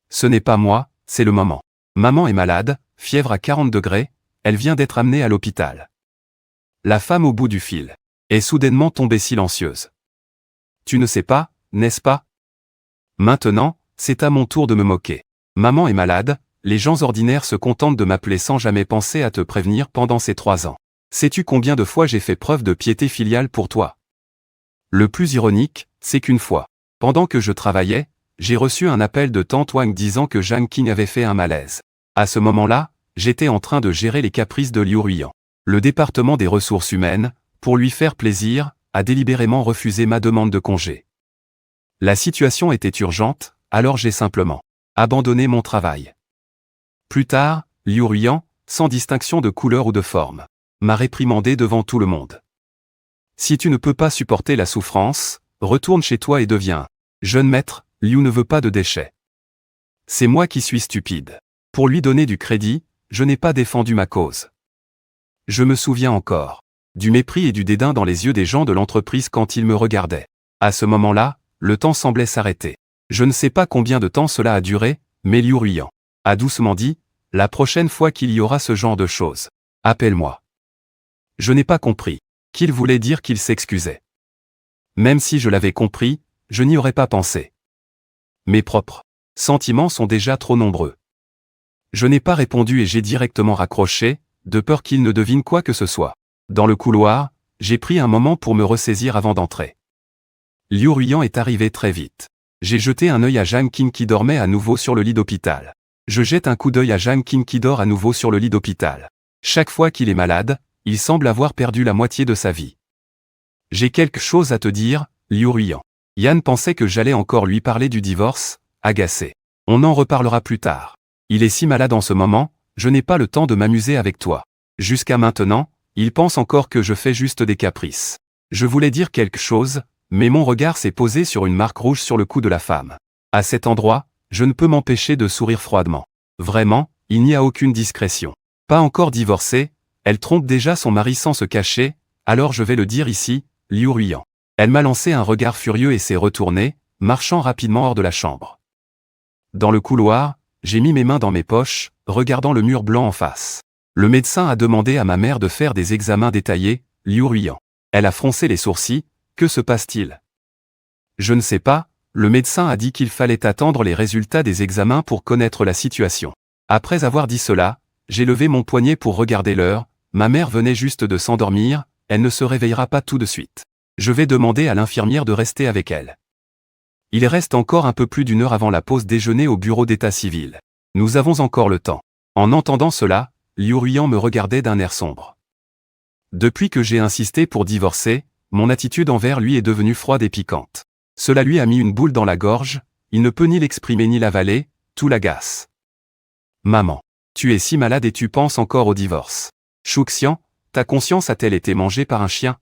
Ce n'est pas moi, c'est le moment. Maman est malade, fièvre à 40 degrés, elle vient d'être amenée à l'hôpital. La femme au bout du fil est soudainement tombée silencieuse. Tu ne sais pas, n'est-ce pas? Maintenant, c'est à mon tour de me moquer. Maman est malade, les gens ordinaires se contentent de m'appeler sans jamais penser à te prévenir pendant ces 3 ans. Sais-tu combien de fois j'ai fait preuve de piété filiale pour toi? Le plus ironique, c'est qu'une fois, pendant que je travaillais, j'ai reçu un appel de Tante Wang disant que Jeanne King avait fait un malaise. À ce moment-là, j'étais en train de gérer les caprices de Liu Ruyant. Le département des ressources humaines, pour lui faire plaisir, a délibérément refusé ma demande de congé. La situation était urgente, alors j'ai simplement abandonné mon travail. Plus tard, Liu Ruyant, sans distinction de couleur ou de forme, m'a réprimandé devant tout le monde. Si tu ne peux pas supporter la souffrance, retourne chez toi et deviens un jeune maître. Liu ne veut pas de déchets. C'est moi qui suis stupide. Pour lui donner du crédit, je n'ai pas défendu ma cause. Je me souviens encore du mépris et du dédain dans les yeux des gens de l'entreprise quand ils me regardaient. À ce moment-là, le temps semblait s'arrêter. Je ne sais pas combien de temps cela a duré, mais Liu Ruyant a doucement dit, la prochaine fois qu'il y aura ce genre de choses, appelle-moi. Je n'ai pas compris qu'il voulait dire qu'il s'excusait. Même si je l'avais compris, je n'y aurais pas pensé. Mes propres sentiments sont déjà trop nombreux. Je n'ai pas répondu et j'ai directement raccroché, de peur qu'il ne devine quoi que ce soit. Dans le couloir, j'ai pris un moment pour me ressaisir avant d'entrer. Liu Ruyant est arrivé très vite. J'ai jeté un œil à Jeanne King qui dormait à nouveau sur le lit d'hôpital. Je jette un coup d'œil à Jeanne King qui dort à nouveau sur le lit d'hôpital. Chaque fois qu'il est malade, il semble avoir perdu la moitié de sa vie. J'ai quelque chose à te dire, Liu Ruyant. Yann pensait que j'allais encore lui parler du divorce, agacé. On en reparlera plus tard. Il est si malade en ce moment, je n'ai pas le temps de m'amuser avec toi. Jusqu'à maintenant, il pense encore que je fais juste des caprices. Je voulais dire quelque chose, mais mon regard s'est posé sur une marque rouge sur le cou de la femme. À cet endroit, je ne peux m'empêcher de sourire froidement. Vraiment, il n'y a aucune discrétion. Pas encore divorcée, elle trompe déjà son mari sans se cacher, alors je vais le dire ici, Liu Ruyant. Elle m'a lancé un regard furieux et s'est retournée, marchant rapidement hors de la chambre. Dans le couloir, j'ai mis mes mains dans mes poches, regardant le mur blanc en face. Le médecin a demandé à ma mère de faire des examens détaillés, Liu Ruyant. Elle a froncé les sourcils, que se passe-t-il? Je ne sais pas, le médecin a dit qu'il fallait attendre les résultats des examens pour connaître la situation. Après avoir dit cela, j'ai levé mon poignet pour regarder l'heure, ma mère venait juste de s'endormir, elle ne se réveillera pas tout de suite. Je vais demander à l'infirmière de rester avec elle. Il reste encore un peu plus d'1 heure avant la pause déjeuner au bureau d'état civil. Nous avons encore le temps. En entendant cela, Liu Ruyant me regardait d'un air sombre. Depuis que j'ai insisté pour divorcer, mon attitude envers lui est devenue froide et piquante. Cela lui a mis une boule dans la gorge, il ne peut ni l'exprimer ni l'avaler, tout l'agace. Maman, tu es si malade et tu penses encore au divorce. Chouxian, ta conscience a-t-elle été mangée par un chien?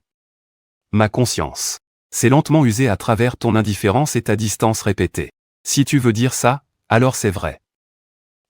Ma conscience s'est lentement usée à travers ton indifférence et ta distance répétée. Si tu veux dire ça, alors c'est vrai.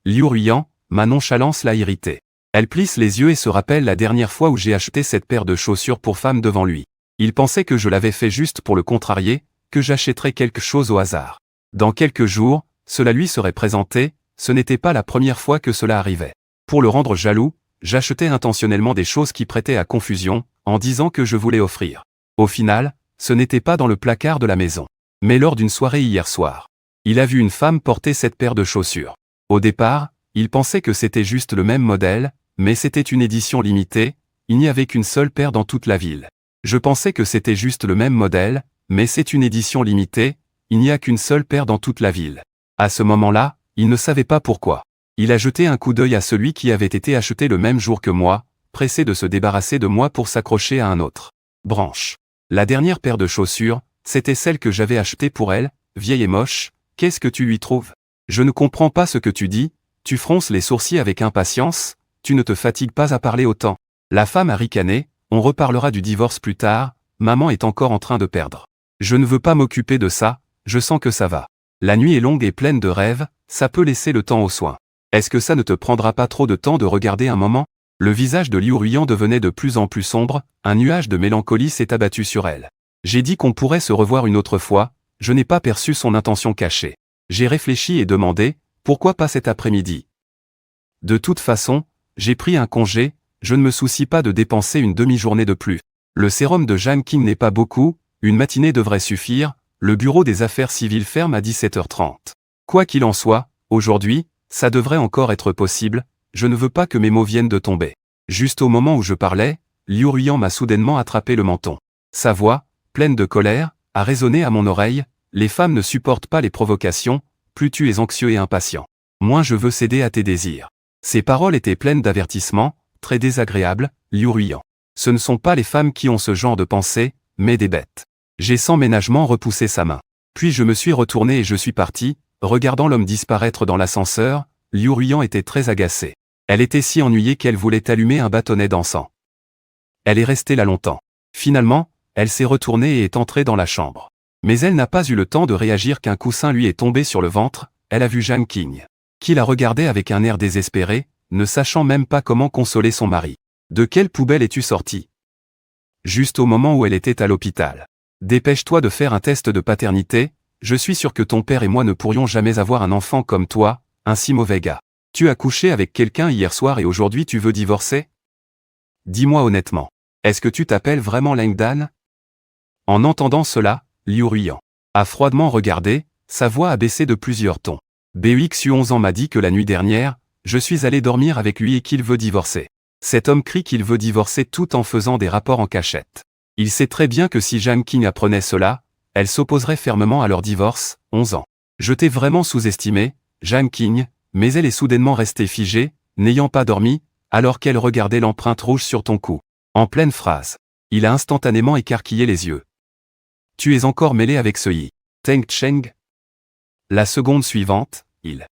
Liu Ruiyan, ma nonchalance l'a irrité. Elle plisse les yeux et se rappelle la dernière fois où j'ai acheté cette paire de chaussures pour femme devant lui. Il pensait que je l'avais fait juste pour le contrarier, que j'achèterais quelque chose au hasard. Dans quelques jours, cela lui serait présenté, ce n'était pas la première fois que cela arrivait. Pour le rendre jaloux, j'achetais intentionnellement des choses qui prêtaient à confusion, en disant que je voulais offrir. Au final, ce n'était pas dans le placard de la maison, mais lors d'une soirée hier soir. Il a vu une femme porter cette paire de chaussures. Au départ, il pensait que c'était juste le même modèle, mais c'était une édition limitée, il n'y avait qu'une seule paire dans toute la ville. Je pensais que c'était juste le même modèle, mais c'est une édition limitée, il n'y a qu'une seule paire dans toute la ville. À ce moment-là, il ne savait pas pourquoi. Il a jeté un coup d'œil à celui qui avait été acheté le même jour que moi, pressé de se débarrasser de moi pour s'accrocher à un autre. Branche. La dernière paire de chaussures, c'était celle que j'avais achetée pour elle, vieille et moche, qu'est-ce que tu lui trouves? Je ne comprends pas ce que tu dis, tu fronces les sourcils avec impatience, tu ne te fatigues pas à parler autant. La femme a ricané, on reparlera du divorce plus tard, maman est encore en train de perdre. Je ne veux pas m'occuper de ça, je sens que ça va. La nuit est longue et pleine de rêves, ça peut laisser le temps aux soins. Est-ce que ça ne te prendra pas trop de temps de regarder un moment? Le visage de Liu Ruiyan devenait de plus en plus sombre, un nuage de mélancolie s'est abattu sur elle. J'ai dit qu'on pourrait se revoir une autre fois, je n'ai pas perçu son intention cachée. J'ai réfléchi et demandé, pourquoi pas cet après-midi? De toute façon, j'ai pris un congé, je ne me soucie pas de dépenser une demi-journée de plus. Le sérum de Jeanne King n'est pas beaucoup, une matinée devrait suffire, le bureau des affaires civiles ferme à 17h30. Quoi qu'il en soit, aujourd'hui, ça devrait encore être possible, je ne veux pas que mes mots viennent de tomber. Juste au moment où je parlais, Liu Ruiyan m'a soudainement attrapé le menton. Sa voix, pleine de colère, a résonné à mon oreille, les femmes ne supportent pas les provocations, plus tu es anxieux et impatient, moins je veux céder à tes désirs. Ces paroles étaient pleines d'avertissements, très désagréables, Liu Ruiyan. Ce ne sont pas les femmes qui ont ce genre de pensée, mais des bêtes. J'ai sans ménagement repoussé sa main. Puis je me suis retourné et je suis parti, regardant l'homme disparaître dans l'ascenseur, Liu Ruiyan était très agacée. Elle était si ennuyée qu'elle voulait allumer un bâtonnet d'encens. Elle est restée là longtemps. Finalement, elle s'est retournée et est entrée dans la chambre. Mais elle n'a pas eu le temps de réagir qu'un coussin lui est tombé sur le ventre, elle a vu Jeanne King, qui la regardait avec un air désespéré, ne sachant même pas comment consoler son mari. De quelle poubelle es-tu sortie? Juste au moment où elle était à l'hôpital. Dépêche-toi de faire un test de paternité, je suis sûr que ton père et moi ne pourrions jamais avoir un enfant comme toi, un si mauvais gars. Tu as couché avec quelqu'un hier soir et aujourd'hui tu veux divorcer? Dis-moi honnêtement. Est-ce que tu t'appelles vraiment Langdan? En entendant cela, Liu Ruiyan a froidement regardé, sa voix a baissé de plusieurs tons. BX 11 ans m'a dit que la nuit dernière, je suis allé dormir avec lui et qu'il veut divorcer. Cet homme crie qu'il veut divorcer tout en faisant des rapports en cachette. Il sait très bien que si Jeanne King apprenait cela, elle s'opposerait fermement à leur divorce, 11 ans. Je t'ai vraiment sous-estimé, Jeanne King, mais elle est soudainement restée figée, n'ayant pas dormi, alors qu'elle regardait l'empreinte rouge sur ton cou. En pleine phrase. Il a instantanément écarquillé les yeux. Tu es encore mêlé avec ce Yi Teng Cheng? La seconde suivante, il